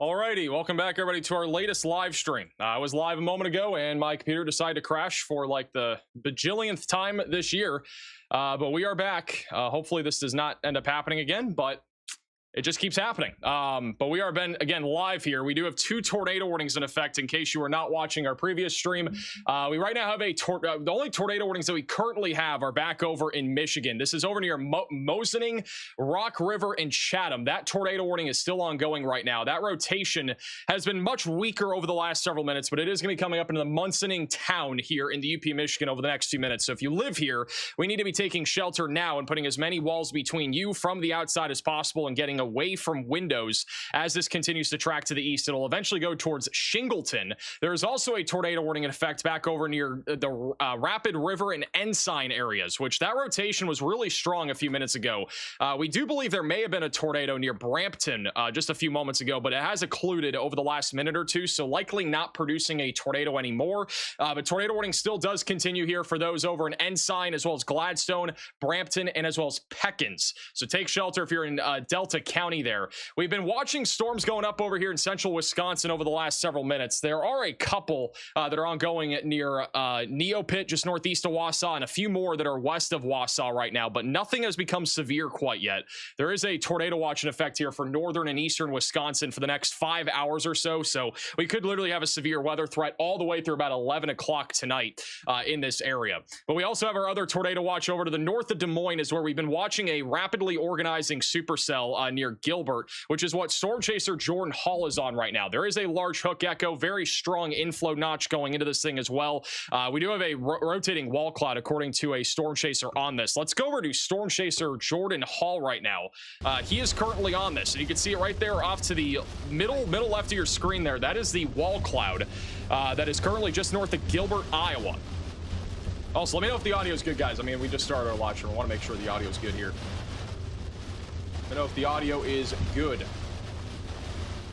Alrighty, welcome back everybody to our latest live stream. I was live a moment ago and my computer decided to crash for like the bajillionth time this year. But we are back. Hopefully this does not end up happening again, but it just keeps happening. But we are again live here. We do have 2 tornado warnings in effect in case you are not watching our previous stream. We right now have the only tornado warnings that we currently have are back over in Michigan. This is over near Mosening, Rock River, and Chatham. That tornado warning is still ongoing right now. That rotation has been much weaker over the last several minutes, but it is going to be coming up into the Munsoning town here in the UP Michigan over the next 2 minutes. So if you live here, we need to be taking shelter now and putting as many walls between you from the outside as possible and getting away from windows. As this continues to track to the east, it'll eventually go towards Shingleton. There is also a tornado warning in effect back over near the Rapid River and Ensign areas, which that rotation was really strong a few minutes ago. We do believe there may have been a tornado near Brampton just a few moments ago, but it has occluded over the last minute or two, so likely not producing a tornado anymore. But tornado warning still does continue here for those over in Ensign, as well as Gladstone, Brampton, and as well as Peckins. So take shelter if you're in Delta County there. We've been watching storms going up over here in central Wisconsin over the last several minutes. There are a couple that are ongoing near Neopit, just northeast of Wausau, and a few more that are west of Wausau right now, but nothing has become severe quite yet. There is a tornado watch in effect here for northern and eastern Wisconsin for the next 5 hours or so, so we could literally have a severe weather threat all the way through about 11 o'clock tonight in this area. But we also have our other tornado watch over to the north of Des Moines, is where we've been watching a rapidly organizing supercell near Gilbert, which is what Storm Chaser Jordan Hall is on right now. There is a large hook echo, very strong inflow notch going into this thing as well. We do have a rotating wall cloud according to a Storm Chaser on this. Let's go over to Storm Chaser Jordan Hall right now. He is currently on this, and you can see it right there off to the middle left of your screen there. That is the wall cloud that is currently just north of Gilbert, Iowa. Also, let me know if the audio is good, guys. I mean, we just started our live stream. I want to make sure the audio is good here. Let me know if the audio is good.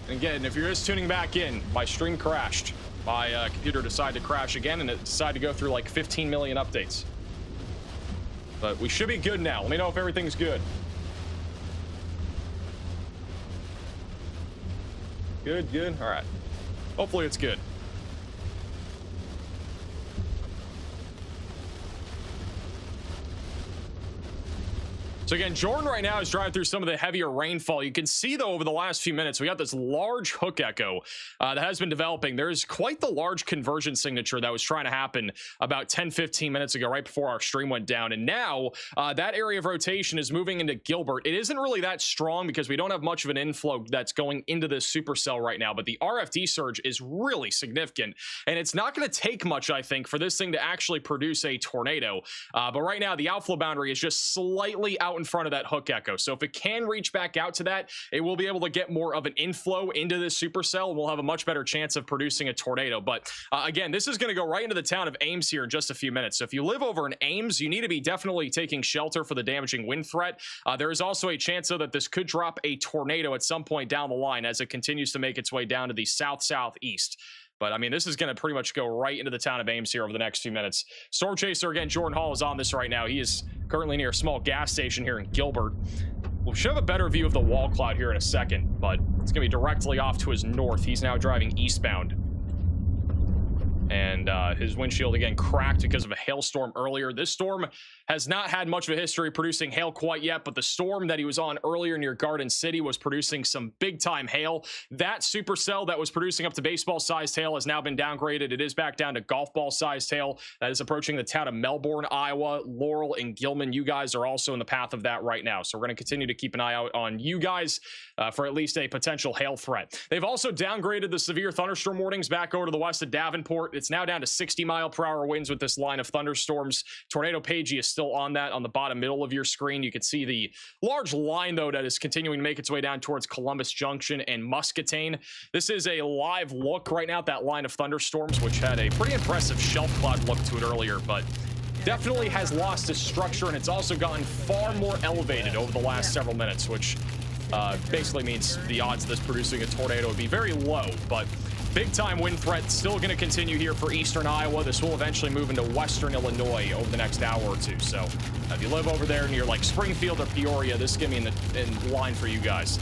And again, if you're just tuning back in, my stream crashed. My computer decided to crash again, and it decided to go through like 15 million updates. But we should be good now. Let me know if everything's good. Good. All right. Hopefully it's good. So again, Jordan right now is driving through some of the heavier rainfall. You can see, though, over the last few minutes, we got this large hook echo that has been developing. There's quite the large conversion signature that was trying to happen about 10-15 minutes ago, right before our stream went down. And now that area of rotation is moving into Gilbert. It isn't really that strong because we don't have much of an inflow that's going into this supercell right now, but the RFD surge is really significant. And it's not going to take much, I think, for this thing to actually produce a tornado. But right now, the outflow boundary is just slightly out in front of that hook echo. So if it can reach back out to that, it will be able to get more of an inflow into this supercell, and we'll have a much better chance of producing a tornado. But again, this is going to go right into the town of Ames here in just a few minutes. So if you live over in Ames, you need to be definitely taking shelter for the damaging wind threat. There is also a chance, though, that this could drop a tornado at some point down the line as it continues to make its way down to the south-southeast. But, I mean, this is going to pretty much go right into the town of Ames here over the next few minutes. Storm Chaser, again, Jordan Hall is on this right now. He is currently near a small gas station here in Gilbert. We should have a better view of the wall cloud here in a second, but it's going to be directly off to his north. He's now driving eastbound. And his windshield, again, cracked because of a hailstorm earlier. This storm has not had much of a history producing hail quite yet, but the storm that he was on earlier near Garden City was producing some big-time hail. That supercell that was producing up to baseball-sized hail has now been downgraded. It is back down to golf ball-sized hail. That is approaching the town of Melbourne, Iowa. Laurel and Gilman, you guys are also in the path of that right now. So we're going to continue to keep an eye out on you guys for at least a potential hail threat. They've also downgraded the severe thunderstorm warnings back over to the west of Davenport. It's now down to 60-mile-per-hour winds with this line of thunderstorms. Tornado Pagey is still on that on the bottom middle of your screen. You can see the large line, though, that is continuing to make its way down towards Columbus Junction and Muscatine. This is a live look right now at that line of thunderstorms, which had a pretty impressive shelf cloud look to it earlier, but definitely has lost its structure, and it's also gotten far more elevated over the last several minutes, which basically means the odds of this producing a tornado would be very low. But big time wind threat still going to continue here for eastern Iowa. This will eventually move into western Illinois over the next hour or two. So if you live over there near like Springfield or Peoria, this is going to be in line for you guys.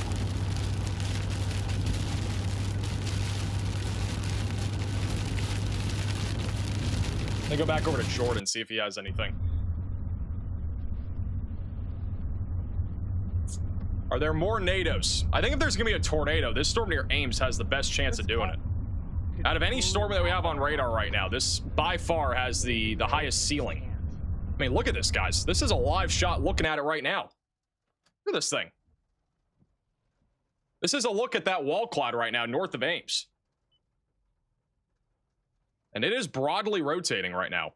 me go back over to Jordan, see if he has anything. Are there more NATOs? I think if there's gonna be a tornado, this storm near Ames has the best chance of doing it. Out of any storm that we have on radar right now, this by far has the highest ceiling. I mean, look at this, guys. This is a live shot looking at it right now. Look at this thing. This is a look at that wall cloud right now north of Ames. And it is broadly rotating right now.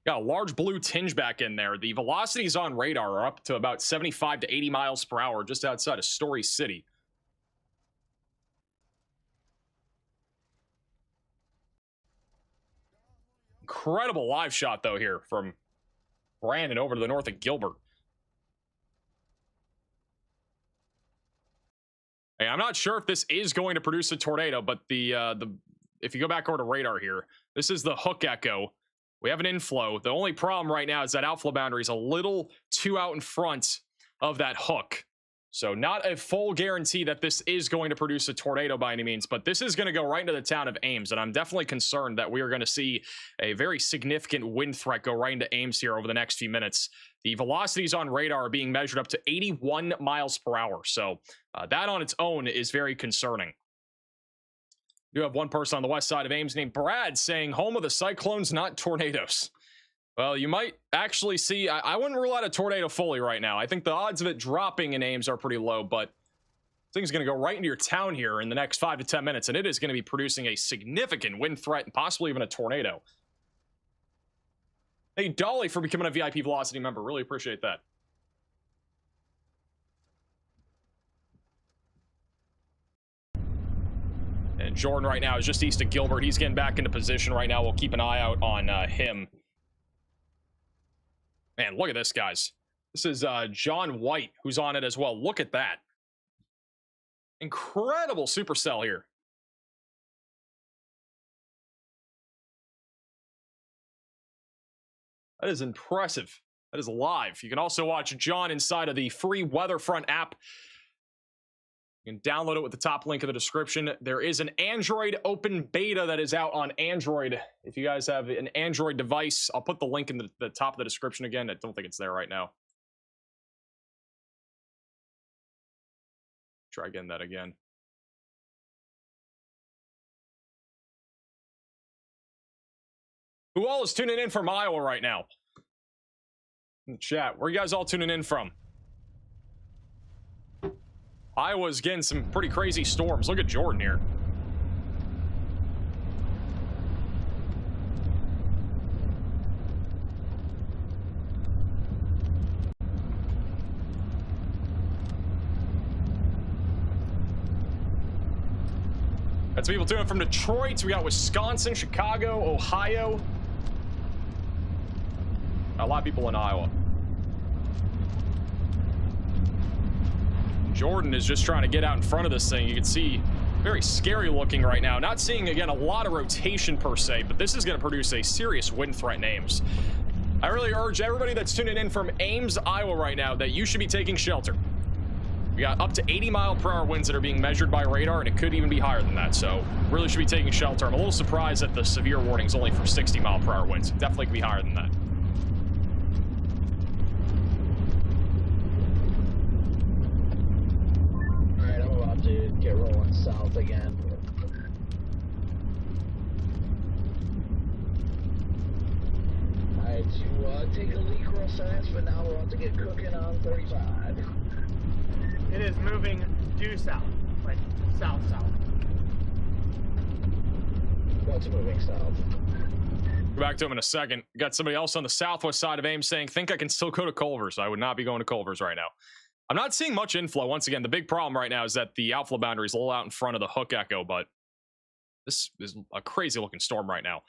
Got a large blue tinge back in there. The velocities on radar are up to about 75 to 80 miles per hour just outside of Story City. Incredible live shot, though, here from Brandon over to the north of Gilbert. Hey, I'm not sure if this is going to produce a tornado, but if you go back over to radar here, this is the Hook Echo. We have an inflow. The only problem right now is that outflow boundary is a little too out in front of that hook. So not a full guarantee that this is going to produce a tornado by any means, but this is going to go right into the town of Ames, and I'm definitely concerned that we are going to see a very significant wind threat go right into Ames here over the next few minutes. The velocities on radar are being measured up to 81 miles per hour, so that on its own is very concerning. You have one person on the west side of Ames named Brad saying, home of the cyclones, not tornadoes. Well, you might actually see, I wouldn't rule out a tornado fully right now. I think the odds of it dropping in Ames are pretty low, but this thing's going to go right into your town here in the next 5 to 10 minutes, and it is going to be producing a significant wind threat and possibly even a tornado. Hey, Dolly, for becoming a VIP Velocity member. Really appreciate that. And Jordan right now is just east of Gilbert. He's getting back into position right now. We'll keep an eye out on him. Man, look at this, guys. This is John White, who's on it as well. Look at that. Incredible supercell here. That is impressive. That is live. You can also watch John inside of the free WeatherFront app. You can download it with the top link in the description. There is an Android open beta that is out on Android. If you guys have an Android device, I'll put the link in the top of the description again. I don't think it's there right now. Try getting that again. Who all is tuning in from Iowa right now? In the chat, where are you guys all tuning in from? Iowa's getting some pretty crazy storms. Look at Jordan here. Got some people tuning in from Detroit. We got Wisconsin, Chicago, Ohio. A lot of people in Iowa. Jordan is just trying to get out in front of this thing. You can see very scary looking right now. Not seeing, again, a lot of rotation per se, but this is going to produce a serious wind threat in Ames. I really urge everybody that's tuning in from Ames, Iowa right now that you should be taking shelter. We got up to 80-mile-per-hour winds that are being measured by radar, and it could even be higher than that, so really should be taking shelter. I'm a little surprised that the severe warning is only for 60-mile-per-hour winds. Definitely could be higher than that. Get rolling south again. I had to take a leak real fast, but now we're about to get cooking on 35. It is moving due south, like south-south. What's moving south? Go back to him in a second. Got somebody else on the southwest side of Ames saying, think I can still go to Culver's. I would not be going to Culver's right now. I'm not seeing much inflow. Once again, the big problem right now is that the outflow boundary is a little out in front of the Hook Echo, but this is a crazy looking storm right now.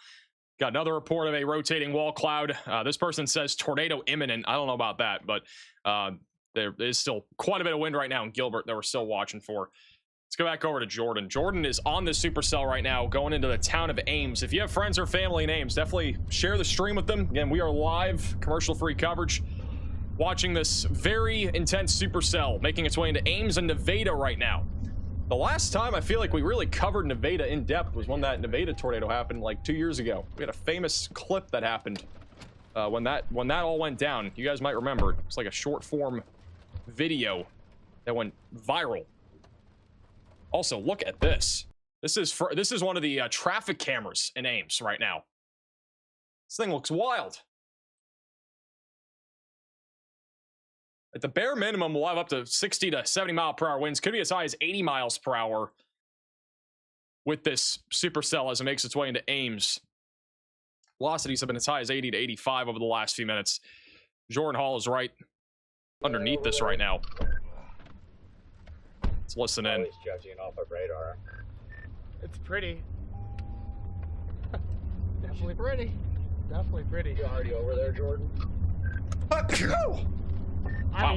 Got another report of a rotating wall cloud. This person says tornado imminent. I don't know about that, but there is still quite a bit of wind right now in Gilbert that we're still watching for. Let's go back over to Jordan. Jordan is on the supercell right now, going into the town of Ames. If you have friends or family in Ames, definitely share the stream with them. Again, we are live, commercial-free coverage. Watching this very intense supercell making its way into Ames and Nevada right now. The last time I feel like we really covered Nevada in depth was when that Nevada tornado happened like 2 years ago. We had a famous clip that happened when that all went down. You guys might remember. It's like a short form video that went viral. Also, look at this. This is one of the traffic cameras in Ames right now. This thing looks wild. At the bare minimum, we'll have up to 60 to 70 mile per hour winds. Could be as high as 80 miles per hour with this supercell as it makes its way into Ames. Velocities have been as high as 80 to 85 over the last few minutes. Jordan Hall is right underneath this right now. Let's listen in. Always judging off of radar. It's pretty. Definitely pretty. Definitely pretty. You already over there, Jordan? I'm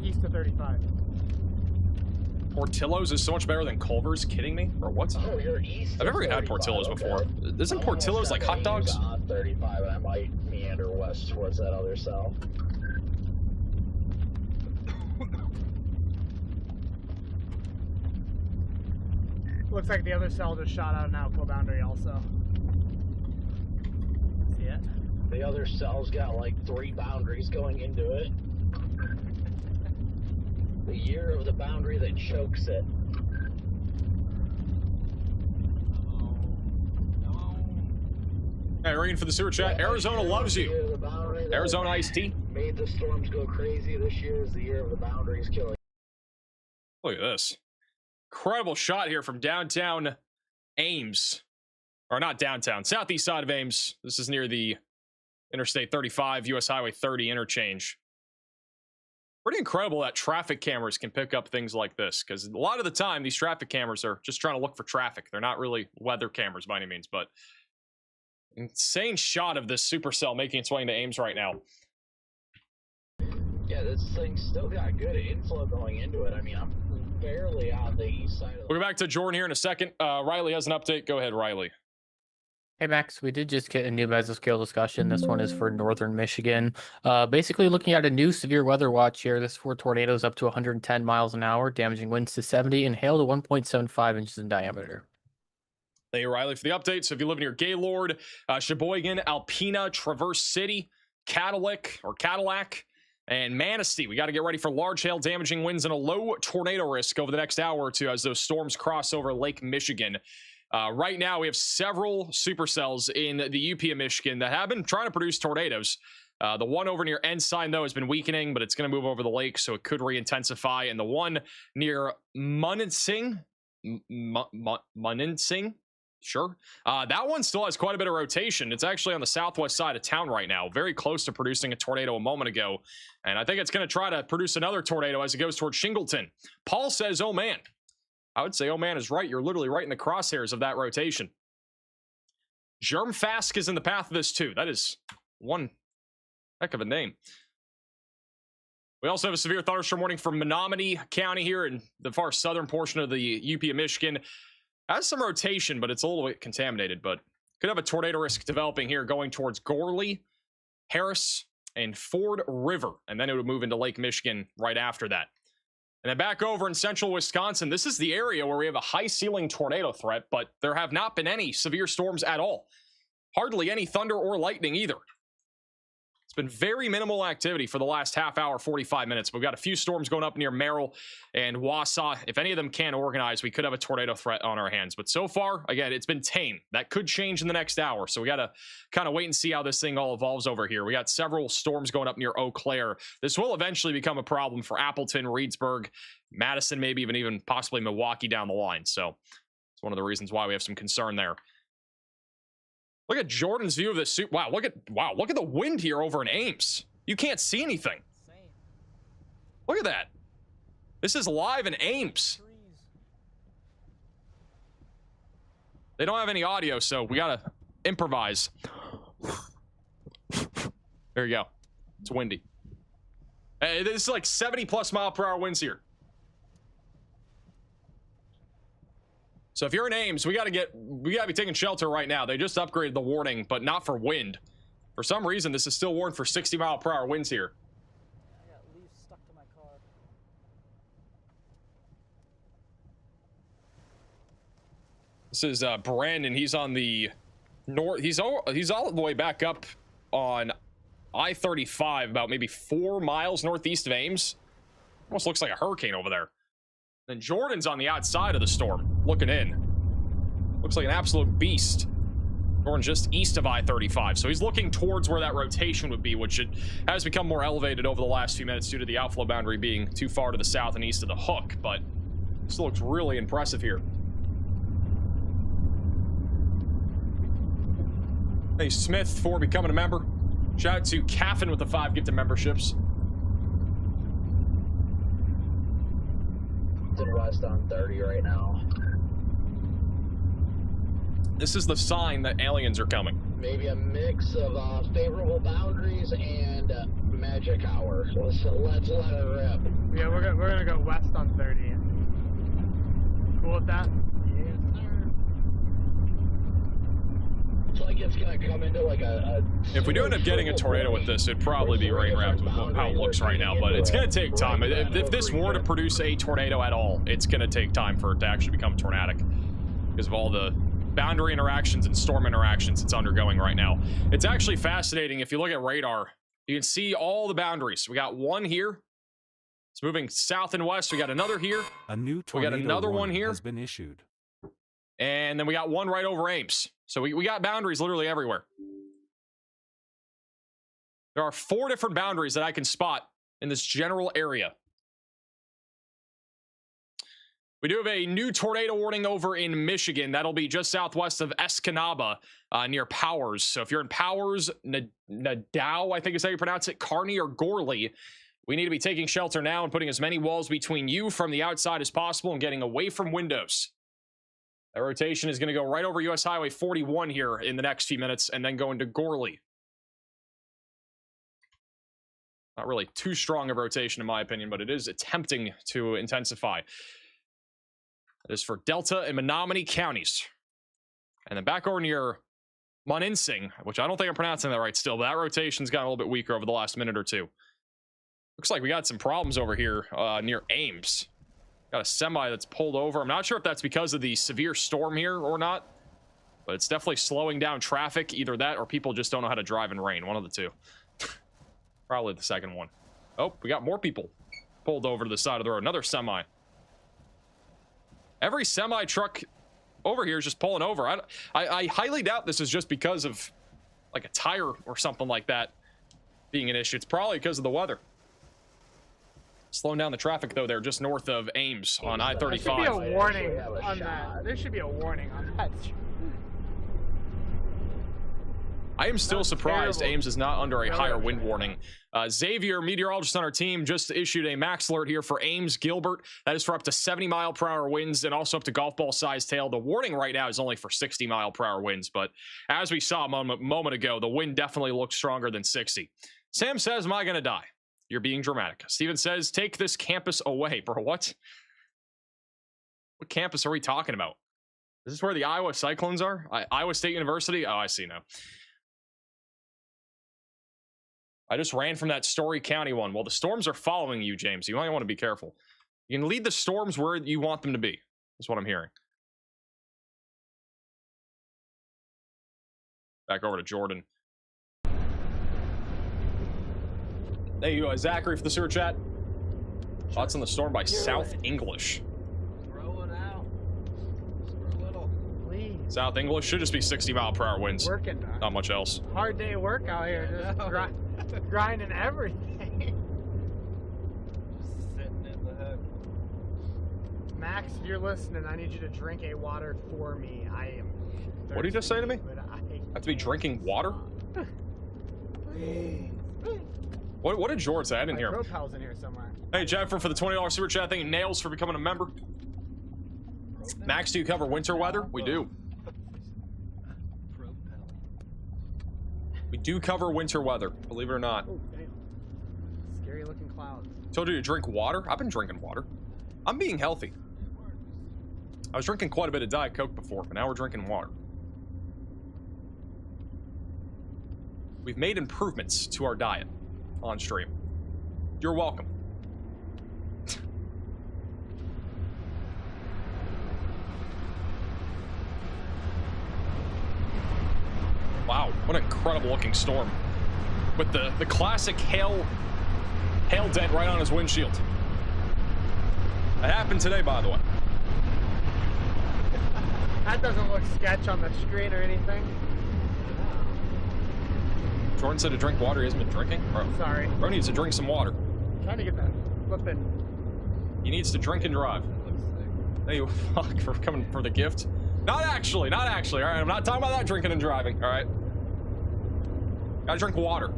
east of 35. Portillo's is so much better than Culver's. Kidding me? Or what? Oh, you're east. I've never had Portillo's before. Isn't Portillo's like hot dogs? On 35, and I might meander west towards that other cell. Looks like the other cell just shot out an outflow boundary also. See it? The other cell's got like 3 boundaries going into it. The year of the boundary that chokes it. Hey, reading for the sewer chat. Arizona loves you. Arizona iced tea. Made the storms go crazy. This year is the year of the boundaries killing. Look at this. Incredible shot here from downtown Ames. Or not downtown, southeast side of Ames. This is near the Interstate 35, US Highway 30 interchange. Pretty incredible that traffic cameras can pick up things like this, because a lot of the time these traffic cameras are just trying to look for traffic. They're not really weather cameras by any means, but insane shot of this supercell making its way into Ames right now. Yeah, this thing's still got good inflow going into it. I mean, I'm barely on the east side of We'll go back to Jordan here in a second. Riley has an update. Go ahead, Riley. Hey Max, we did just get a new mesoscale discussion. This one is for northern Michigan. Basically looking at a new severe weather watch here. This is for tornadoes up to 110 miles an hour, damaging winds to 70 and hail to 1.75 inches in diameter. Thank you, Riley, for the update. So if you live near Gaylord, Sheboygan, Alpena, Traverse City, Cadillac, and Manistee, we got to get ready for large hail damaging winds and a low tornado risk over the next hour or two as those storms cross over Lake Michigan. Right now, we have several supercells in the UP of Michigan that have been trying to produce tornadoes. The one over near Ensign, though, has been weakening, but it's going to move over the lake, so it could re-intensify. And the one near Munensing, sure. That one still has quite a bit of rotation. It's actually on the southwest side of town right now, very close to producing a tornado a moment ago. And I think it's going to try to produce another tornado as it goes towards Shingleton. Paul says, oh, man. I would say, oh man, is right. You're literally right in the crosshairs of that rotation. Germfask is in the path of this too. That is one heck of a name. We also have a severe thunderstorm warning for Menominee County here in the far southern portion of the UP of Michigan. Has some rotation, but it's a little bit contaminated, but could have a tornado risk developing here going towards Gorley, Harris, and Ford River. And then it would move into Lake Michigan right after that. And then back over in central Wisconsin, this is the area where we have a high ceiling tornado threat, but there have not been any severe storms at all. Hardly any thunder or lightning either. It's been very minimal activity for the last half hour, 45 minutes. We've got a few storms going up near Merrill and Wausau. If any of them can organize, we could have a tornado threat on our hands. But so far, again, it's been tame. That could change in the next hour. So we got to kind of wait and see how this thing all evolves over here. We got several storms going up near Eau Claire. This will eventually become a problem for Appleton, Reedsburg, Madison, maybe even possibly Milwaukee down the line. So it's one of the reasons why we have some concern there. Look at Jordan's view of this. Wow, look at the wind here over in Ames. You can't see anything. Look at that. This is live in Ames. They don't have any audio, so we gotta improvise. There you go. It's windy. This is like 70 plus mile per hour winds here. So if you're in Ames, we gotta be taking shelter right now. They just upgraded the warning, but not for wind. For some reason, this is still warned for 60 mile per hour winds here. I got leaves stuck to my car. This is Brandon. He's on the north. He's all the way back up on I-35, about maybe 4 miles northeast of Ames. Almost looks like a hurricane over there. Then Jordan's on the outside of the storm, looking in. Looks like an absolute beast. Jordan's just east of I-35, so he's looking towards where that rotation would be, which it has become more elevated over the last few minutes due to the outflow boundary being too far to the south and east of the hook, but this looks really impressive here. Thanks, Smith, for becoming a member. Shout out to Caffin with the 5 gifted memberships. It's in west on 30 right now. This is the sign that aliens are coming. Maybe a mix of favorable boundaries and magic hour. Let's let it rip. Yeah, we're gonna go west on 30. Cool with that? Yes, sir. It's like it's gonna come into like a If we do end up getting a tornado with this, it'd probably be rain wrapped with how it looks right now, but it's going to take time. If this were to produce a tornado at all, it's going to take time for it to actually become tornadic because of all the boundary interactions and storm interactions it's undergoing right now. It's actually fascinating. If you look at radar, you can see all the boundaries. We got one here. It's moving south and west. We got another here. A new tornado we got another one here. Has been issued. And then we got one right over Ames. So we got boundaries literally everywhere. There are 4 different boundaries that I can spot in this general area. We do have a new tornado warning over in Michigan. That'll be just southwest of Escanaba, near Powers. So if you're in Powers, Nadeau, I think is how you pronounce it, Kearney or Gorley, we need to be taking shelter now and putting as many walls between you from the outside as possible and getting away from windows. That rotation is going to go right over US Highway 41 here in the next few minutes and then go into Gorley. Not really too strong a rotation in my opinion, but it is attempting to intensify. That is for Delta and Menominee counties. And then back over near Munensing, which I don't think I'm pronouncing that right still, but that rotation's gotten a little bit weaker over the last minute or two. Looks like we got some problems over here near Ames. Got a semi that's pulled over. I'm not sure if that's because of the severe storm here or not, but it's definitely slowing down traffic. Either that or people just don't know how to drive in rain. One of the two. Probably the second one. Oh, we got more people pulled over to the side of the road. Another semi. Every semi truck over here is just pulling over. I highly doubt this is just because of like a tire or something like that being an issue. It's probably because of the weather. Slowing down the traffic though, they're just north of Ames on I-35. There should be a warning on that. There should be a warning on that. I am still surprised Ames is not under a higher wind warning. Xavier, meteorologist on our team, just issued a max alert here for Ames, Gilbert. That is for up to 70-mile-per-hour winds and also up to golf ball size tail. The warning right now is only for 60-mile-per-hour winds, but as we saw a moment ago, the wind definitely looks stronger than 60. Sam says, am I going to die? You're being dramatic. Steven says, take this campus away. Bro, what? What campus are we talking about? Is this where the Iowa Cyclones are? Iowa State University? Oh, I see now. I just ran from that Story County one. Well, the storms are following you, James. You might want to be careful. You can lead the storms where you want them to be. That's what I'm hearing. Back over to Jordan. Thank you, Zachary, for the sewer chat. Thoughts on the storm by South English. Throw it out. Throw a little. Please. South English should just be 60-mile-per-hour winds. Working. Not much else. Hard day of work out here. Just grinding everything. Just sitting in the hood. Max, if you're listening, I need you to drink a water for me. I am thirsty. What did you just say to me? But I have to be drinking water? Please. What did George say? I didn't hear him. Propel's in here somewhere. Hey, Jennifer, for the $20 super chat. Thank you, Nails, for becoming a member. Max, do you cover winter weather? We do. We do cover winter weather, believe it or not. Oh, damn. Scary looking clouds. Told you to drink water? I've been drinking water. I'm being healthy. I was drinking quite a bit of Diet Coke before, but now we're drinking water. We've made improvements to our diet on stream. You're welcome. Wow, what an incredible looking storm. With the classic hail dent right on his windshield. That happened today, by the way. That doesn't look sketch on the screen or anything. Jordan said to drink water. He hasn't been drinking. Sorry. Bro needs to drink some water. I'm trying to get that flipping. He needs to drink and drive. Hey, fuck, for coming for the gift. Not actually. All right, I'm not talking about that drinking and driving. All right. Gotta drink water.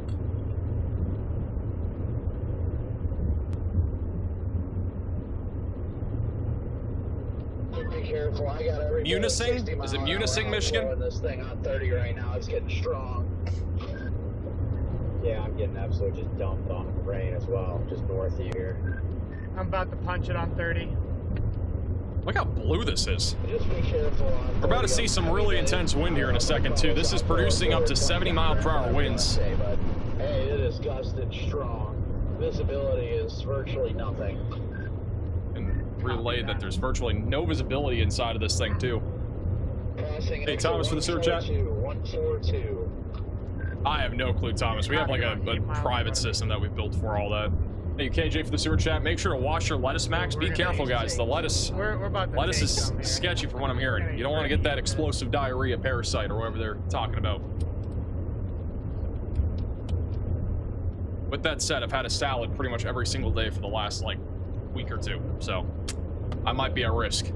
Be careful. I got every Munising? Is it Munising, Michigan? This thing on 30 right now. It's getting strong. Yeah, I'm getting absolutely just dumped on rain as well, just north of here. I'm about to punch it on 30. Look how blue this is. Just be careful. We're about to see some really intense wind here in a second, too. This is producing up to 70-mile-per-hour winds. But, hey, it is gusted strong. Visibility is virtually nothing. And relayed that there's virtually no visibility inside of this thing, too. Hey, Thomas, for the sewer chat. 142. I have no clue, Thomas. We have like a private system that we've built for all that. Hey, KJ, for the sewer chat. Make sure to wash your lettuce, Max. Be careful, guys. The lettuce is sketchy from what I'm hearing. You don't want to get that explosive diarrhea parasite or whatever they're talking about. With that said, I've had a salad pretty much every single day for the last like week or two, so I might be at risk.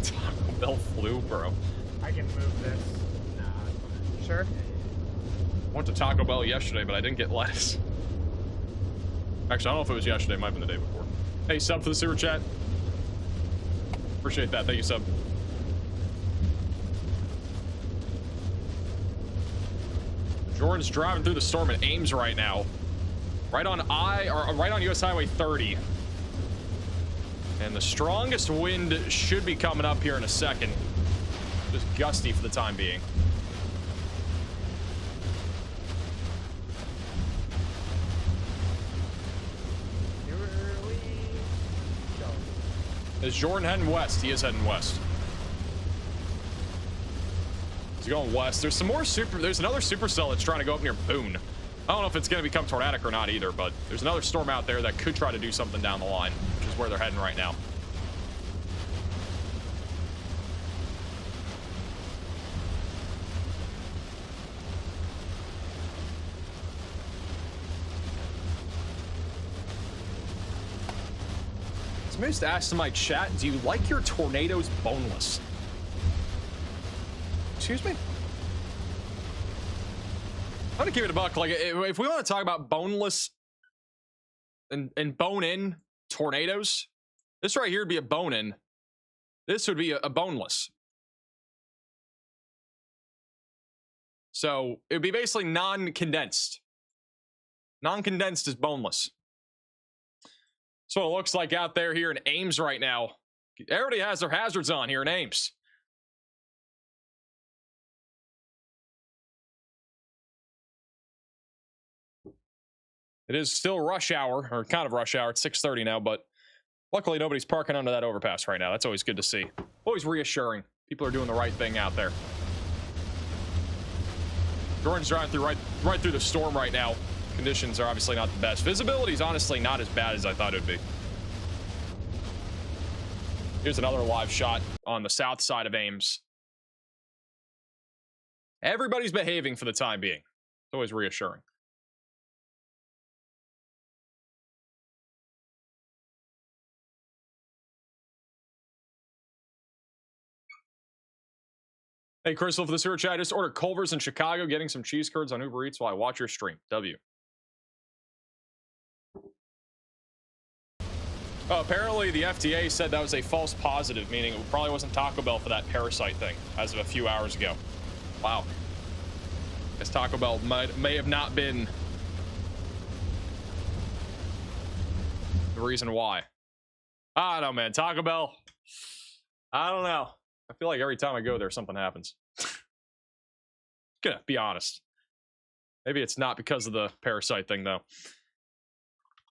Taco Bell flu, bro. I can move this. Sure. I went to Taco Bell yesterday, but I didn't get lettuce. Actually, I don't know if it was yesterday. It might have been the day before. Hey, sub for the sewer chat. Appreciate that. Thank you, sub. Jordan's driving through the storm at Ames right now. Right on right on US Highway 30. And the strongest wind should be coming up here in a second. Just gusty for the time being. Here we go. Is Jordan heading west? He is heading west. He's going west. There's some more there's another supercell that's trying to go up near Boone. I don't know if it's going to become tornadic or not either, but there's another storm out there that could try to do something down the line, which is where they're heading right now. Somebody used to ask in my chat, do you like your tornadoes boneless? Excuse me? I'm gonna give it a buck. Like, if we want to talk about boneless and bone-in tornadoes, this right here would be a bone-in. This would be a boneless. So it would be basically non-condensed. Non-condensed is boneless. That's what it looks like out there here in Ames right now. Everybody has their hazards on here in Ames. It is still rush hour, or kind of rush hour. It's 6:30 now, but luckily nobody's parking under that overpass right now. That's always good to see. Always reassuring. People are doing the right thing out there. Jordan's driving through right through the storm right now. Conditions are obviously not the best. Visibility is honestly not as bad as I thought it would be. Here's another live shot on the south side of Ames. Everybody's behaving for the time being. It's always reassuring. Hey, Crystal, for the sewer chat, I just ordered Culver's in Chicago, getting some cheese curds on Uber Eats while I watch your stream. W. Oh, apparently the FDA said that was a false positive, meaning it probably wasn't Taco Bell for that parasite thing as of a few hours ago. Wow. Guess Taco Bell may have not been the reason why. I don't know, man. Taco Bell, I don't know. I feel like every time I go there, something happens. Gonna be honest. Maybe it's not because of the parasite thing, though.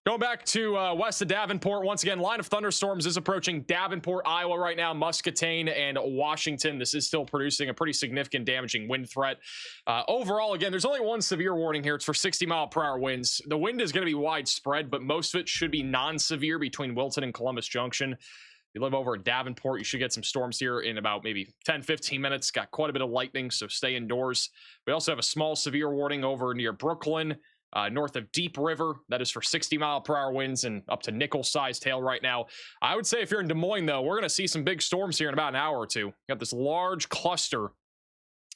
Going back to west of Davenport, once again, line of thunderstorms is approaching Davenport, Iowa right now, Muscatine, and Washington. This is still producing a pretty significant damaging wind threat. Overall, again, there's only one severe warning here. It's for 60-mile-per-hour winds. The wind is going to be widespread, but most of it should be non-severe between Wilton and Columbus Junction. If you live over at Davenport, you should get some storms here in about maybe 10-15 minutes. Got quite a bit of lightning, so stay indoors. We also have a small severe warning over near Brooklyn, north of Deep River. That is for 60-mile-per-hour winds and up to nickel-sized hail right now. I would say if you're in Des Moines, though, we're going to see some big storms here in about an hour or two. Got this large cluster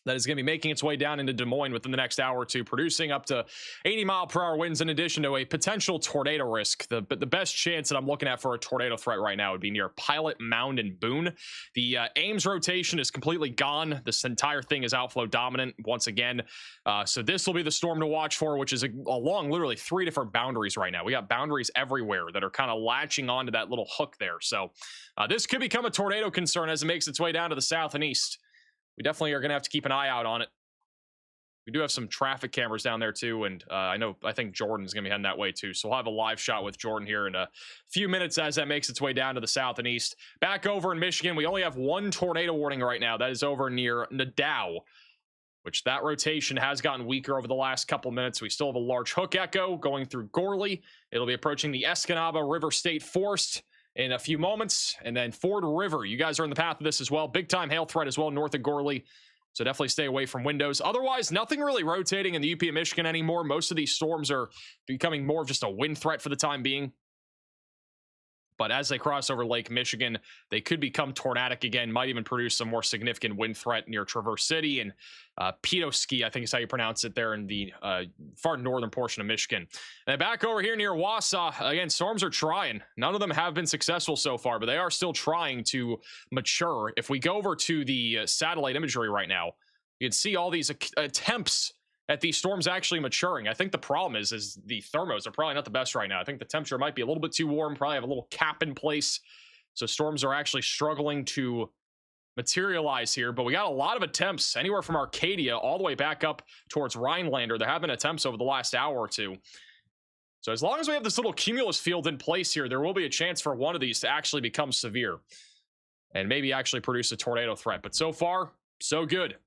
that is going to be making its way down into Des Moines within the next hour or two, producing up to 80-mile-per-hour winds in addition to a potential tornado risk. The best chance that I'm looking at for a tornado threat right now would be near Pilot, Mound, and Boone. The Ames rotation is completely gone. This entire thing is outflow dominant once again. So this will be the storm to watch for, which is along literally 3 different boundaries right now. We got boundaries everywhere that are kind of latching onto that little hook there. So this could become a tornado concern as it makes its way down to the south and east. We definitely are going to have to keep an eye out on it. We do have some traffic cameras down there too, and I think Jordan's going to be heading that way too. So we'll have a live shot with Jordan here in a few minutes as that makes its way down to the south and east. Back over in Michigan, we only have one tornado warning right now. That is over near Nadeau, which that rotation has gotten weaker over the last couple minutes. We still have a large hook echo going through Gorley. It'll be approaching the Escanaba River State Forest in a few moments, and then Ford River. You guys are in the path of this as well. Big time hail threat as well north of Gorley, so definitely stay away from windows. Otherwise, nothing really rotating in the UP of Michigan anymore. Most of these storms are becoming more of just a wind threat for the time being. But as they cross over Lake Michigan, they could become tornadic again, might even produce some more significant wind threat near Traverse City and Petoskey, I think is how you pronounce it, there in the far northern portion of Michigan. And then back over here near Wausau, again, storms are trying. None of them have been successful so far, but they are still trying to mature. If we go over to the satellite imagery right now, you can see all these attempts at these storms actually maturing. I think the problem is the thermos are probably not the best right now. I think the temperature might be a little bit too warm, probably have a little cap in place. So storms are actually struggling to materialize here, but we got a lot of attempts anywhere from Arcadia all the way back up towards Rhinelander. There have been attempts over the last hour or two. So as long as we have this little cumulus field in place here, there will be a chance for one of these to actually become severe and maybe actually produce a tornado threat. But so far, so good.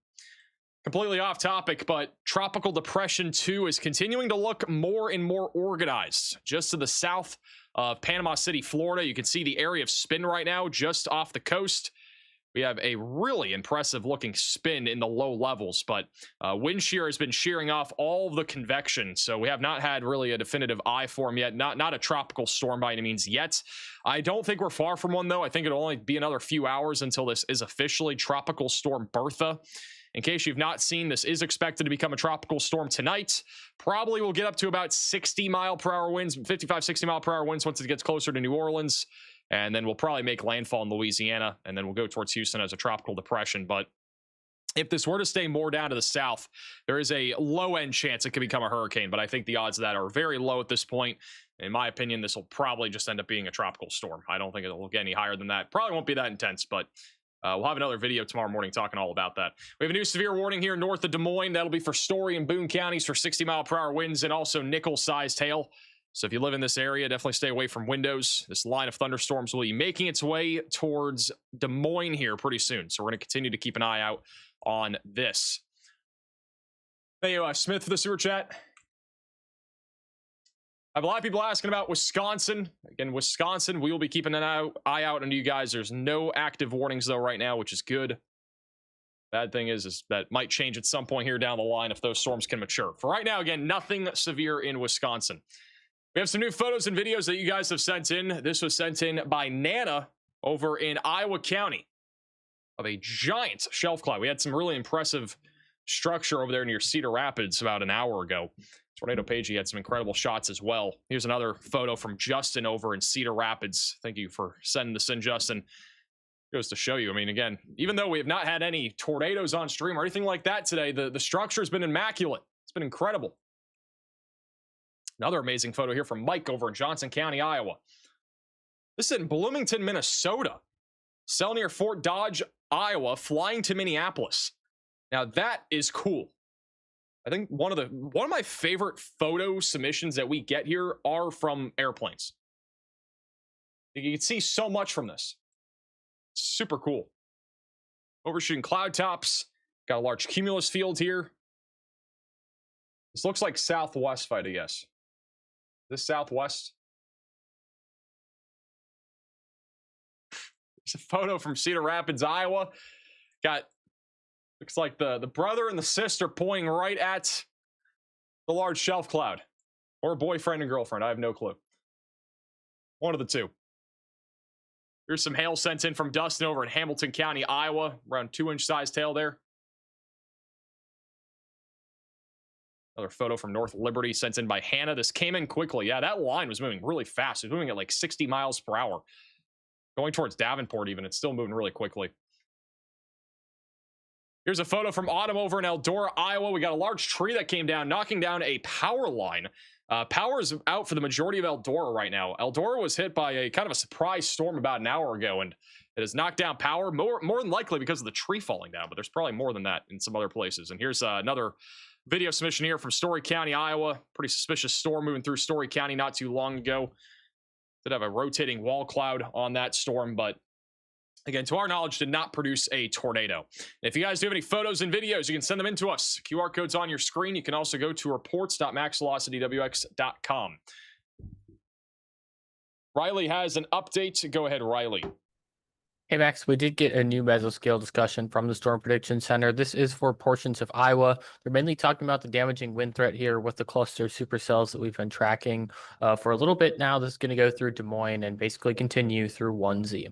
Completely off topic, but Tropical Depression 2 is continuing to look more and more organized. Just to the south of Panama City, Florida, you can see the area of spin right now just off the coast. We have a really impressive looking spin in the low levels, but wind shear has been shearing off all of the convection. So we have not had really a definitive eye form yet. Not a tropical storm by any means yet. I don't think we're far from one though. I think it'll only be another few hours until this is officially Tropical Storm Bertha. In case you've not seen, this is expected to become a tropical storm tonight. Probably will get up to about 60-mile-per-hour winds, 55, 60-mile-per-hour winds once it gets closer to New Orleans. And then we'll probably make landfall in Louisiana, and then we'll go towards Houston as a tropical depression. But if this were to stay more down to the south, there is a low-end chance it could become a hurricane, but I think the odds of that are very low at this point. In my opinion, this will probably just end up being a tropical storm. I don't think it will get any higher than that. Probably won't be that intense, but we'll have another video tomorrow morning talking all about that. We have a new severe warning here north of Des Moines. That'll be for Story and Boone counties for 60-mile-per-hour winds and also nickel-sized hail. So if you live in this area, definitely stay away from windows. This line of thunderstorms will be making its way towards Des Moines here pretty soon. So we're going to continue to keep an eye out on this. Thank you, Smith, for the super chat. I have a lot of people asking about Wisconsin. Again, Wisconsin, we will be keeping an eye out on you guys. There's no active warnings, though, right now, which is good. Bad thing is that might change at some point here down the line if those storms can mature. For right now, again, nothing severe in Wisconsin. We have some new photos and videos that you guys have sent in. This was sent in by Nana over in Iowa County of a giant shelf cloud. We had some really impressive structure over there near Cedar Rapids about an hour ago. Tornado Pagey had some incredible shots as well. Here's another photo from Justin over in Cedar Rapids. Thank you for sending this in, Justin. Goes to show you, I mean, again, even though we have not had any tornadoes on stream or anything like that today, the structure has been immaculate. It's been incredible. Another amazing photo here from Mike over in Johnson County, Iowa. This is in Bloomington, Minnesota. Cell near Fort Dodge, Iowa, flying to Minneapolis. Now that is cool. I think one of my favorite photo submissions that we get here are from airplanes. You can see so much from this. Super cool. Overshooting cloud tops. Got a large cumulus field here. This looks like southwest, if I had to guess. This southwest. There's a photo from Cedar Rapids, Iowa. Looks like the brother and the sister pointing right at the large shelf cloud. Or boyfriend and girlfriend. I have no clue. One of the two. Here's some hail sent in from Dustin over in Hamilton County, Iowa. Around 2-inch size tail there. Another photo from North Liberty sent in by Hannah. This came in quickly. Yeah, that line was moving really fast. It was moving at like 60 miles per hour. Going towards Davenport even. It's still moving really quickly. Here's a photo from Autumn over in Eldora, Iowa. We got a large tree that came down, knocking down a power line. Power is out for the majority of Eldora right now. Eldora was hit by a kind of a surprise storm about an hour ago, and it has knocked down power, more than likely because of the tree falling down, but there's probably more than that in some other places. And here's another video submission here from Story County, Iowa. Pretty suspicious storm moving through Story County not too long ago. Did have a rotating wall cloud on that storm, but again, to our knowledge, did not produce a tornado. If you guys do have any photos and videos, you can send them in to us. QR code's on your screen. You can also go to reports.maxvelocitywx.com. Riley has an update. Go ahead, Riley. Hey Max, we did get a new mesoscale discussion from the Storm Prediction Center. This is for portions of Iowa. They're mainly talking about the damaging wind threat here with the cluster supercells that we've been tracking for a little bit now. This is going to go through Des Moines and basically continue through 1Z.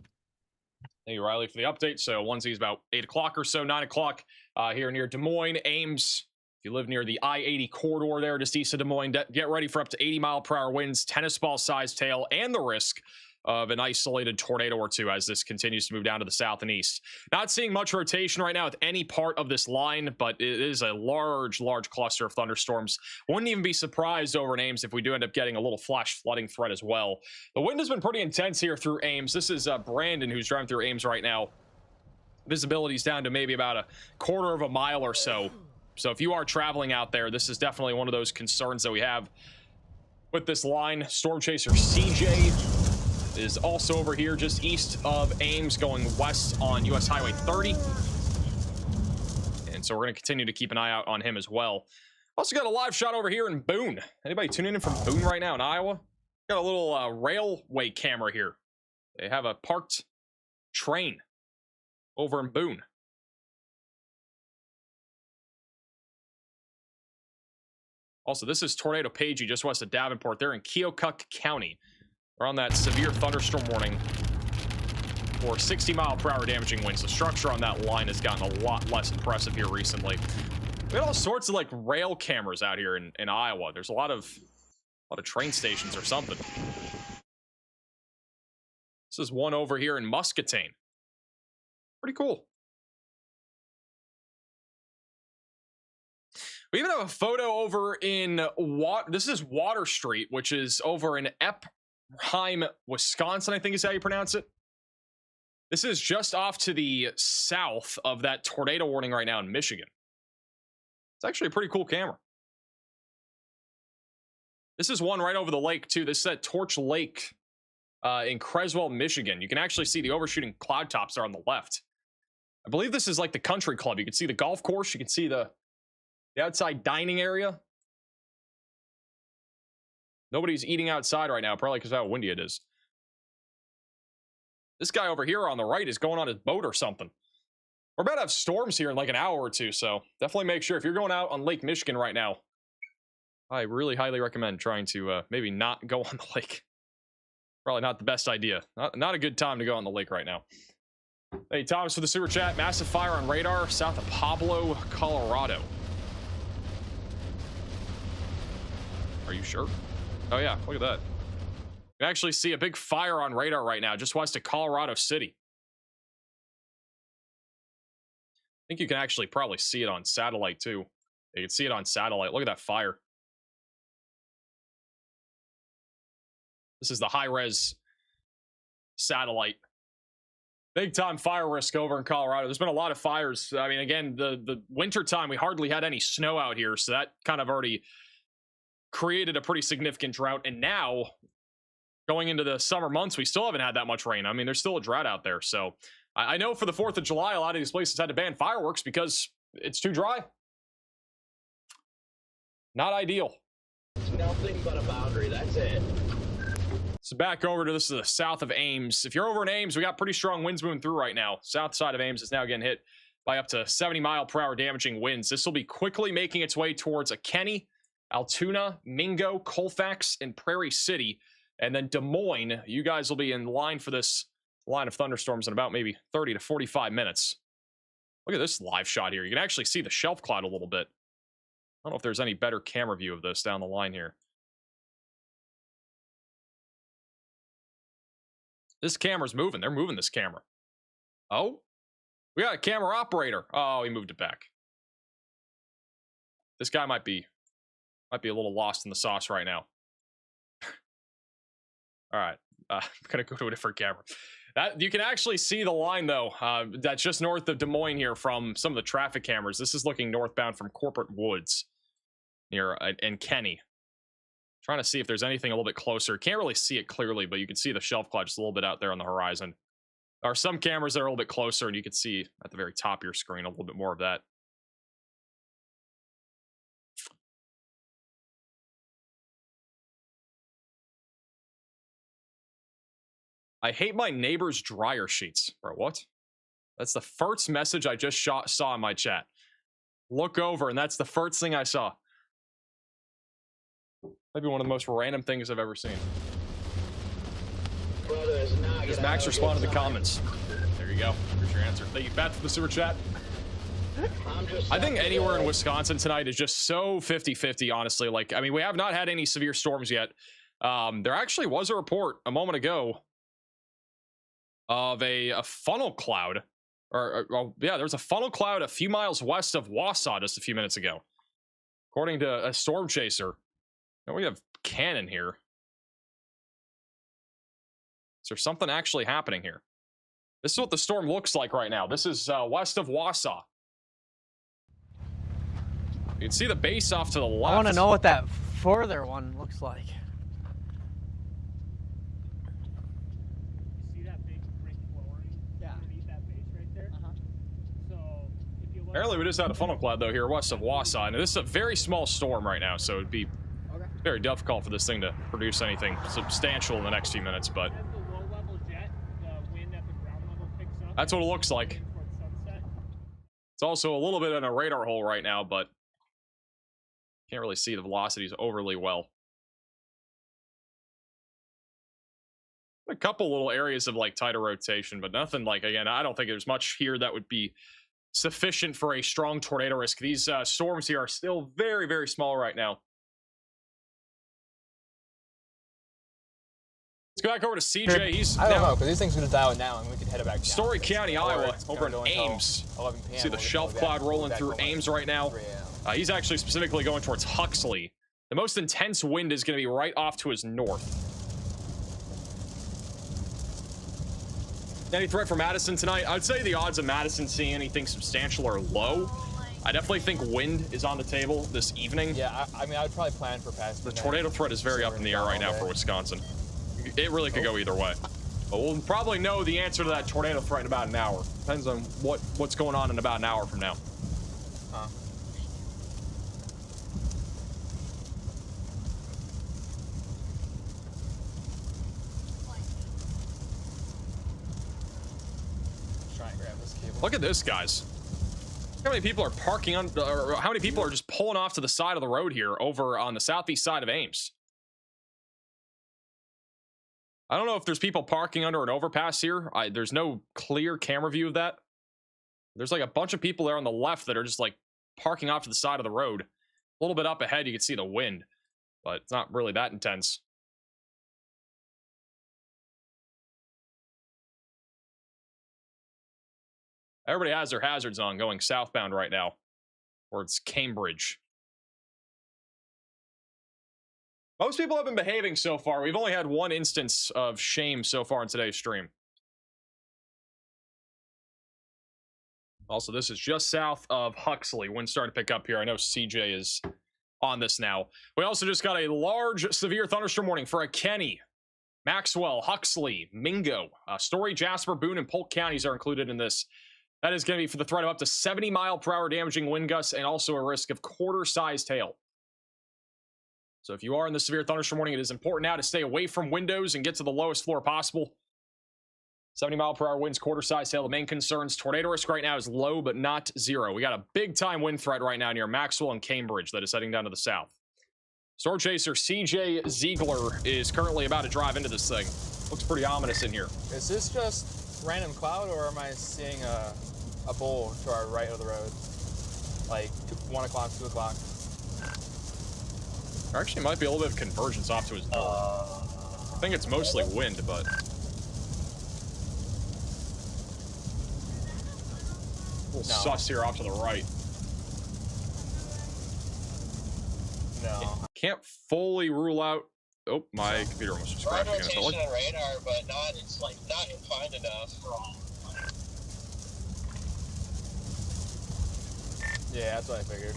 Thank you, Riley, for the update. So 1Z is about 8 o'clock or so, 9 o'clock here near Des Moines, Ames. If you live near the I-80 corridor there, just east of Des Moines, get ready for up to 80-mile-per-hour winds, tennis ball-sized tail, and the risk of an isolated tornado or two as this continues to move down to the south and east. Not seeing much rotation right now with any part of this line, but it is a large cluster of thunderstorms. Wouldn't even be surprised over in Ames if we do end up getting a little flash flooding threat as well. The wind has been pretty intense here through Ames. This is Brandon who's driving through Ames right now. Visibility's down to maybe about a quarter of a mile or so. So if you are traveling out there, this is definitely one of those concerns that we have with this line. Storm Chaser CJ is also over here just east of Ames going west on US Highway 30. And so we're going to continue to keep an eye out on him as well. Also got a live shot over here in Boone. Anybody tuning in from Boone right now in Iowa? Got a little railway camera here. They have a parked train over in Boone. Also, this is Tornado Pagey just west of Davenport. They're in Keokuk County. We're on that severe thunderstorm warning for 60-mile-per-hour damaging winds. The structure on that line has gotten a lot less impressive here recently. We got all sorts of like rail cameras out here in Iowa. There's a lot of train stations or something. This is one over here in Muscatine. Pretty cool. We even have a photo over in this is Water Street, which is over in Epheim, Wisconsin, I think is how you pronounce it. This is just off to the south of that tornado warning right now in Michigan. It's actually a pretty cool camera. This is one right over the lake too. This is at Torch Lake in Creswell, Michigan. You can actually see the overshooting cloud tops there on the left. I believe this is like the country club. You can see the golf course. You can see the outside dining area. Nobody's eating outside right now, probably because of how windy it is. This guy over here on the right is going on his boat or something. We're about to have storms here in like an hour or two, so definitely make sure if you're going out on Lake Michigan right now, I really highly recommend trying to maybe not go on the lake. Probably not the best idea. Not a good time to go on the lake right now. Hey, Thomas for the super chat. Massive fire on radar south of Pablo, Colorado. Are you sure? Oh yeah, look at that. You can actually see a big fire on radar right now, just west of Colorado City. I think you can actually probably see it on satellite too. You can see it on satellite. Look at that fire. This is the high-res satellite Big time fire risk over in Colorado. There's been a lot of fires. I mean, again, the winter time, we hardly had any snow out here, so that kind of already created a pretty significant drought. And now, going into the summer months, we still haven't had that much rain. I mean, there's still a drought out there. So I know for the 4th of July, a lot of these places had to ban fireworks because it's too dry. Not ideal. It's nothing but a boundary, that's it. So back over to this is the south of Ames. If you're over in Ames, we got pretty strong winds moving through right now. South side of Ames is now getting hit by up to 70-mile-per-hour damaging winds. This will be quickly making its way towards Kenny, Altoona, Mingo, Colfax, and Prairie City. And then Des Moines, you guys will be in line for this line of thunderstorms in about maybe 30 to 45 minutes. Look at this live shot here. You can actually see the shelf cloud a little bit. I don't know if there's any better camera view of this down the line here. This camera's moving. They're moving this camera. Oh, we got a camera operator. Oh, he moved it back. This guy might be a little lost in the sauce right now. All right, I'm gonna go to a different camera. That you can actually see the line though. That's just north of Des Moines here from some of the traffic cameras. This is looking northbound from Corporate Woods near and Kenny. Trying to see if there's anything a little bit closer. Can't really see it clearly, but you can see the shelf cloud just a little bit out there on the horizon. There are some cameras that are a little bit closer, and you can see at the very top of your screen a little bit more of that. I hate my neighbor's dryer sheets. Bro, what? That's the first message I just saw in my chat. Look over, and that's the first thing I saw. Maybe one of the most random things I've ever seen. Does Max respond to the comments? There you go. Here's your answer. Thank you, Pat, for the super chat. I think anywhere in Wisconsin tonight is just so 50-50, honestly. Like, I mean, we have not had any severe storms yet. There actually was a report a moment ago of a funnel cloud. Yeah, there was a funnel cloud a few miles west of Wausau just a few minutes ago. According to a storm chaser. Now we have cannon here. Is there something actually happening here? This is what the storm looks like right now. This is west of Wausau. You can see the base off to the left. I want to know what that further one looks like. See that big brick flooring underneath that base right there? So if you look, Apparently we just had a funnel cloud though here west of Wausau, and this is a very small storm right now, so it'd be very difficult for this thing to produce anything substantial in the next few minutes, but as the low level jet, the wind at the ground level picks up. that's what it looks like. Towards sunset. It's also a little bit in a radar hole right now, but can't really see the velocities overly well. A couple little areas of like tighter rotation, but nothing like, again, I don't think there's much here that would be sufficient for a strong tornado risk. These storms here are still very, very small right now. Let's go back over to CJ. He's I don't now know, because these things are going to dial it down and we could head it back down. Story County, Or Iowa, it's gonna over in go until Ames. 11 p.m. See the We'll shelf go cloud back- rolling back through home at Ames right now. 3 a.m. He's actually specifically going towards Huxley. The most intense wind is going to be right off to his north. Any threat for Madison tonight? I would say the odds of Madison seeing anything substantial are low. I definitely think wind is on the table this evening. Yeah, I mean, I would probably plan for past The tornado threat is very up in the air right now for Wisconsin. It really could go either way. But we'll probably know the answer to that tornado threat in about an hour. Depends on what's going on in about an hour from now. Huh. Try and grab this cable. Look at this, guys. How many people are parking on, or how many people are just pulling off to the side of the road here over on the southeast side of Ames? I don't know if there's people parking under an overpass here. There's no clear camera view of that. There's like a bunch of people there on the left that are just like parking off to the side of the road. A little bit up ahead, you can see the wind, but it's not really that intense. Everybody has their hazards on going southbound right now towards Cambridge. Most people have been behaving so far. We've only had one instance of shame so far in today's stream. Also, this is just south of Huxley. Wind starting to pick up here. I know CJ is on this now. We also just got a large severe thunderstorm warning for Kenny, Maxwell, Huxley, Mingo, Story, Jasper, Boone, and Polk counties are included in this. That is going to be for the threat of up to 70-mile-per-hour damaging wind gusts and also a risk of quarter-sized hail. So if you are in the severe thunderstorm warning, it is important now to stay away from windows and get to the lowest floor possible. 70-mile-per-hour winds, quarter-sized hail. The main concerns, tornado risk right now is low, but not zero. We got a big-time wind threat right now near Maxwell and Cambridge that is heading down to the south. Storm chaser CJ Ziegler is currently about to drive into this thing. Looks pretty ominous in here. Is this just random cloud, or am I seeing a bowl to our right of the road? Like 1 o'clock, 2 o'clock? There actually might be a little bit of convergence off to his north. I think it's mostly wind, but... a little sus here off to the right. No. Can't fully rule out... Oh, my computer almost just crashed again. Rotation and radar, but not, it's like not inclined enough for all. Yeah, that's what I figured.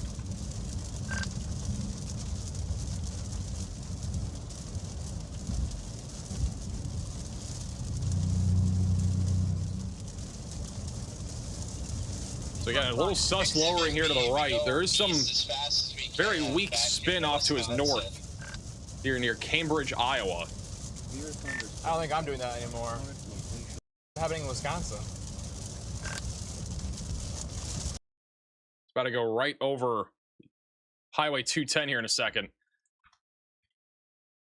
So again, a little sus lowering here to the right. There is some very weak spin off to his north here near Cambridge, Iowa. I don't think I'm doing that anymore. It's happening in Wisconsin. It's about to go right over Highway 210 here in a second.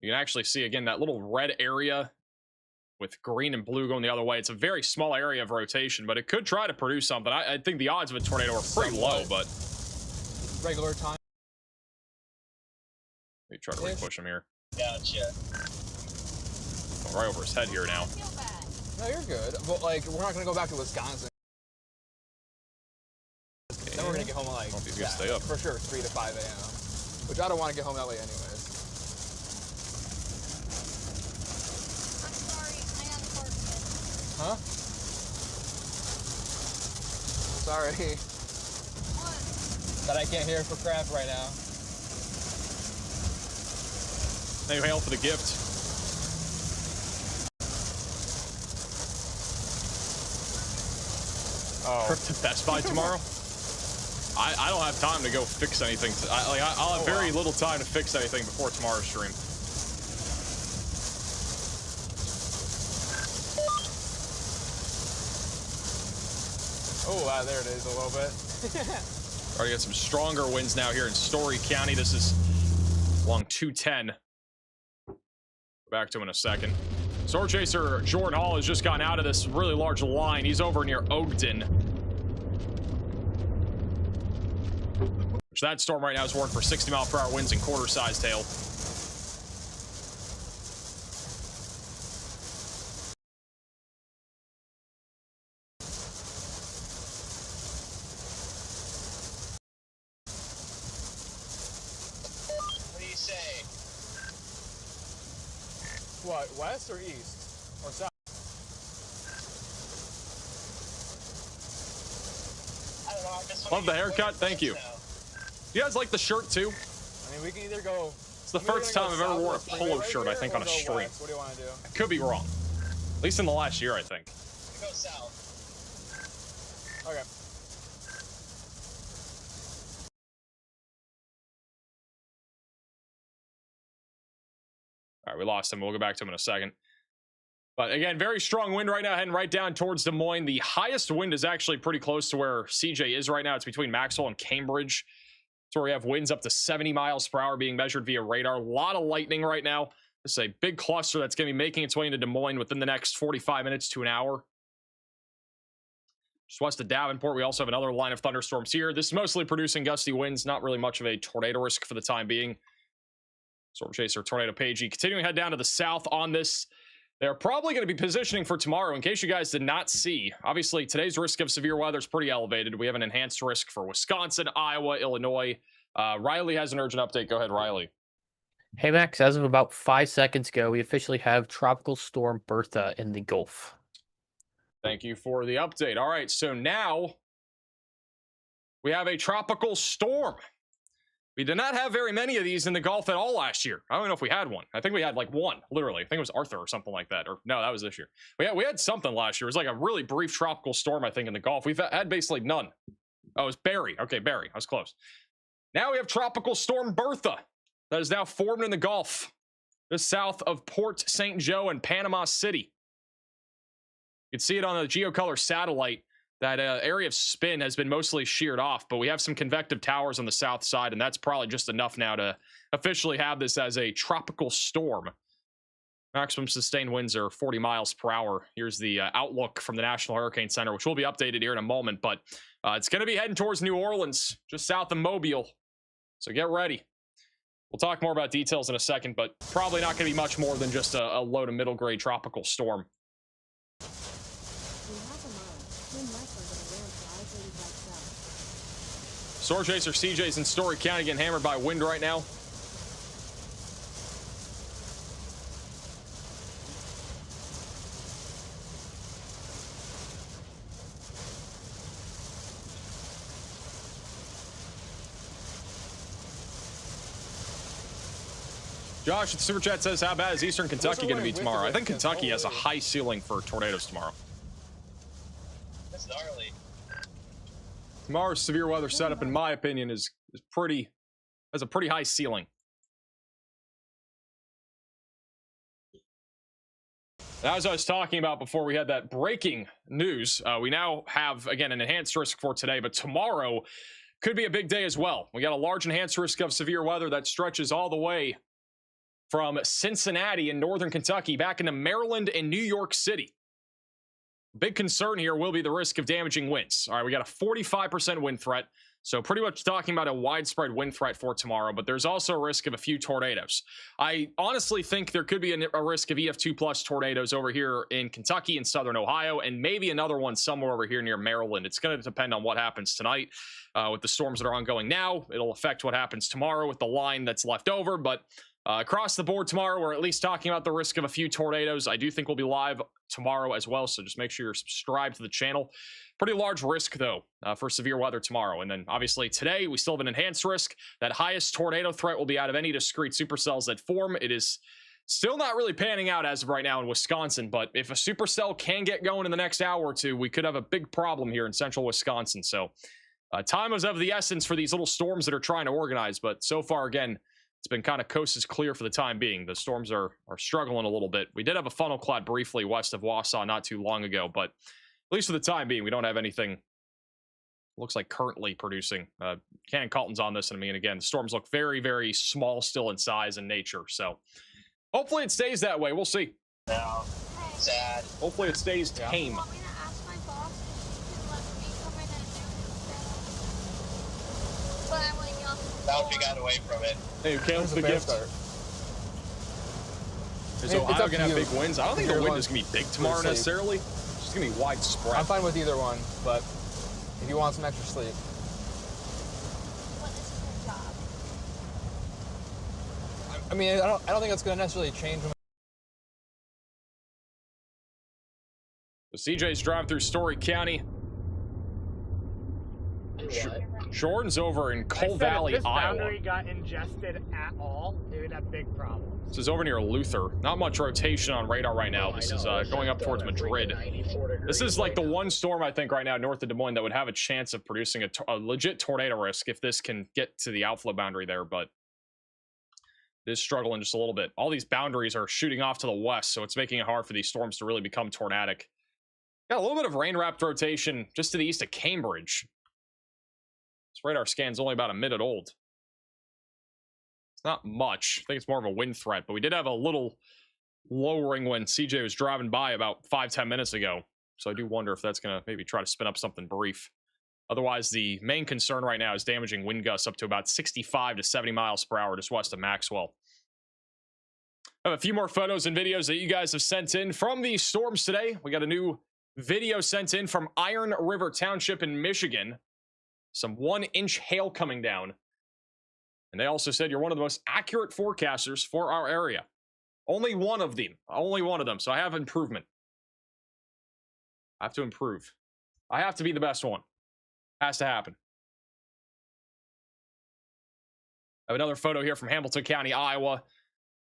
You can actually see, again, that little red area with green and blue going the other way. It's a very small area of rotation, but it could try to produce something. I think the odds of a tornado are pretty low, but... Regular time. Let me try to re-push him here. Gotcha. Going right over his head here now. No, you're good. But, like, we're not going to go back to Wisconsin. Okay. Then we're going to get home at, like, I don't know if he's gonna stay up. for sure, 3 to 5 a.m. Which I don't want to get home that late anyways. Huh? Sorry. What? That I can't hear for crap right now. Thank you, Hale, for the gift. Oh. Trip to Best Buy tomorrow? I don't have time to go fix anything. I'll have very little time to fix anything before tomorrow's stream. Oh, there it is a little bit. Already got some stronger winds now here in Story County. This is along 210. Back to him in a second. Storm chaser Jordan Hall has just gone out of this really large line. He's over near Ogden. Which that storm right now is warned for 60-mile-per-hour winds and quarter-sized hail. What, west or east? Or south? I don't know, I just Love the haircut, thank you. You guys like the shirt too? I mean, we can either go... It's the first time I've ever worn a polo shirt, I think, on a stream. What do you want to do? I could be wrong. At least in the last year, I think. Go south. Okay. All right, we lost him. We'll go back to him in a second. But again, very strong wind right now, heading right down towards Des Moines. The highest wind is actually pretty close to where CJ is right now. It's between Maxwell and Cambridge. It's where we have winds up to 70 miles per hour being measured via radar. A lot of lightning right now. This is a big cluster that's going to be making its way into Des Moines within the next 45 minutes to an hour. Just west of Davenport, we also have another line of thunderstorms here. This is mostly producing gusty winds. Not really much of a tornado risk for the time being. Storm chaser Tornado Pagey continuing to head down to the south on this. They're probably going to be positioning for tomorrow. In case you guys did not see, obviously today's risk of severe weather is pretty elevated. We have an enhanced risk for Wisconsin, Iowa, Illinois. Riley has an urgent update. Go ahead, Riley. Hey, Max, as of about 5 seconds ago, we officially have Tropical Storm Bertha in the Gulf. Thank you for the update. All right, so now we have a tropical storm. We did not have very many of these in the Gulf at all last year. I don't know if we had one. I think we had like one, literally. I think it was Arthur or something like that. Or no, that was this year. We had something last year. It was like a really brief tropical storm, I think, in the Gulf. We've had basically none. Oh, it was Barry. Okay, Barry. I was close. Now we have Tropical Storm Bertha that is now formed in the Gulf, just south of Port St. Joe and Panama City. You can see it on the geocolor satellite. That area of spin has been mostly sheared off, but we have some convective towers on the south side, and that's probably just enough now to officially have this as a tropical storm. Maximum sustained winds are 40 miles per hour. Here's the outlook from the National Hurricane Center, which will be updated here in a moment, but it's going to be heading towards New Orleans, just south of Mobile. So get ready. We'll talk more about details in a second, but probably not going to be much more than just a low to middle grade tropical storm. Storm Chaser CJ's in Story County getting hammered by wind right now. Josh, the Super Chat says, how bad is Eastern Kentucky going to be tomorrow? I think Kentucky has a high ceiling for tornadoes tomorrow. That's gnarly. Tomorrow's severe weather setup, in my opinion, has a pretty high ceiling. As I was talking about before we had that breaking news, we now have, again, an enhanced risk for today, but tomorrow could be a big day as well. We got a large enhanced risk of severe weather that stretches all the way from Cincinnati in northern Kentucky back into Maryland and New York City. Big concern here will be the risk of damaging winds. All right, we got a 45% wind threat, so pretty much talking about a widespread wind threat for tomorrow, but there's also a risk of a few tornadoes. I honestly think there could be a risk of EF2 plus tornadoes over here in Kentucky and southern Ohio, and maybe another one somewhere over here near Maryland. It's going to depend on what happens tonight with the storms that are ongoing now. It'll affect what happens tomorrow with the line that's left over, but across the board tomorrow, we're at least talking about the risk of a few tornadoes. I do think we'll be live tomorrow as well, so just make sure you're subscribed to the channel. Pretty large risk, though, for severe weather tomorrow. And then, obviously, today, we still have an enhanced risk. That highest tornado threat will be out of any discrete supercells that form. It is still not really panning out as of right now in Wisconsin, but if a supercell can get going in the next hour or two, we could have a big problem here in central Wisconsin. So, time is of the essence for these little storms that are trying to organize, but so far, again, it's been kind of coast is clear for the time being. The storms are struggling a little bit. We did have a funnel cloud briefly west of Wausau not too long ago, but at least for the time being, we don't have anything, looks like currently producing. Ken Colton's on this, and I mean, again, the storms look very, very small still in size and nature. So hopefully it stays that way. We'll see. No. Sad. Hopefully it stays tame. Now if you got away from it. Hey, Caleb's the gift. Is Ohio going to have big winds? I don't think the wind is going to be big tomorrow necessarily. It's just going to be widespread. I'm fine with either one, but if you want some extra sleep. What is your job? I mean, I don't think it's going to necessarily change. So CJ's driving through Story County. Jordan's over in Coal Valley, if this Iowa. boundary got ingested at all, it would have big problems. This is over near Luther. Not much rotation on radar right now. This is going up towards Madrid. This is like the one storm, I think, right now north of Des Moines that would have a chance of producing a legit tornado risk if this can get to the outflow boundary there, but it is struggling just a little bit. All these boundaries are shooting off to the west, so it's making it hard for these storms to really become tornadic. Got a little bit of rain-wrapped rotation just to the east of Cambridge. This radar scan's only about a minute old. It's not much. I think it's more of a wind threat, but we did have a little lowering when CJ was driving by about 5-10 minutes ago. So I do wonder if that's going to maybe try to spin up something brief. Otherwise, the main concern right now is damaging wind gusts up to about 65 to 70 miles per hour just west of Maxwell. I have a few more photos and videos that you guys have sent in from these storms today. We got a new video sent in from Iron River Township in Michigan. Some 1-inch hail coming down. And they also said you're one of the most accurate forecasters for our area. Only one of them. Only one of them. So I have improvement. I have to improve. I have to be the best one. Has to happen. I have another photo here from Hamilton County, Iowa.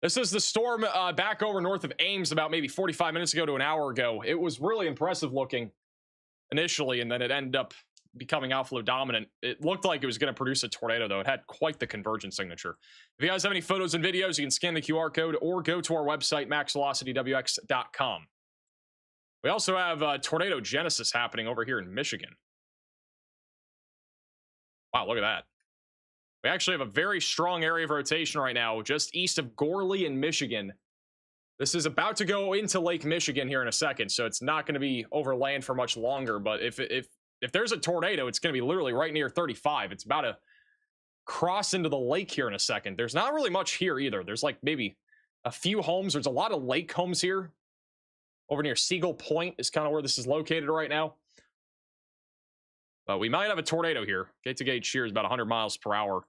This is the storm back over north of Ames about maybe 45 minutes ago to an hour ago. It was really impressive looking initially, and then it ended up becoming outflow dominant. It looked like it was going to produce a tornado, though. It had quite the convergence signature. If you guys have any photos and videos, you can scan the QR code or go to our website, maxvelocitywx.com. We also have tornado genesis happening over here in Michigan. Wow, look at that. We actually have a very strong area of rotation right now, just east of Gorley in Michigan. This is about to go into Lake Michigan here in a second, so it's not going to be over land for much longer. But if there's a tornado, it's going to be literally right near 35. It's about to cross into the lake here in a second. There's not really much here either. There's like maybe a few homes. There's a lot of lake homes here. Over near Seagull Point is kind of where this is located right now. But we might have a tornado here. Gate-to-gate shear is about 100 miles per hour, a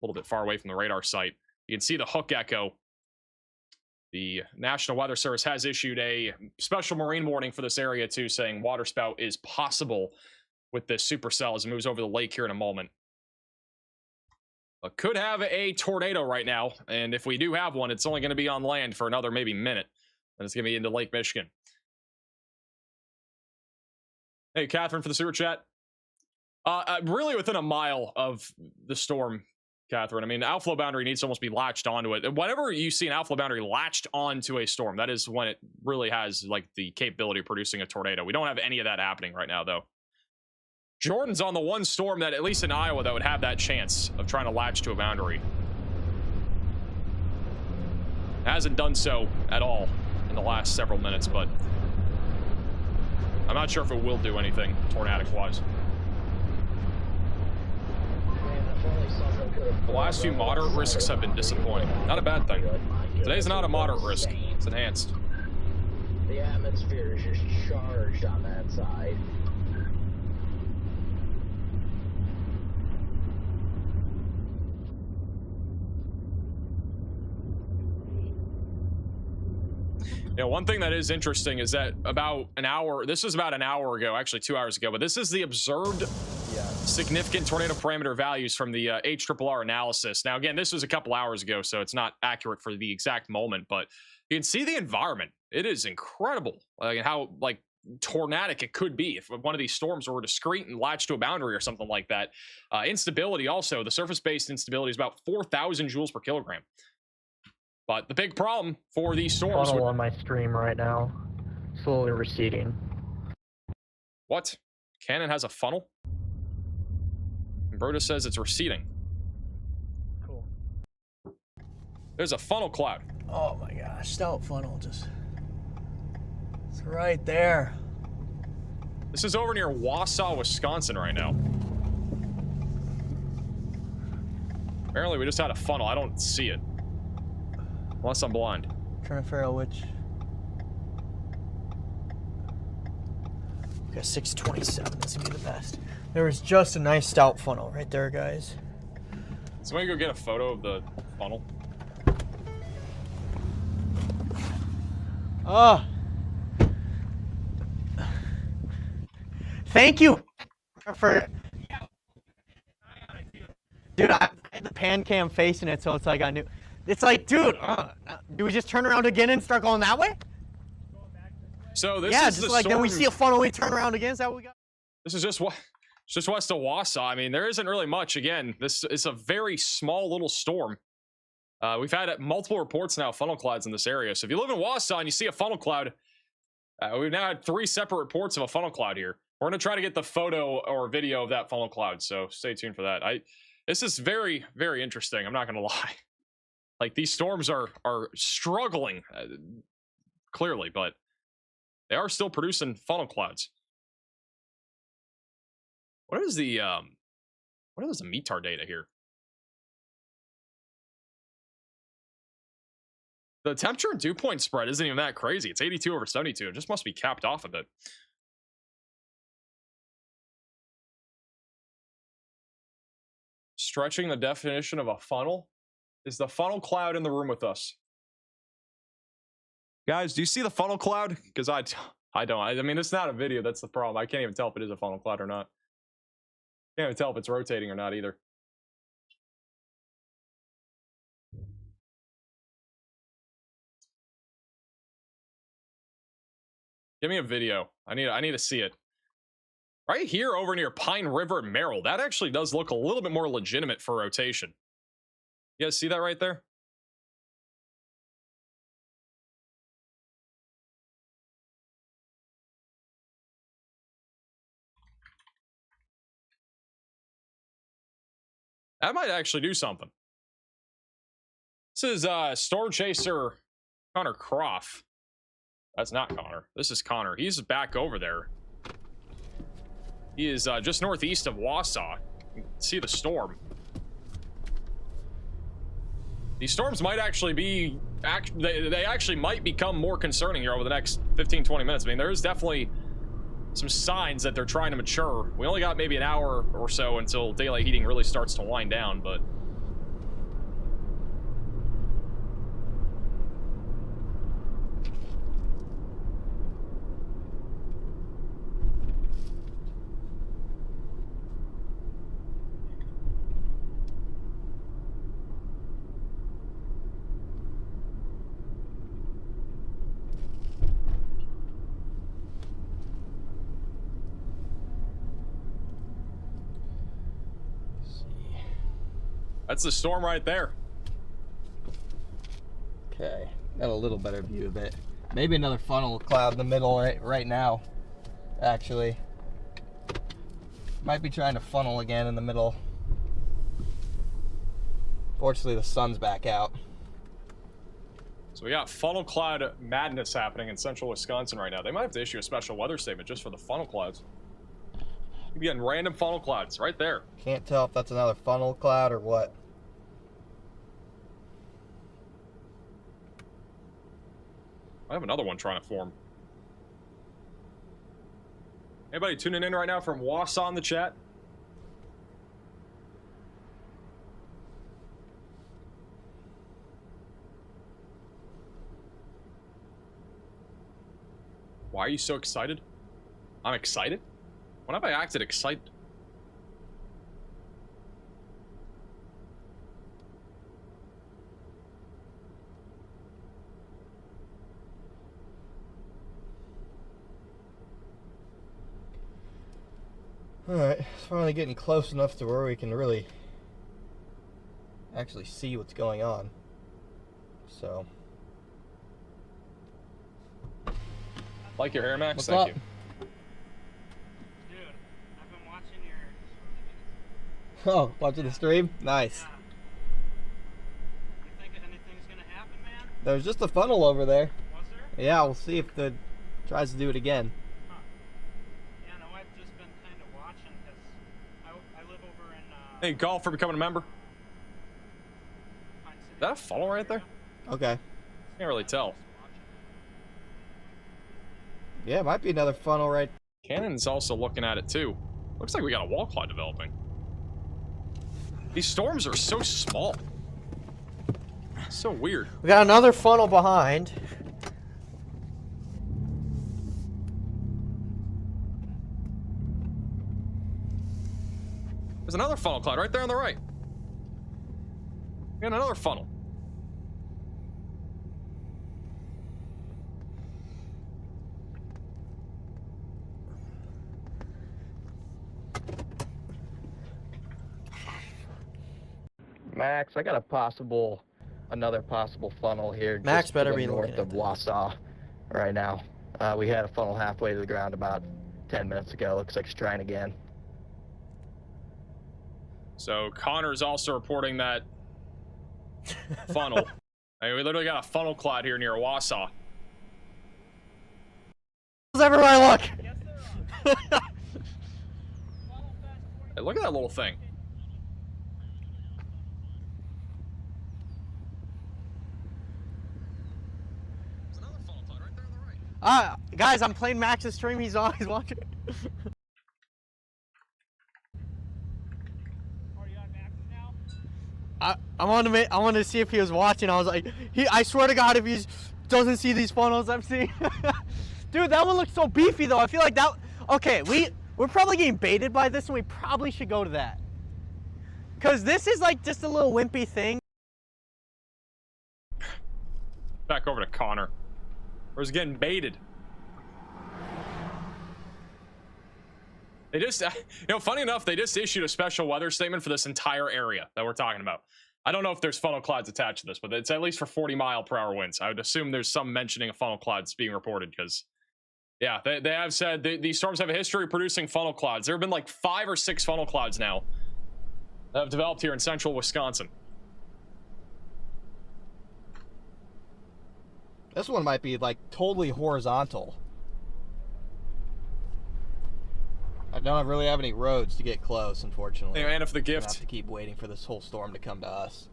little bit far away from the radar site. You can see the hook echo. The National Weather Service has issued a special marine warning for this area too, saying waterspout is possible with this supercell as it moves over the lake here in a moment. But could have a tornado right now, and if we do have one, it's only going to be on land for another maybe minute, and it's going to be into Lake Michigan. Hey, Catherine, for the super chat. Really within a mile of the storm, Catherine. I mean, the outflow boundary needs to almost be latched onto it. Whenever you see an outflow boundary latched onto a storm, that is when it really has like the capability of producing a tornado. We don't have any of that happening right now, though. Jordan's on the one storm that, at least in Iowa, that would have that chance of trying to latch to a boundary. Hasn't done so at all in the last several minutes, but I'm not sure if it will do anything tornadic-wise. The last few moderate risks have been disappointing. Not a bad thing. Today's not a moderate risk. It's enhanced. The atmosphere is just charged on that side. You know, one thing that is interesting is that about an hour, this was about an hour ago, actually 2 hours ago, but this is the observed significant tornado parameter values from the HRRR analysis. Now, again, this was a couple hours ago, so it's not accurate for the exact moment, but you can see the environment. It is incredible how tornadic it could be if one of these storms were discrete and latched to a boundary or something like that. Instability also, the surface-based instability is about 4,000 joules per kilogram. But the big problem for these storms... Funnel on my stream right now. Slowly receding. What? Cannon has a funnel? Broda says it's receding. Cool. There's a funnel cloud. Oh my gosh, stout funnel just... It's right there. This is over near Wausau, Wisconsin right now. Apparently we just had a funnel. I don't see it. Unless I'm blind. Trying to figure out which. We got 627. This would be the best. There was just a nice stout funnel right there, guys. Somebody go get a photo of the funnel. Oh. Thank you for. Dude, I had the pan cam facing it, so it's like I knew. It's like, dude, do we just turn around again and start going that way? So this is just the like storm. Then we see a funnel, we turn around again. Is that what we got? This is just west of Wausau. I mean, there isn't really much. Again, this is a very small little storm. We've had multiple reports now of funnel clouds in this area. So if you live in Wausau and you see a funnel cloud, we've now had 3 separate reports of a funnel cloud here. We're going to try to get the photo or video of that funnel cloud. So stay tuned for that. This is very, very interesting. I'm not going to lie. Like, these storms are struggling, clearly, but they are still producing funnel clouds. What is the METAR data here? The temperature and dew point spread isn't even that crazy. It's 82 over 72. It just must be capped off a bit. Stretching the definition of a funnel. Is the funnel cloud in the room with us? Guys, do you see the funnel cloud? Because I don't. I mean, it's not a video. That's the problem. I can't even tell if it is a funnel cloud or not. Can't even tell if it's rotating or not either. Give me a video. I need to see it. Right here over near Pine River Merrill. That actually does look a little bit more legitimate for rotation. You guys see that right there? That might actually do something. This is Storm Chaser Connor Croft. That's not Connor. This is Connor. He's back over there. He is just northeast of Wausau. You can see the storm. These storms might actually be... They actually might become more concerning here over the next 15-20 minutes. I mean, there's definitely some signs that they're trying to mature. We only got maybe an hour or so until daylight heating really starts to wind down, but... That's the storm right there. Okay, got a little better view of it. Maybe another funnel cloud in the middle right now, actually. Might be trying to funnel again in the middle. Fortunately, the sun's back out. So we got funnel cloud madness happening in central Wisconsin right now. They might have to issue a special weather statement just for the funnel clouds. You're getting random funnel clouds right there. Can't tell if that's another funnel cloud or what. I have another one trying to form. Anybody tuning in right now from Wausau in the chat? Why are you so excited? I'm excited? When have I acted excited? Alright, it's finally getting close enough to where we can really actually see what's going on. So. Like your hair, Max? What's Thank up? you. Dude, I've been watching your... Oh, watching the stream? Nice. You think anything's gonna happen, man? There's just a funnel over there. Was there? Yeah, we'll see if it tries to do it again. Huh. Yeah, no, I've just been kind of watching because I live over in... Hey, golf for becoming a member. Is that a funnel right there? Okay. Can't really tell. Yeah, it might be another funnel right. Cannon's also looking at it too. Looks like we got a wall cloud developing. These storms are so small. So weird. We got another funnel behind. There's another funnel cloud right there on the right. We got another funnel. Max, I got another possible funnel here. Max just better to the be north looking of at Wausau right now. We had a funnel halfway to the ground about 10 minutes ago. Looks like it's trying again. So Connor's also reporting that funnel. I mean, we literally got a funnel cloud here near Wausau. Everywhere I look. Hey, look at that little thing. There's another funnel cloud right there on the right. Guys, I'm playing Max's stream. He's on. He's watching. I wanted to see if he was watching. I was like, I swear to God, if he doesn't see these funnels I'm seeing. Dude, that one looks so beefy though. I feel like that. Okay, we're probably getting baited by this, and we probably should go to that. Cause this is like just a little wimpy thing. Back over to Connor. We're just getting baited. They just, funny enough, they just issued a special weather statement for this entire area that we're talking about. I don't know if there's funnel clouds attached to this, but it's at least for 40-mile-per-hour winds. I would assume there's some mentioning of funnel clouds being reported because, yeah, they have said these storms have a history of producing funnel clouds. There have been like 5 or 6 funnel clouds now that have developed here in central Wisconsin. This one might be like totally horizontal. I don't really have any roads to get close, unfortunately. Hey, man, if the gift. I have to keep waiting for this whole storm to come to us.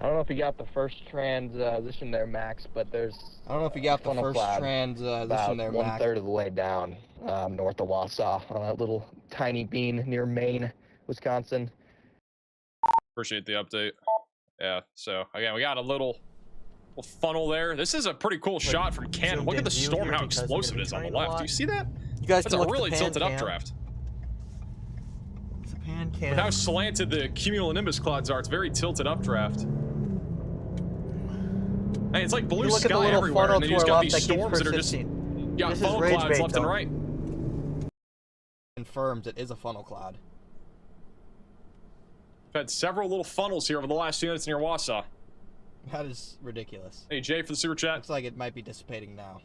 I don't know if you got the first transition there, Max, but there's. I don't know if you got the first transition there, Max. 1/3 of the way down north of Wausau on that little tiny bean near Maine, Wisconsin. Appreciate the update. Yeah, so again, we got a little funnel there. This is a pretty cool shot from Cannon. Look at the storm and how explosive it is on the left. Do you see that? You guys That's a really tilted updraft. It's a pan cam. With how slanted the cumulonimbus clouds are, it's very tilted updraft. Hey, it's like blue sky everywhere, and then you just got these storms that are just got funnel clouds left and right. Confirms it is a funnel cloud. We've had several little funnels here over the last few minutes near Wausau. That is ridiculous. Hey, Jay, for the super chat. Looks like it might be dissipating now.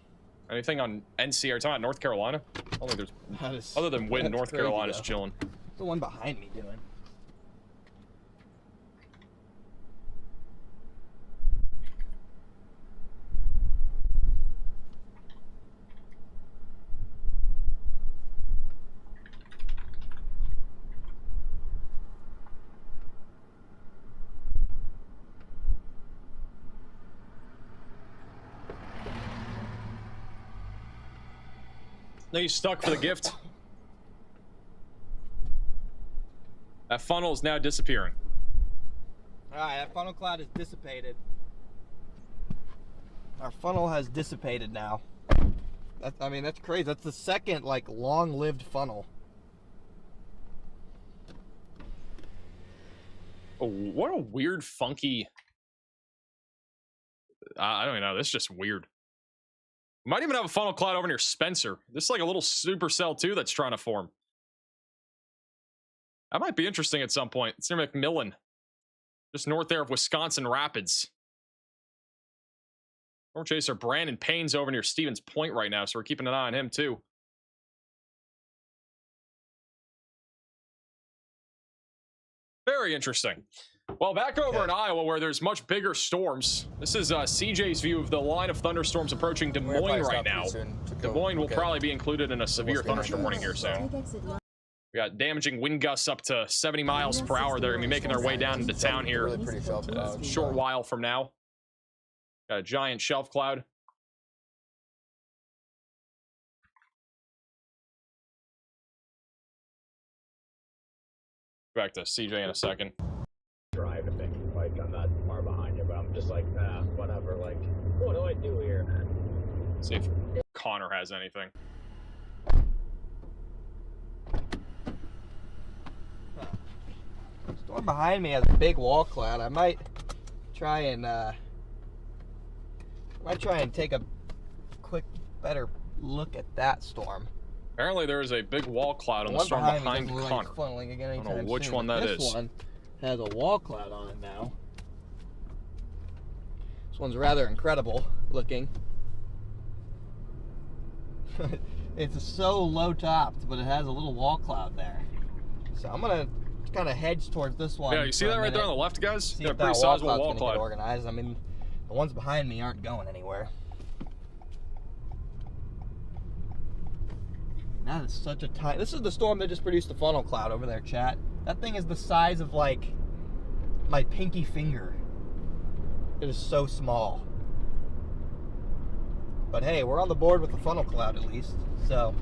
Anything on NC? Are you talking about North Carolina? I don't think there's. Other than wind, North Carolina's chilling. What's the one behind me doing? No, you stuck for the gift. That funnel is now disappearing. Alright, that funnel cloud is dissipated. Our funnel has dissipated now. I mean, that's crazy. That's the second, like, long-lived funnel. Oh, what a weird, funky... I don't even know. This is just weird. Might even have a funnel cloud over near Spencer. This is like a little supercell too that's trying to form. That might be interesting at some point. It's near McMillan. Just north there of Wisconsin Rapids. Storm chaser Brandon Payne's over near Stevens Point right now, so we're keeping an eye on him too. Very interesting. Well, back over in Iowa, where there's much bigger storms. This is CJ's view of the line of thunderstorms approaching Des Moines right now. Des Moines will probably be included in a severe thunderstorm warning here soon. We got damaging wind gusts up to 70 miles per hour. They're going to be making their way down into town here a short while from now. Got a giant shelf cloud. Back to CJ in a second. Drive, I think. Like, I'm not far behind you, but I'm just like, nah, whatever. Like, what do I do here? See if Connor has anything. Storm behind me has a big wall cloud. I might try and take a quick, better look at that storm. Apparently there is a big wall cloud on the storm behind Connor. Funneling again I don't know which one that is. This one has a wall cloud on it now. This one's rather incredible looking. It's so low topped, but it has a little wall cloud there. So I'm gonna kind of hedge towards this one. Yeah, you see that right there on the left, guys? See Got a if pretty that sizable wall cloud's gonna cloud. get organized. I mean, the ones behind me aren't going anywhere. That is such a tiny. This is the storm that just produced a funnel cloud over there, chat. That thing is the size of like my pinky finger. It is so small. But hey, we're on the board with the funnel cloud at least, so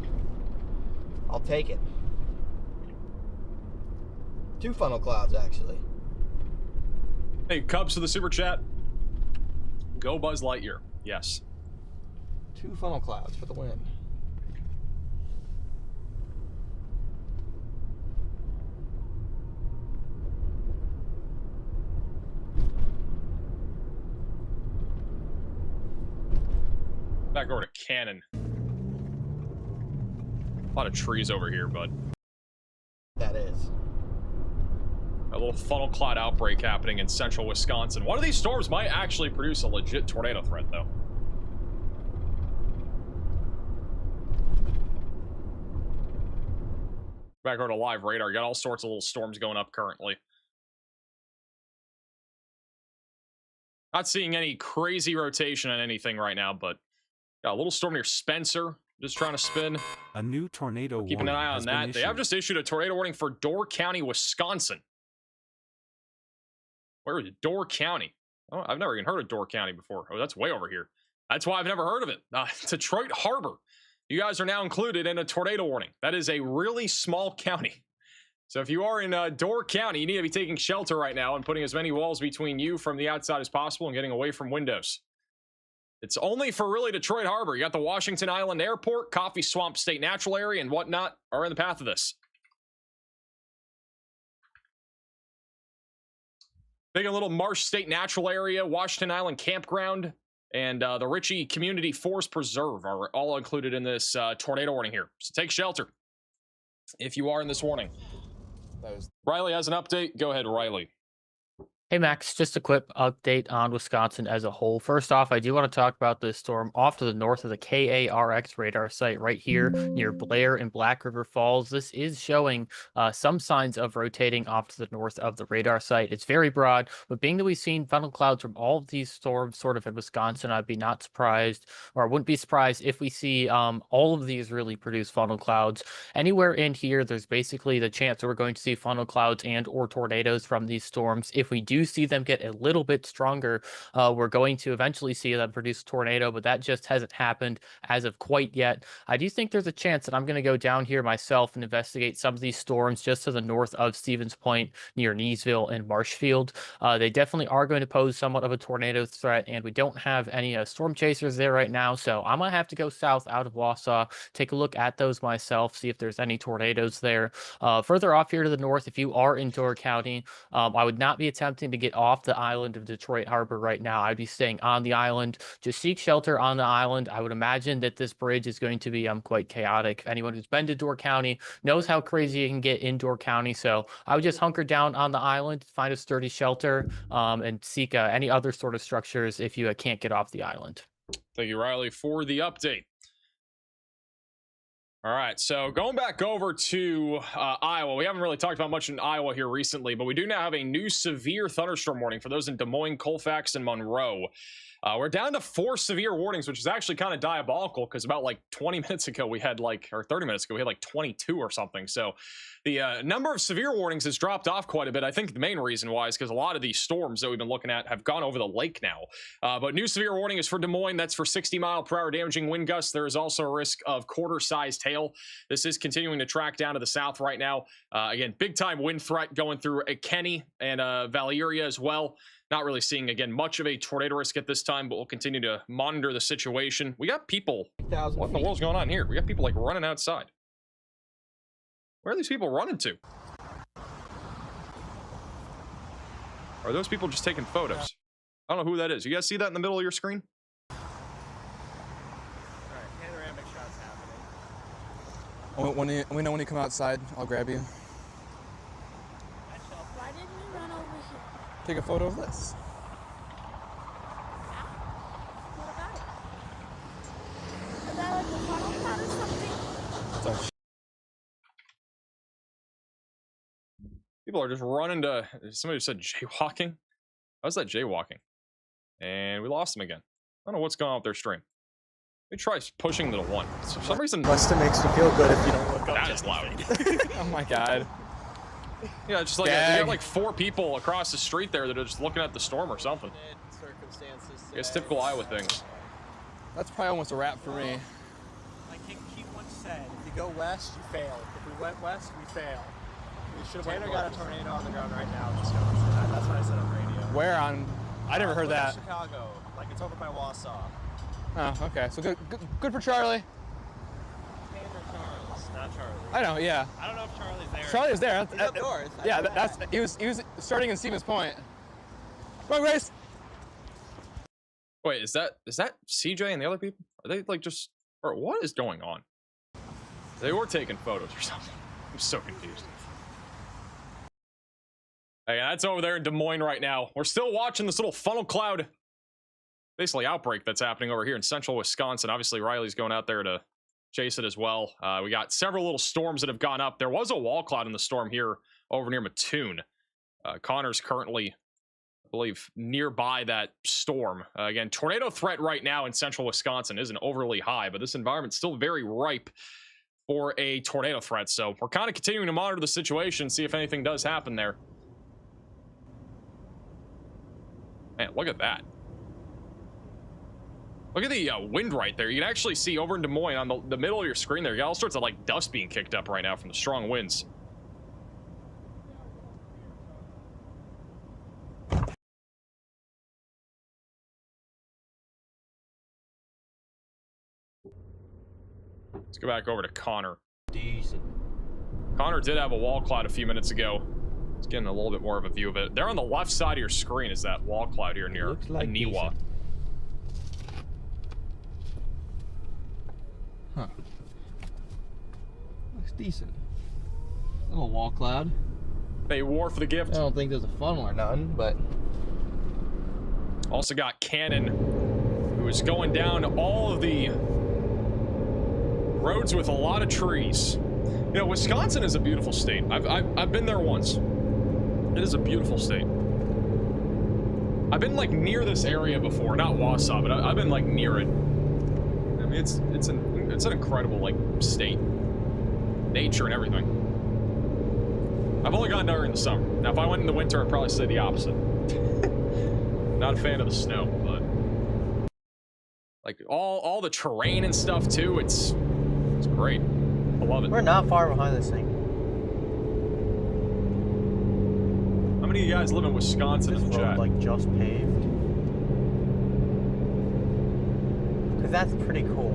I'll take it. 2 funnel clouds actually. Hey, Cubs to the super chat. Go Buzz Lightyear. Yes. 2 funnel clouds for the win. Back over to Cannon. A lot of trees over here, but That is. a little funnel cloud outbreak happening in central Wisconsin. One of these storms might actually produce a legit tornado threat, though. Back over to live radar. Got all sorts of little storms going up currently. Not seeing any crazy rotation on anything right now, but got a little storm near Spencer. Just trying to spin. A new tornado warning. Keeping an eye on that. They have just issued a tornado warning for Door County, Wisconsin. Where is it? Door County. Oh, I've never even heard of Door County before. Oh, that's way over here. That's why I've never heard of it. Detroit Harbor. You guys are now included in a tornado warning. That is a really small county. So if you are in Door County, you need to be taking shelter right now and putting as many walls between you from the outside as possible and getting away from windows. It's only for really Detroit Harbor. You got the Washington Island Airport, Coffee Swamp State Natural Area, and whatnot are in the path of this. Big and Little Marsh State Natural Area, Washington Island Campground, and the Ritchie Community Forest Preserve are all included in this tornado warning here. So take shelter if you are in this warning. Riley has an update. Go ahead, Riley. Hey Max, just a quick update on Wisconsin as a whole. First off, I do want to talk about this storm off to the north of the KARX radar site right here near Blair and Black River Falls. This is showing some signs of rotating off to the north of the radar site. It's very broad, but being that we've seen funnel clouds from all of these storms sort of in Wisconsin, I'd be not surprised, or I wouldn't be surprised if we see all of these really produce funnel clouds. Anywhere in here, there's basically the chance that we're going to see funnel clouds and or tornadoes from these storms. If we do see them get a little bit stronger, we're going to eventually see them produce a tornado, but that just hasn't happened as of quite yet. I do think there's a chance that I'm going to go down here myself and investigate some of these storms just to the north of Stevens Point near Neesville and Marshfield. They definitely are going to pose somewhat of a tornado threat, and we don't have any storm chasers there right now, so I'm going to have to go south out of Wausau, take a look at those myself, see if there's any tornadoes there. Further off here to the north, if you are in Door County, I would not be attempting to get off the island of Detroit Harbor right now. I'd be staying on the island. Just seek shelter on the island. I would imagine that this bridge is going to be quite chaotic. Anyone who's been to Door County knows how crazy it can get in Door County, so I would just hunker down on the island, find a sturdy shelter, and seek any other sort of structures if you can't get off the island. Thank you, Riley, for the update. All right, so going back over to Iowa, we haven't really talked about much in Iowa here recently, but we do now have a new severe thunderstorm warning for those in Des Moines, Colfax, and Monroe. We're down to 4 severe warnings, which is actually kind of diabolical because about like 20 minutes ago we had or 30 minutes ago we had like 22 or something. So the number of severe warnings has dropped off quite a bit. I think the main reason why is because a lot of these storms that we've been looking at have gone over the lake now. But new severe warning is for Des Moines. That's for 60-mile-per-hour damaging wind gusts. There is also a risk of quarter-sized hail. This is continuing to track down to the south right now. Again, big-time wind threat going through Kenny and Valeria as well. Not really seeing, again, much of a tornado risk at this time, but we'll continue to monitor the situation. We got people. What in the world's going on here? We got people like running outside. Where are these people running to? Are those people just taking photos? I don't know who that is. You guys see that in the middle of your screen? Alright, panoramic shots happening. When you come outside, I'll grab you. Why didn't we run over here? Take a photo of this. What about it? Is that like a funnel cloud or something? Sorry. People are just running to... Somebody said jaywalking? How's that jaywalking? And we lost them again. I don't know what's going on with their stream. Let me try pushing to the 1. So for some reason... Weston makes you feel good if you don't look up. That is loud. Oh my god. Yeah, just like you got like 4 people across the street there that are just looking at the storm or something. It's typical Iowa things. That's probably almost a wrap for me. Like King Keith once said, if you go west, you fail. If we went west, we fail. Tanner got a tornado on the ground right now in Wisconsin. That's what I said on radio. Where on? I never heard that. Chicago. Like it's over by Wausau. Oh, okay. So good for Charlie. Tanner Charles, not Charlie. I know, yeah. I don't know if Charlie's there. Charlie was there. He's up north. Yeah, he was starting in Stevens Point. Come on, Grace. Wait, is that CJ and the other people? Are they like just... Or what is going on? They were taking photos or something. I'm so confused. Hey, that's over there in Des Moines right now. We're still watching this little funnel cloud, basically outbreak that's happening over here in central Wisconsin. Obviously, Riley's going out there to chase it as well. We got several little storms that have gone up. There was a wall cloud in the storm here over near Mattoon. Connor's currently, I believe, nearby that storm. Again, tornado threat right now in central Wisconsin isn't overly high, but this environment's still very ripe for a tornado threat. So we're kind of continuing to monitor the situation, see if anything does happen there. Man, look at that. Look at the wind right there. You can actually see over in Des Moines on the middle of your screen there, you got all sorts of like dust being kicked up right now from the strong winds. Let's go back over to Connor. Decent. Connor did have a wall cloud a few minutes ago. Let's get a little bit more of a view of it. There on the left side of your screen is that wall cloud here near like Aniwa. Huh. Looks decent. Little wall cloud. Bay War for the gift. I don't think there's a funnel or nothing, but also got Cannon, who is going down all of the roads with a lot of trees. You know, Wisconsin is a beautiful state. I've been there once. It is a beautiful state. I've been like near this area before, not Wausau, but I've been like near it. I mean, it's an incredible like state, nature and everything. I've only gone during the summer. Now, if I went in the winter, I'd probably say the opposite. Not a fan of the snow, but like all the terrain and stuff too. It's great. I love it. we're not far behind this thing. How many of you guys live in Wisconsin This in the road chat? like just paved. Cause that's pretty cool.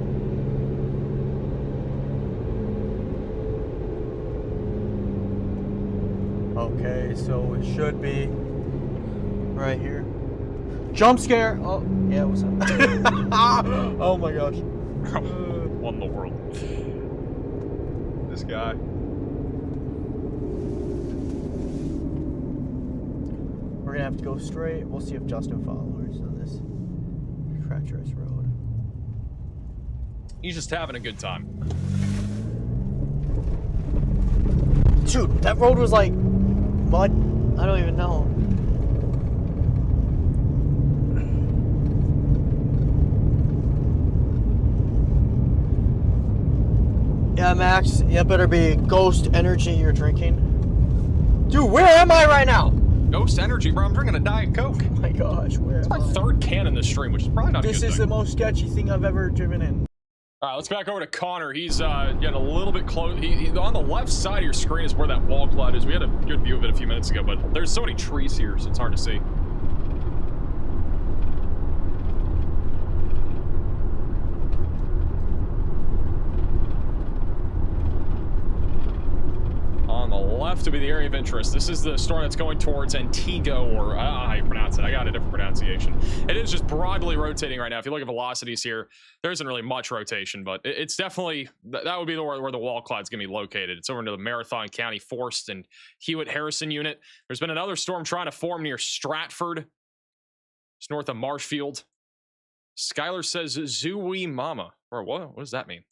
Okay, so it should be right here. Jump scare! Oh, yeah, what's up? Oh my gosh. What in the world? This guy. We're gonna have to go straight. We'll see if Justin follows on this treacherous road. He's just having a good time. Shoot, that road was like mud. I don't even know. Yeah, Max, it better be Ghost Energy you're drinking. Dude, where am I right now? Ghost Energy, bro. I'm drinking a Diet Coke. Oh my gosh, where It's am my I? third can in this stream, which is probably not a This good is thing. the most sketchy thing I've ever driven in. All right, let's back over to Connor. He's getting a little bit close. He on the left side of your screen is where that wall cloud is. We had a good view of it a few minutes ago, but there's so many trees here, so it's hard to see. On the left to be the area of interest. This is the storm that's going towards Antigo, or I don't know how you pronounce it. I got a different pronunciation. It is just broadly rotating right now. If you look at velocities here, there isn't really much rotation, but it's definitely, that would be where the wall cloud's going to be located. It's over into the Marathon County Forest and Hewitt-Harrison unit. There's been another storm trying to form near Stratford. It's north of Marshfield. Skylar says, Zooey Mama. Or what does that mean?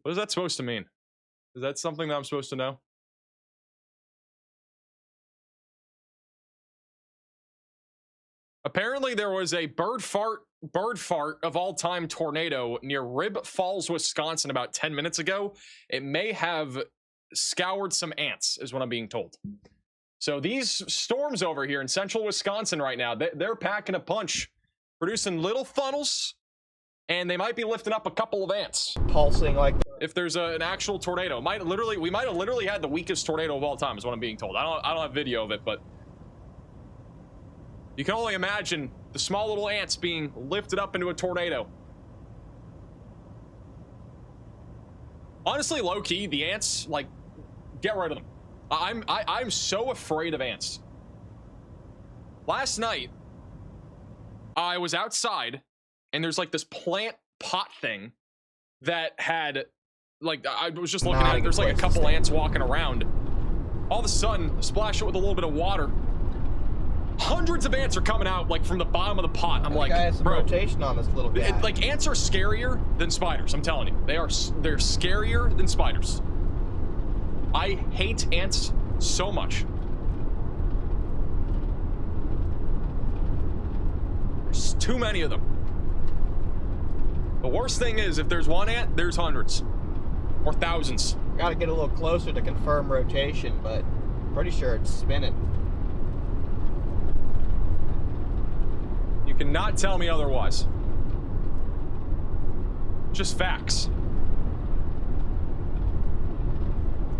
What is that supposed to mean? Is that something that I'm supposed to know? Apparently there was a bird fart of all time tornado near Rib Falls, Wisconsin about 10 minutes ago. It may have scoured some ants, is what I'm being told. So these storms over here in central Wisconsin right now, they're packing a punch, producing little funnels, and they might be lifting up a couple of ants. Pulsing like If there's an actual tornado, we might have literally had the weakest tornado of all time, is what I'm being told. I don't have video of it, but you can only imagine the small little ants being lifted up into a tornado. Honestly, low key, the ants, like, get rid of them. I'm so afraid of ants. Last night, I was outside, and there's like this plant pot thing that had, like, I was just looking at it, there's like a couple ants walking around. All of a sudden, splash it with a little bit of water. Hundreds of ants are coming out, like, from the bottom of the pot. I'm like, bro, rotation on this little guy. like, ants are scarier than spiders. I'm telling you, they're scarier than spiders. I hate ants so much. There's too many of them. The worst thing is, if there's one ant, there's hundreds or thousands. Got to get a little closer to confirm rotation, but pretty sure it's spinning. You cannot tell me otherwise. Just facts.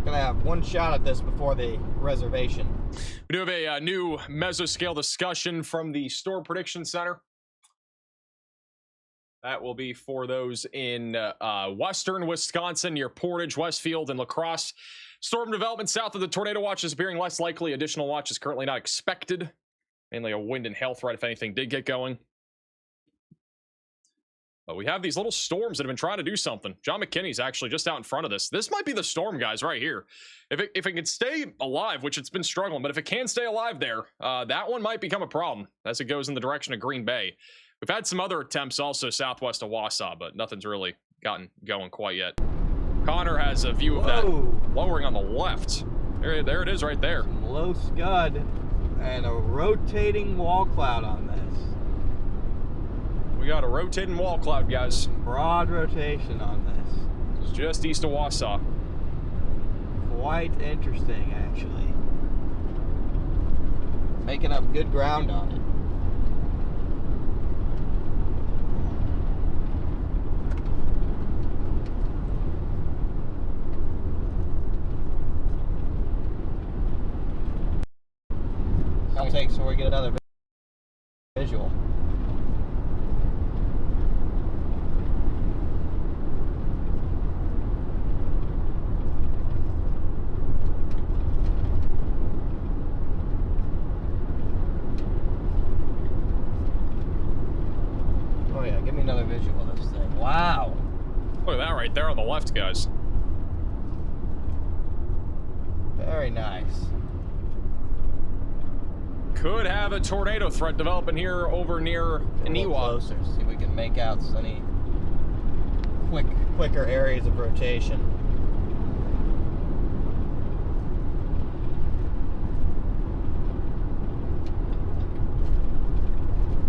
Gonna have one shot at this before the reservation. We do have a new mesoscale discussion from the Storm Prediction Center. That will be for those in western Wisconsin near Portage, Westfield, and La Crosse. Storm development south of the tornado watch is appearing less likely. Additional watch is currently not expected. Mainly a wind and hail threat if anything did get going. But we have these little storms that have been trying to do something. John McKinney's actually just out in front of this. This might be the storm, guys, right here. If it can stay alive, which it's been struggling, but if it can stay alive there, that one might become a problem as it goes in the direction of Green Bay. We've had some other attempts also southwest of Wausau, but nothing's really gotten going quite yet. Connor has a view of that lowering on the left. There it is right there. Some low scud and a rotating wall cloud on this. We got a rotating wall cloud, guys. Broad rotation on this. It's just east of Wausau. Quite interesting, actually. Making up good ground on it. I'll take so we get another visual. Oh yeah, give me another visual of this thing. Wow. Look at that right there on the left, guys. Very nice. Could have a tornado threat developing here over near Aniwa. Closer, see if we can make out any quicker areas of rotation.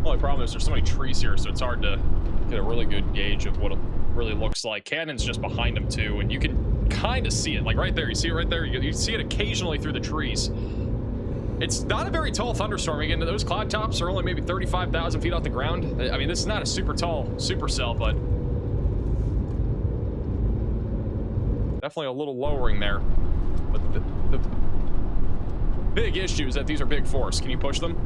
Only problem is there's so many trees here, so it's hard to get a really good gauge of what it really looks like. Cannon's just behind him too, and you can kind of see it, like right there. You see it right there. You see it occasionally through the trees. It's not a very tall thunderstorm. Again, those cloud tops are only maybe 35,000 feet off the ground. I mean, this is not a super tall supercell, but definitely a little lowering there. But the big issue is that these are big forests. Can you push them?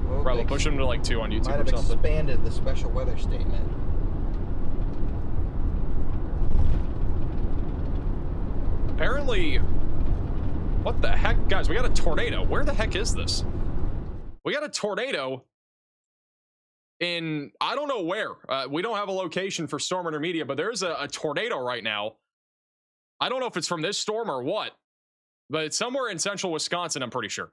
Well, Probably push them to like 2 on YouTube might have or something. Expanded the special weather statement. Apparently, what the heck? Guys, we got a tornado. Where the heck is this? We got a tornado in, I don't know where. We don't have a location for Storm Intermedia, but there's a tornado right now. I don't know if it's from this storm or what, but it's somewhere in central Wisconsin, I'm pretty sure.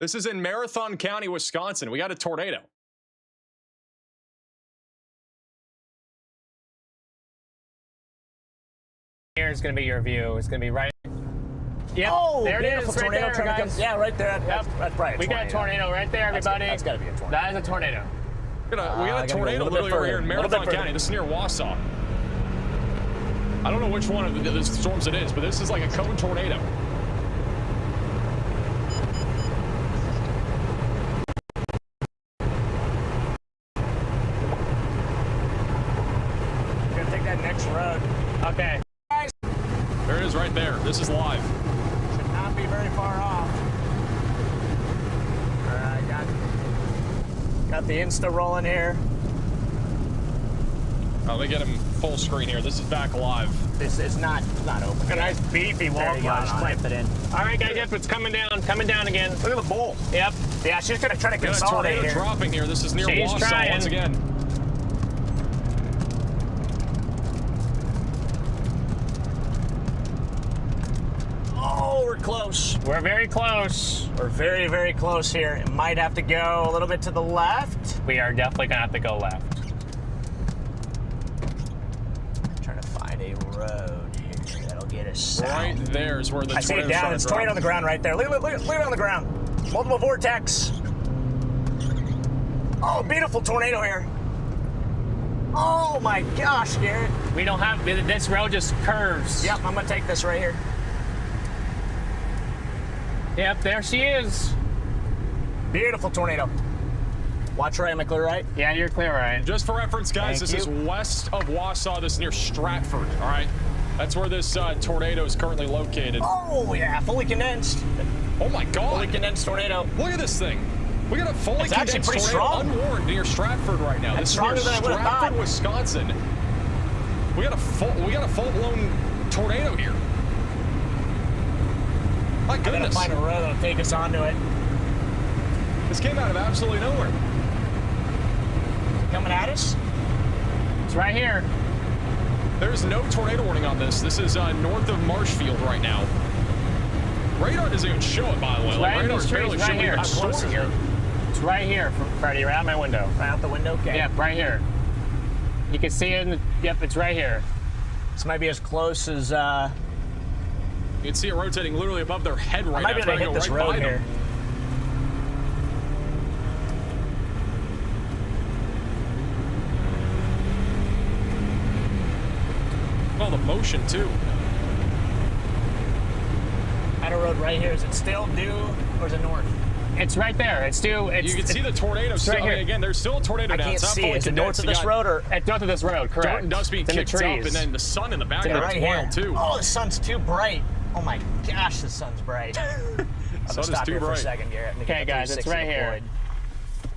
This is in Marathon County, Wisconsin. We got a tornado. Here's gonna be your view. It's gonna be right. Yep. Oh, there it is, right tornado there, guys. Yeah, right there. That's right. We got a tornado right there, everybody. That's gotta be a tornado. That is a tornado. We got a tornado literally over here in Marathon County. This is near Wausau. I don't know which one of the storms it is, but this is like a cone tornado. We're gonna take that next road. Okay. There it is right there. This is live. Should not be very far off. All right, got the Insta rolling here. Let me get him full screen here. This is back live. This is not open. A nice beefy wall cloud. Clamped it in. All right, guys. Yep, it's coming down again. Look at the bowl. Yep. Yeah, she's gonna try to Got a consolidate tornado here. dropping here. This is near She's Wausau trying. once again. we're close. We're very close. We're very, very close here. It might have to go a little bit to the left. We are definitely gonna have to go left. I'm trying to find a road here that'll get us south. Right there is where the I see it tornado's down. trying It's to drop. tornado on the ground right there. Look it on the ground. Multiple vortex. Oh, beautiful tornado here. Oh my gosh, Garrett. We don't have, this road just curves. Yep, I'm gonna take this right here. Yep, there she is. Beautiful tornado. Watch right, am I clear right? Yeah, you're clear right. Just for reference, guys, Thank this is west of Wausau. This is near Stratford, all right? That's where this tornado is currently located. Oh yeah, fully condensed. Oh my God. Fully condensed tornado. Look at this thing. We got a fully It's actually condensed pretty tornado strong. unwarned near Stratford right now. It's This is near stronger than I would've Stratford, thought. Wisconsin. We got a full-blown tornado here. My I gotta goodness. find a road that'll take us onto it. This came out of absolutely nowhere. Coming at us? It's right here. There's no tornado warning on this. This is north of Marshfield right now. Radar doesn't even show it, by the way. It's Like, right in radar's these trees, barely right showing here. even How storm close is here. it? It's right here, Freddie, right out my window. Right out the window? Okay. Yep, right here. You can see it in the, yep, it's right here. This might be as close as, You can see it rotating literally above their head right I might be now. able to hit this right road by here. them. Well, the motion, too. At a road right here. Is it still due or is it north? It's right there. It's due. It's, You can see the tornado it's still. right I mean, here. again, there's still a tornado I down. can't It's not see. fully Is it north condensed. of You this got road or? It's north of this road, correct. dirt and dust being It's in the kicked up, trees. and then the sun in the Yeah, background right as here. well, too. Oh, the sun's too bright. Oh my gosh, the sun's bright. I'm Sun gonna is stop too here for a bright. second, Garrett. Let me Okay, get the guys, it's 360 right here. deployed.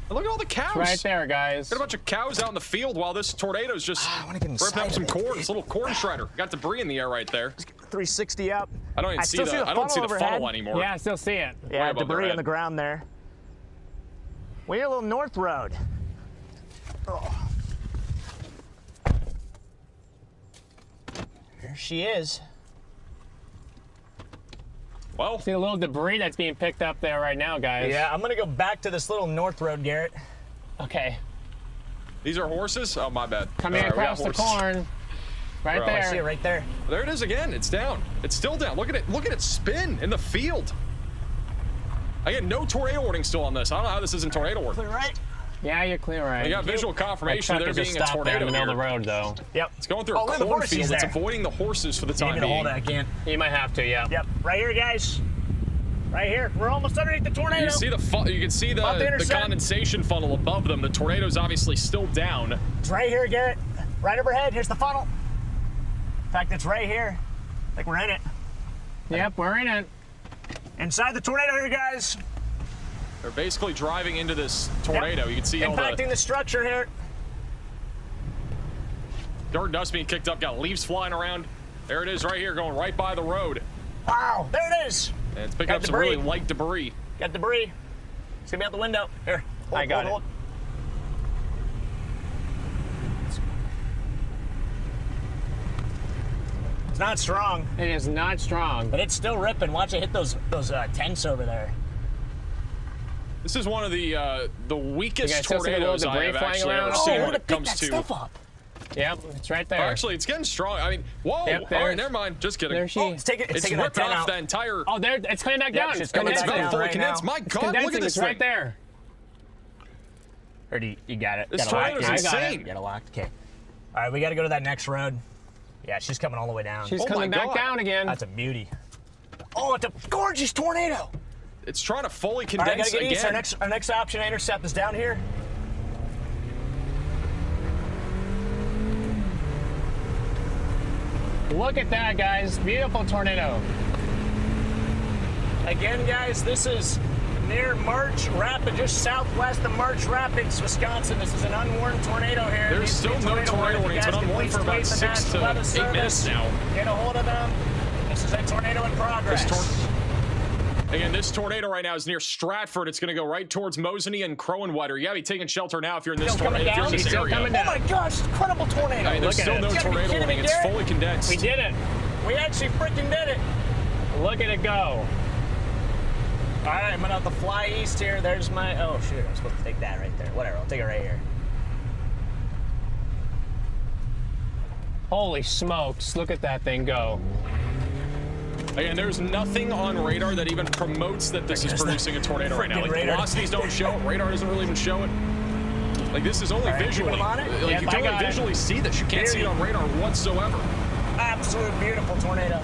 And look at all the cows. It's right there, guys. Got a bunch of cows out in the field while this tornado's just I wanna get ripping inside up some of it. corn. This little corn shredder. Got debris in the air right there. 360 up. I don't even see still the. I don't see the funnel funnel overhead. anymore. Yeah, I still see it. Yeah, Way above their debris head. on the ground there. We're a little north road. Oh. There she is. Well, See the little debris that's being picked up there right now, guys. Yeah, I'm gonna go back to this little north road, Garrett. Okay. these are horses. Oh, my bad. Coming All right, we got across the horses. corn. Right Bro, I I see it there. right there. There it is again. It's down. It's still down. Look at it. Look at it spin in the field. I get no tornado warning still on this. I don't know how this isn't tornado warning. Clear right? Yeah, you're clear, right. We got visual That confirmation truck of there is just being a stopped there in tornado the middle here. of the road, though. Yep. It's going through Oh, a look at the horses cornfield. It's there. avoiding the horses for the Need time me to hold being. it, I can't. You might have to, yeah. Yep, right here, guys. Right here. We're almost underneath the tornado. You see you can see About to the intersect. condensation funnel above them. The tornado's obviously still down. It's right here, Garrett. Right overhead. Here's the funnel. In fact, it's right here. Like we're in it. Yep, we're in it. Inside the tornado here, guys. They're basically driving into this tornado. You can see all Impacting the the structure here. dirt and dust being kicked up. Got leaves flying around. There it is right here, going right by the road. Wow, there it is. And it's picking Got up some debris. really light debris. Got debris. It's gonna be out the window. Here. Hold, I got hold, it. hold. It's not strong, It is not strong. but it's still ripping. Watch it hit those tents over there. This is one of the weakest You guys still see the little tornadoes I debris have flying actually around? ever Oh, seen we're when gonna it pick comes that to. stuff up. Yep, it's right there. Actually, it's getting strong. I mean, whoa! Yep, All there's- right, never mind. Just kidding. there she Oh, it's taking It's that ripping tent off out. the entire. Oh, there, it's coming back Yep, down. she's It's coming coming It's back back about down fully right condensed. now. My It's God, look condensing. at this It's right thing. there. Or do you got it? This Got it locked? tornado's Yeah, I got it. insane. Got it locked. Okay. All right, we got to go to that next road. Yeah, she's coming all the way down. She's Oh my coming back God. down again. That's a beauty. Oh, it's a gorgeous tornado. It's trying to fully All right, condense gotta get east. again. Our next option to intercept is down here. Look at that, guys. Beautiful tornado. Again, guys, this is near March Rapids, just southwest of March Rapids, Wisconsin. This is an unwarned tornado here. There's Needs to be still no tornado warning. It's been unwarned for about 6 to 8 minutes now. Get a hold of them. This is a tornado in progress. Again, this tornado right now is near Stratford. It's going to go right towards Mosinee and Crowenwetter. You got to be taking shelter now if you're in this Still coming tornado. If you're in down? this Still area. coming Oh down. my gosh, incredible tornado. I mean, there's Look at still it. no You gotta be tornado kidding me, warning. It's Garrett. fully condensed. We did it. We actually freaking did it. Look at it go. All right, I'm gonna have to fly east here. There's my. Oh shoot! I'm supposed to take that right there. Whatever. I'll take it right here. Holy smokes! Look at that thing go. Again, there's nothing on radar that even promotes that this is producing a tornado right now. Like, velocities don't show it. Radar doesn't really even show it. Like, this is only visually. Like, Yep, you can only visually see this. You can't see it on radar whatsoever. Absolute beautiful tornado.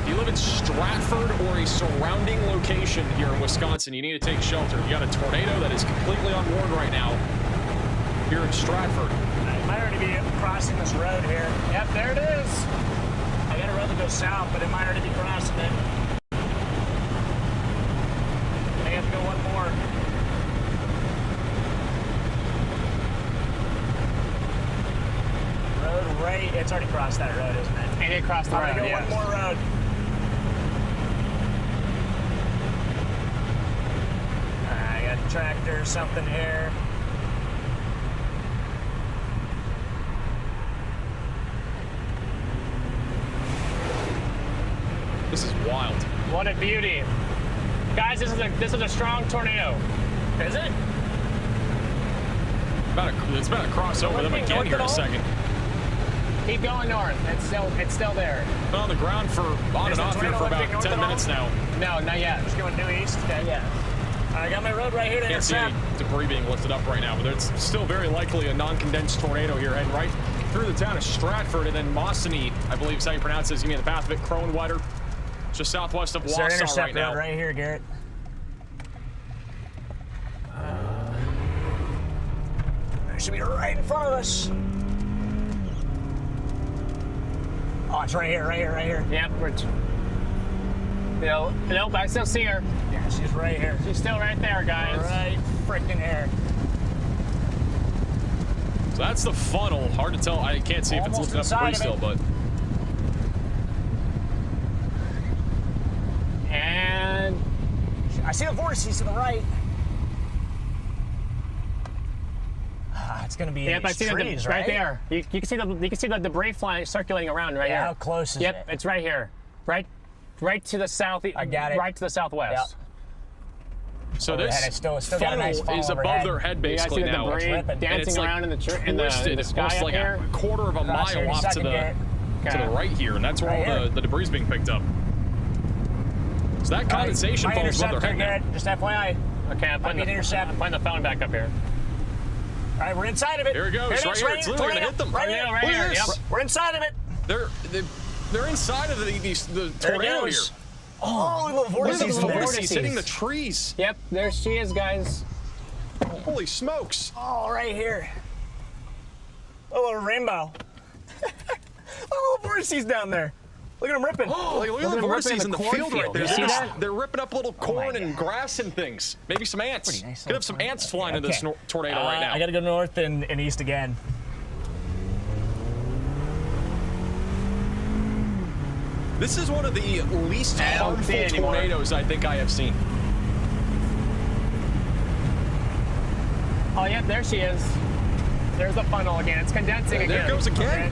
If you live in Stratford or a surrounding location here in Wisconsin, you need to take shelter. You got a tornado that is completely unwarned right now here in Stratford. I might already be crossing this road here. Yep, there it is. I got a road that goes south, but it might already be crossing it. I have to go one more. Road right. It's already crossed that road, isn't it? And it crossed the road. I'm gonna go one more road. I got a tractor or something here. This is wild. What a beauty. Guys, this is a strong tornado. Is it? It's about to cross over them again here in a second. Keep going north. It's still there. Been on the ground for on and off here for about 10 minutes now. No, not yet. Just going due east. Okay. Yeah. I got my road right here to Can't see any debris being lifted up right now, but it's still very likely a non-condensed tornado here heading right through the town of Stratford, and then Kissimmee, I believe is how you pronounce it. You mean the path of it, Cronewetter, just southwest of Wausau right now. Right here, Garrett. It should be right in front of us. Oh, it's right here, right here, right here. Yep. Nope, I still see her. Yeah, she's right here. She's still right there, guys. Right freaking here. So that's the funnel. Hard to tell. I can't see if it's lifted up debris still, but. And I see the vortices to the right. It's gonna be yep, I see trees, right there. You can see the debris flying circulating around right here. How close is it? Yep, it's right here. Right to the south. I got it. Right to the southwest. Yep. So this still funnel got a nice is above their head basically you guys see now. the debris dancing around in the sky almost like here. a quarter of a mile off to the right here, and that's where all the debris is being picked up. So that condensation falls above their head now. Just FYI. Okay, I'm putting the phone back up here. All right, we're inside of it. Here it goes, right here. It's literally gonna hit them. Right here, right here. Yep. We're inside of it. They're inside of the tornado here. Oh, little vortices. Vortices hitting the trees. Yep, there she is, guys. Holy smokes. Oh, right here. A little rainbow. Oh, little vortices down there. Look at them ripping. Look at the vortices in the field right there. You see that? They're ripping up little corn and grass and things. Maybe some ants. Could have some ants flying into this tornado right now. I gotta go north and east again. This is one of the least harmful tornadoes I think I have seen. Oh, yep, there she is. There's the funnel again. It's condensing again. There it goes again. Okay.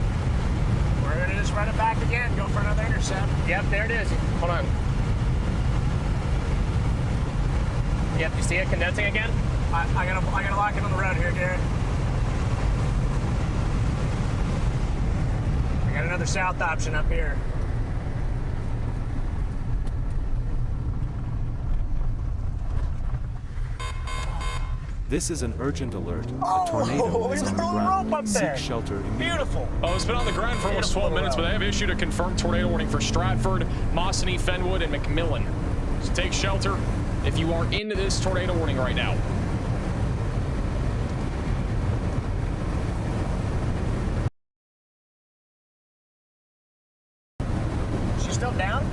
We're gonna just run it back again, go for another intercept. Yep, there it is. Hold on. Yep, you see it condensing again? I gotta lock it on the road here, Garrett. I got another south option up here. This is an urgent alert. A tornado is on the ground. Seek shelter immediately. Beautiful. Oh, it's been on the ground for almost 12 minutes, but they have issued a confirmed tornado warning for Stratford, Kissimmee, Fenwood, and McMillan. So take shelter if you are into this tornado warning right now. She's still down?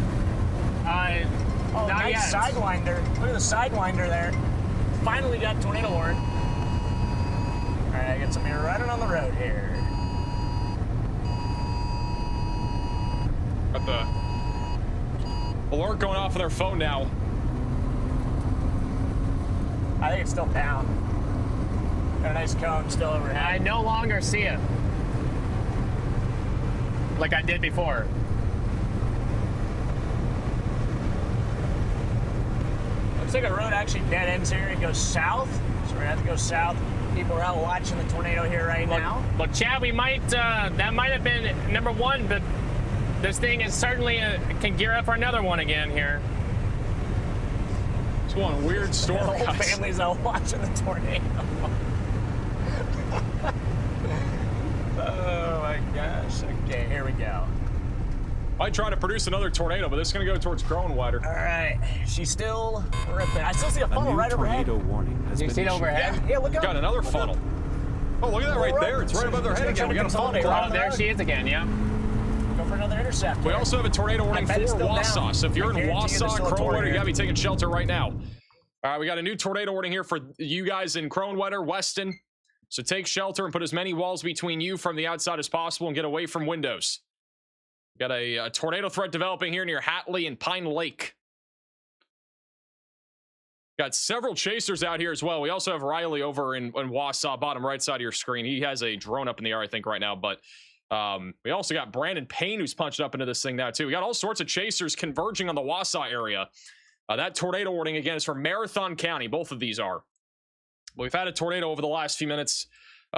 Not nice yet. sidewinder. Look at the sidewinder there. Finally got tornado warning. All right, I got somebody running on the road here. Got the alert going off on their phone now. I think it's still down. Got a nice cone still overhead. I no longer see it. Like I did before. Looks like a road actually dead ends here. It goes south, so we're gonna have to go south. People are out watching the tornado here right now. Look, Chad, we might, that might have been number one, but this thing is certainly can gear up for another one again here. It's one weird storm. The whole family's out watching the tornado. Oh my gosh. Okay, here we go. Might try to produce another tornado, but this is going to go towards Crownwater. All right. She's still ripping. I still see a funnel right overhead. Tornado warning has You been see it issued. overhead? Yeah, look up. Got another funnel. Oh, look at that right there. It's right above their head again. We got a funnel Oh, cloud. there she is again, yeah. Go for another intercept. We also have a tornado warning bet it's for still Wausau. down. So if you're I in guarantee you there's Wausau, still a Crownwater, tornado. you got to be taking shelter right now. All right, we got a new tornado warning here for you guys in Crownwater, Weston. So take shelter and put as many walls between you from the outside as possible and get away from windows. Got a tornado threat developing here near Hatley and Pine Lake. Got several chasers out here as well. We also have Riley over in Wausau, bottom right side of your screen. He has a drone up in the air, I think, right now. But we also got Brandon Payne, who's punched up into this thing now, too. We got all sorts of chasers converging on the Wausau area. That tornado warning, again, is from Marathon County. Both of these are. We've had a tornado over the last few minutes.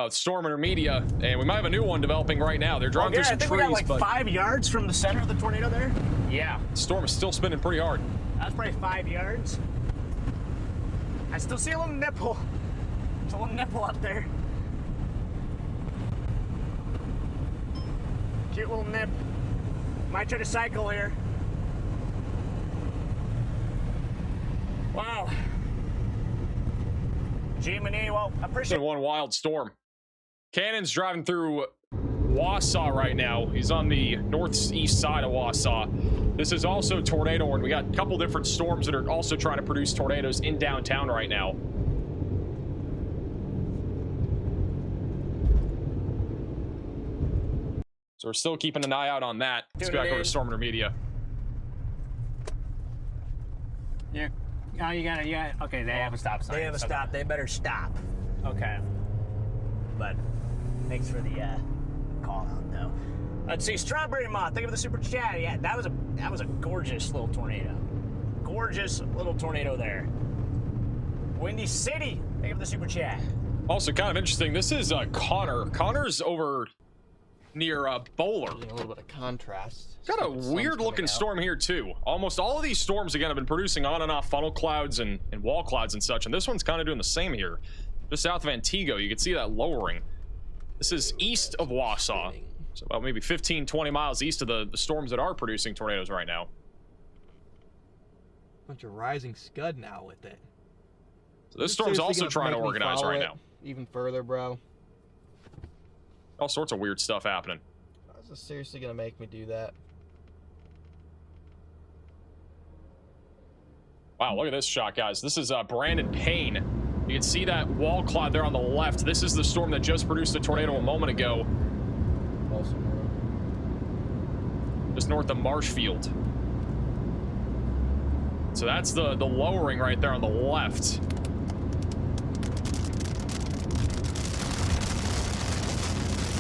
Storm Intermedia, and we might have a new one developing right now. They're drawing through some trees. I think we got like 5 yards from the center of the tornado there. Yeah. The storm is still spinning pretty hard. That's probably 5 yards. I still see a little nipple. There's a little nipple up there. Cute little nip. Might try to cycle here. Wow. Jiminy, well, I appreciate One wild storm. Cannon's driving through Wausau right now. He's on the northeast side of Wausau. This is also tornado warning. We got a couple different storms that are also trying to produce tornadoes in downtown right now. So we're still keeping an eye out on that. Let's go back over to Storm Intermedia. Yeah. Oh, you got it. Okay, they have a stop sign. They have a stop. They better stop. Okay. But thanks for the call out, though. Let's see, Strawberry Moth. Thank you for the super chat. Yeah, that was a gorgeous little tornado. Gorgeous little tornado there. Windy City. Thank you for the super chat. Also, kind of interesting. This is Connor. Connor's over near Bowler. A little bit of contrast. Got a weird looking storm here too. Almost all of these storms again have been producing on and off funnel clouds and wall clouds and such, and this one's kind of doing the same here. Just south of Antigo, you can see that lowering. This is east of Wausau, so about maybe 15-20 miles east of the storms that are producing tornadoes right now. Bunch of rising scud now with it. So this storm's also trying to organize right now. Even further, bro. All sorts of weird stuff happening. Is this seriously gonna make me do that? Wow, look at this shot, guys. This is Brandon Payne. You can see that wall cloud there on the left. This is the storm that just produced a tornado a moment ago. Just north of Marshfield. So that's the lowering right there on the left.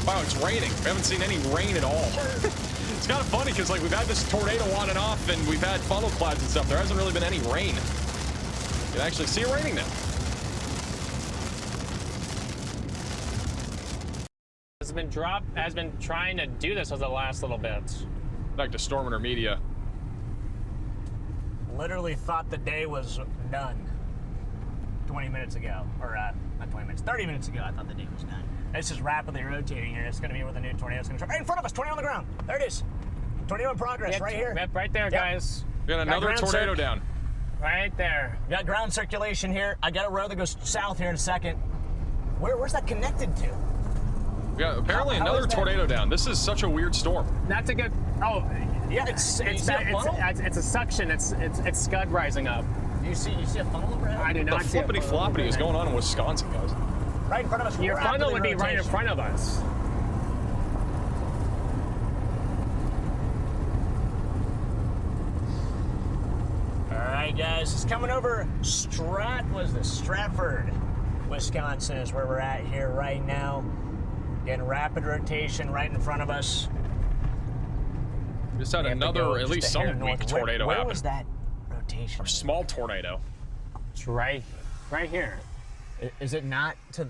Wow, it's raining. We haven't seen any rain at all. It's kind of funny because like we've had this tornado on and off and we've had funnel clouds and stuff. There hasn't really been any rain. You can actually see it raining now. Has been trying to do this for the last little bit. Back to Storm Intermedia. Literally thought the day was done 20 minutes ago. Or not 20 minutes, 30 minutes ago I thought the day was done. This is rapidly rotating here. It's going to be where the new tornado is going to try. Right in front of us, tornado on the ground. There it is. Tornado in progress, right here. Yep, right there, guys. We got another tornado down. Right there. We got ground circulation here. I got a road that goes south here in a second. Where's that connected to? We got apparently another tornado down. This is such a weird storm. That's a good. Oh, yeah. It's a suction. It's scud rising up. You see a funnel overhead? I do not the see flippity floppity is going on in Wisconsin, guys. Right in front of us. Your funnel would be right in front of us. All right, guys, it's coming over Stratford, Wisconsin is where we're at here right now. Getting rapid rotation right in front of us. Just had another, at least some weak tornado happen. Where was that rotation? Or small tornado. It's right here. Is it not to?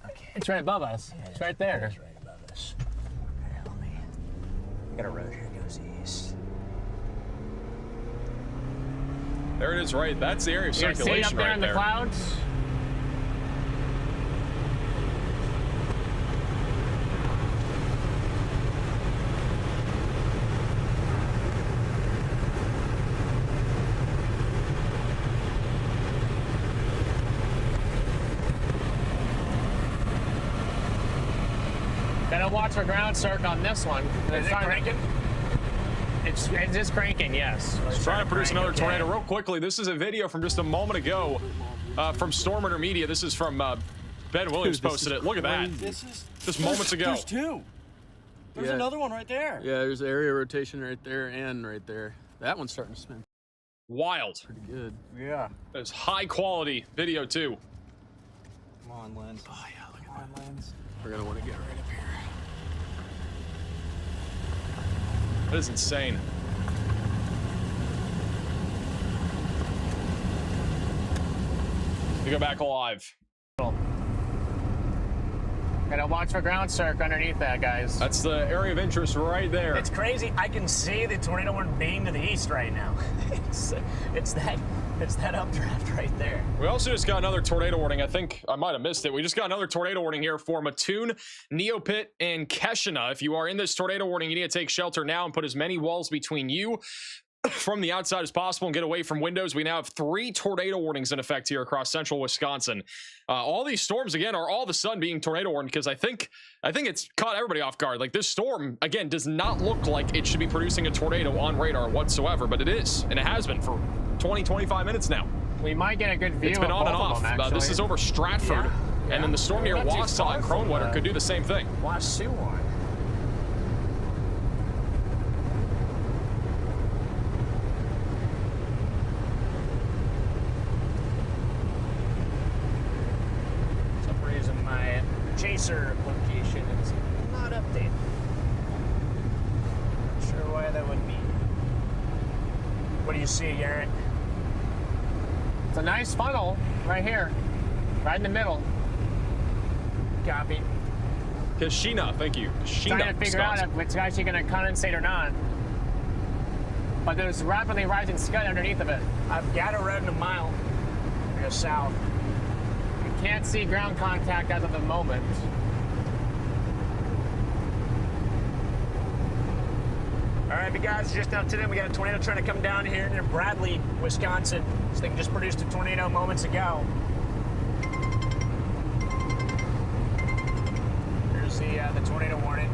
Okay. It's right above us. Yeah, it's right there. It's right above us. Okay, let me. Got a road here goes east. There it is, right. That's the area of You can see it circulation up there right in the there. clouds. Gotta watch for ground circ on this one. Is it cranking? It's just cranking, yes. Let's try to produce another tornado real quickly. This is a video from just a moment ago from Storm Runner Media. This is from Ben Williams posted it. Look at that. This is just moments ago. There's two. There's another one right there. Yeah, there's area rotation right there and right there. That one's starting to spin. Wild. Pretty good. Yeah. There's high quality video too. Come on, Lens. Oh yeah, look at Come that. on, Lens. We're gonna want to get right up here. That is insane. We go back alive. Gotta watch for ground circ underneath that, guys. That's the area of interest right there. It's crazy. I can see the tornado warning being to the east right now. it's that updraft right there. We also just got another tornado warning. I think I might have missed it. We just got another tornado warning here for Mattoon, Neopit, and Kissimmee. If you are in this tornado warning, you need to take shelter now and put as many walls between you from the outside as possible and get away from windows. We now have 3 tornado warnings in effect here across central Wisconsin. All these storms, again, are all of a sudden being tornado warned because I think it's caught everybody off guard. Like, this storm, again, does not look like it should be producing a tornado on radar whatsoever, but it is, and it has been for 20, 25 minutes now. We might get a good view. It's been on and off. This is over Stratford, and then the storm near Wausau and Cronewater could do the same thing. Wausau. My chaser location is not updated. Not sure why that would be. What do you see, Garrett? It's a nice funnel right here, right in the middle. Copy. Kissimmee, thank you. Kissimmee, Trying to figure out if it's actually going to condensate or not. But there's rapidly rising scud underneath of it. I've got a road in a mile. Go south. Can't see ground contact as of the moment. All right, but guys, just now today we got a tornado trying to come down here near Bradley, Wisconsin. This thing just produced a tornado moments ago. Here's the tornado warning.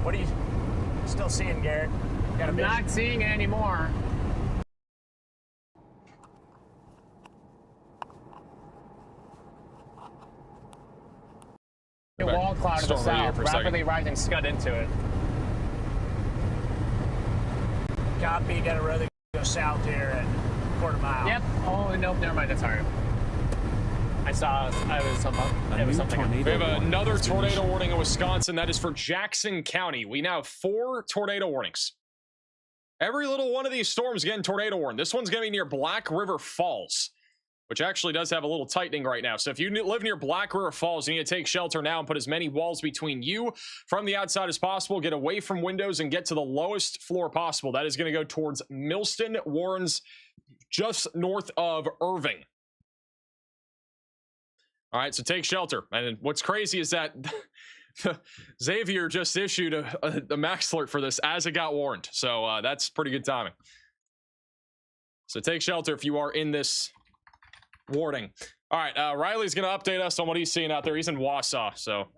What are you still seeing, Garrett? I'm not seeing it anymore. The wall cloud to the south, rapidly rising scud into it. Copy, got a road that goes south here at quarter mile. Yep. Oh, nope, never mind, that's hard. I saw it was something. We have another tornado warning in Wisconsin. That is for Jackson County. We now have 4 tornado warnings. Every little one of these storms getting tornado warned. This one's going to be near Black River Falls, which actually does have a little tightening right now. So if you live near Black River Falls, you need to take shelter now and put as many walls between you from the outside as possible. Get away from windows and get to the lowest floor possible. That is going to go towards Millston, Warrens, just north of Irving. All right, so take shelter. And what's crazy is that Xavier just issued a max alert for this as it got warned. So that's pretty good timing. So take shelter if you are in this warning. All right, Riley's going to update us on what he's seeing out there. He's in Wausau, so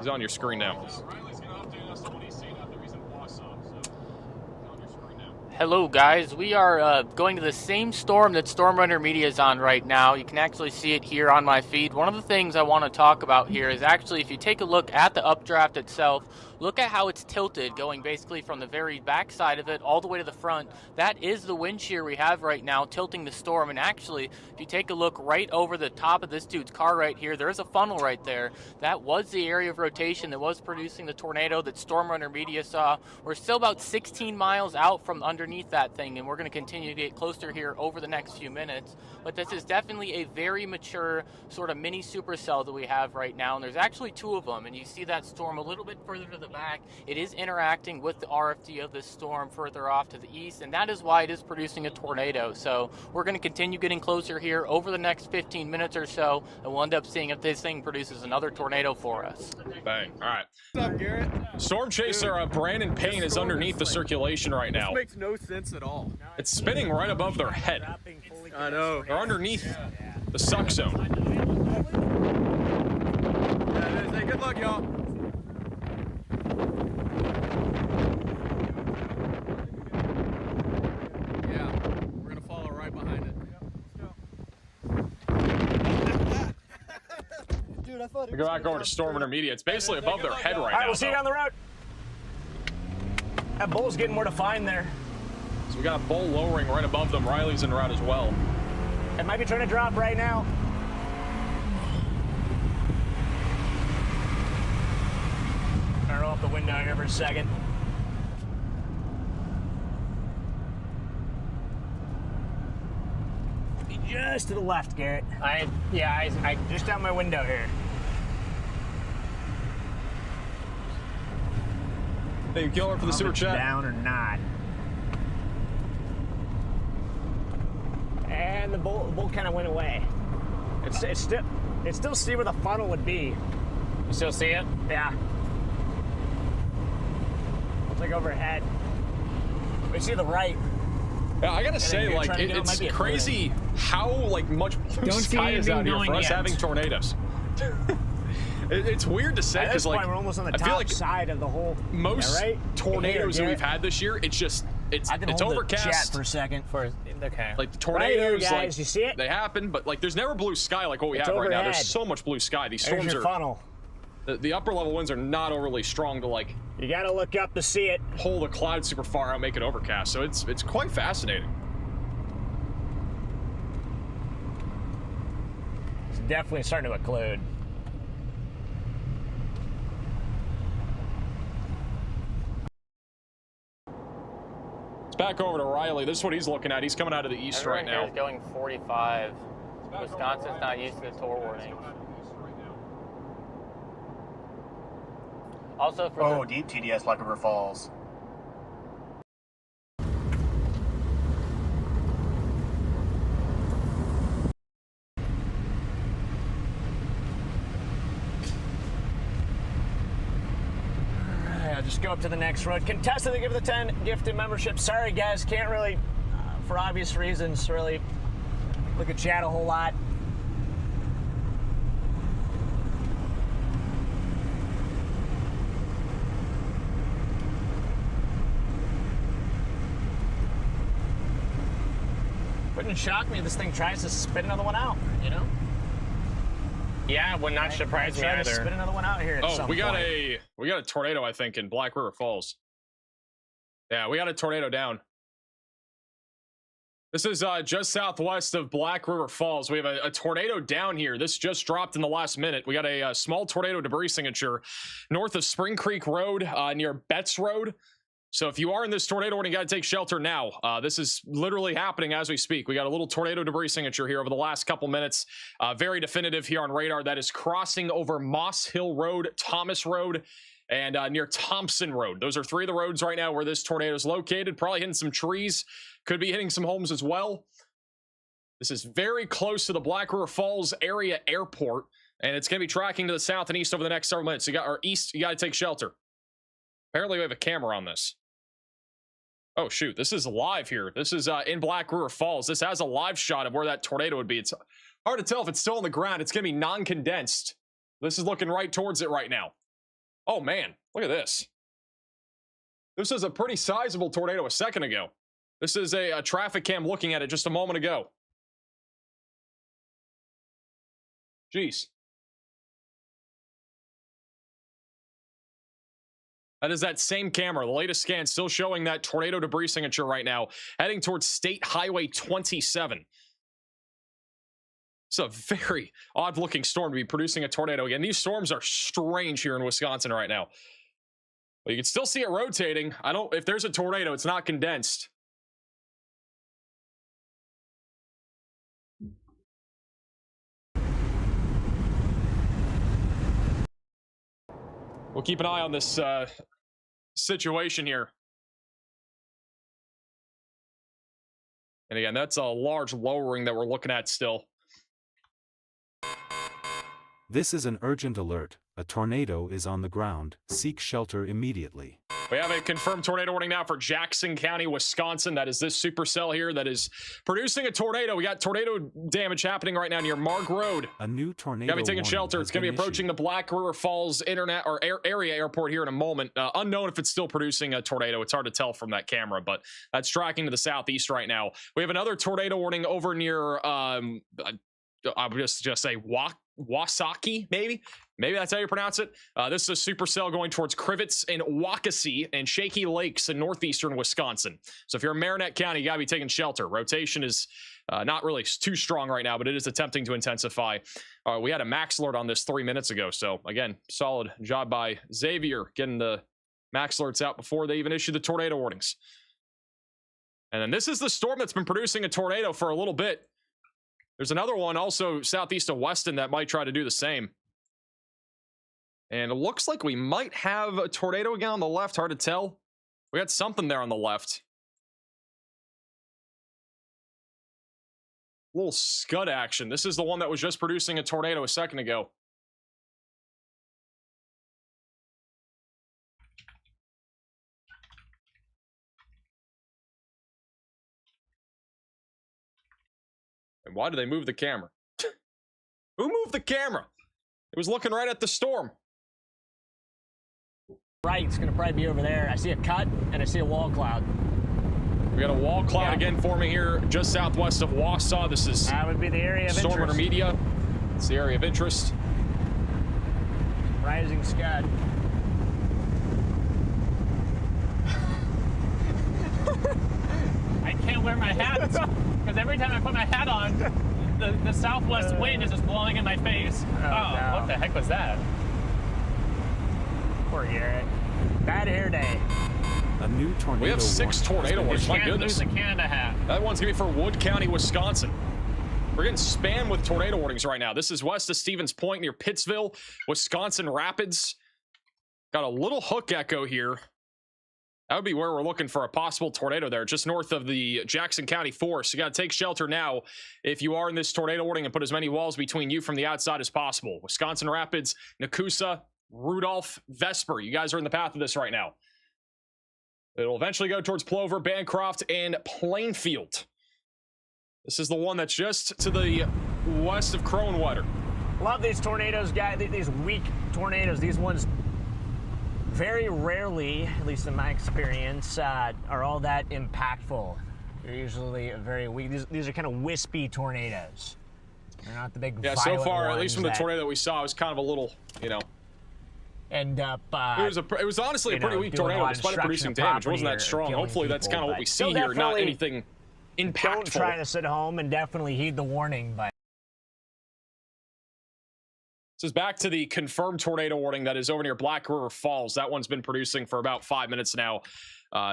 he's on your screen now. Riley's going to update us on what he's seeing out there. He's in Wausau, so he's on your screen now. Hello guys, we are going to the same storm that Storm Runner Media is on right now. You can actually see it here on my feed. One of the things I want to talk about here is actually if you take a look at the updraft itself, look at how it's tilted, going basically from the very back side of it all the way to the front. That is the wind shear we have right now, tilting the storm. And actually, if you take a look right over the top of this dude's car right here, there's a funnel right there. That was the area of rotation that was producing the tornado that Storm Runner Media saw. We're still about 16 miles out from underneath that thing, and we're going to continue to get closer here over the next few minutes. But this is definitely a very mature sort of mini supercell that we have right now, and there's actually two of them, and you see that storm a little bit further to the back. It is interacting with the RFD of this storm further off to the east, and that is why it is producing a tornado. So we're going to continue getting closer here over the next 15 minutes or so, and we'll end up seeing if this thing produces another tornado for us. Bang. All right. What's up, Garrett? Storm chaser Brandon Payne is underneath the circulation right now. This makes no sense at all. It's spinning right above their head. I know. They're underneath the suck zone. Yeah, it is. Hey, good luck, y'all. Yeah, we're gonna follow right behind it. Dude, I thought We go back over to Storm Intermediate. It's basically above their head right All now. right, we'll see you down the road. That bull's getting more defined there. So we got a bull lowering right above them. Riley's en route as well. It might be trying to drop right now. I'll roll up the window here for a second. Be just to the left, Garrett. I just down my window here. Thank you, Killer, for the super chat. Down or not. And the bull kind of went away. It's still see where the funnel would be. You still see it? Yeah. It's like overhead. We see the right. Yeah, I gotta say, like, it's crazy how like much blue sky is out here for us having tornadoes. It's weird to say because like we're almost on the I feel top like side of the whole. Most tornadoes that we've had this year, it's overcast. Chat for a second. Okay. Like the tornadoes, right here, guys, like you see it? they happen, but like there's never blue sky like what we have right now. There's so much blue sky. These storms your are funnel. The upper level winds are not overly strong to like. You gotta look up to see it. Pull the cloud super far out, make it overcast. So it's quite fascinating. It's definitely starting to occlude. Back over to Riley. This is what he's looking at. He's coming out of the east right now. He's going 45. Wisconsin's not used to the tour warnings. Also for deep TDS Black River Falls. Just go up to the next road. Contestant to give the 10 gifted membership. Sorry, guys, can't really, for obvious reasons, really look at chat a whole lot. Wouldn't shock me if this thing tries to spit another one out, you know? Yeah, would not surprise me Try to either. spit another one out here. Oh, we got a tornado, I think, in Black River Falls. Yeah, we got a tornado down. This is just southwest of Black River Falls. We have a tornado down here. This just dropped in the last minute. We got a small tornado debris signature north of Spring Creek Road near Betts Road. So if you are in this tornado warning, you got to take shelter now. This is literally happening as we speak. We got a little tornado debris signature here over the last couple minutes. Very definitive here on radar. That is crossing over Moss Hill Road, Thomas Road, and near Thompson Road. Those are three of the roads right now where this tornado is located. Probably hitting some trees. Could be hitting some homes as well. This is very close to the Black River Falls area airport, and it's going to be tracking to the south and east over the next several minutes. You got to take shelter. Apparently we have a camera on this. Oh shoot, this is live here. This is in Black River Falls. This has a live shot of where that tornado would be. It's hard to tell if it's still on the ground. It's gonna be non-condensed. This is looking right towards it right now. Oh man, look at this. This is a pretty sizable tornado a second ago. This is a traffic cam looking at it just a moment ago. Jeez. That is that same camera. The latest scan still showing that tornado debris signature right now, heading towards State Highway 27. It's a very odd-looking storm to be producing a tornado again. These storms are strange here in Wisconsin right now. But you can still see it rotating. If there's a tornado, it's not condensed. We'll keep an eye on this situation here. And again, that's a large lowering that we're looking at still. This is an urgent alert. A tornado is on the ground. Seek shelter immediately. We have a confirmed tornado warning now for Jackson County, Wisconsin. That is this supercell here that is producing a tornado. We got tornado damage happening right now near Marg Road. A new tornado. Gotta be taking shelter. It's gonna be approaching the Black River Falls area airport here in a moment. Unknown if it's still producing a tornado. It's hard to tell from that camera, but that's tracking to the southeast right now. We have another tornado warning over near I would just say Wasaki, maybe that's how you pronounce it. This is a supercell going towards Crivets and Waukesee and Shaky Lakes in northeastern Wisconsin. So if you're in Marinette County, you gotta be taking shelter. Rotation is not really too strong right now, but it is attempting to intensify. We had a max alert on this 3 minutes ago. So again, solid job by Xavier getting the max alerts out before they even issue the tornado warnings. And then this is the storm that's been producing a tornado for a little bit. There's another one also southeast of Weston that might try to do the same. And it looks like we might have a tornado again on the left. Hard to tell. We got something there on the left. A little scud action. This is the one that was just producing a tornado a second ago. And why did they move the camera? Who moved the camera? It was looking right at the storm. Right, it's gonna probably be over there. I see a cut and I see a wall cloud. We got a wall cloud again forming here just southwest of Wausau. This is that would be the area of storm interest. intermedia. It's the area of interest. Rising scud. I can't wear my hat because every time I put my hat on, the southwest wind is just blowing in my face. Oh, no. What the heck was that? Poor Garrett. Bad hair day. A new tornado. We have 6 tornado warnings. My goodness. Lose a Canada hat. That one's gonna be for Wood County, Wisconsin. We're getting spammed with tornado warnings right now. This is west of Stevens Point near Pittsville, Wisconsin Rapids. Got a little hook echo here. That would be where we're looking for a possible tornado there, just north of the Jackson County forest. You got to take shelter now if you are in this tornado warning and put as many walls between you from the outside as possible. Wisconsin Rapids, Nakusa, Rudolph, Vesper. You guys are in the path of this right now. It'll eventually go towards Plover, Bancroft, and Plainfield. This is the one that's just to the west of Crownwater. Love these tornadoes, guys. These weak tornadoes. These ones very rarely, at least in my experience, are all that impactful. They're usually very weak. These are kind of wispy tornadoes. They're not the big. Yeah, so far, at least from the tornado that we saw, it was kind of a little, you know. End up. It was honestly a pretty weak tornado, despite it producing damage. It wasn't that strong. Hopefully, that's kind of what we see here, not anything impactful. Don't try to sit home and definitely heed the warning, but. This is back to the confirmed tornado warning that is over near Black River Falls. That one's been producing for about 5 minutes now.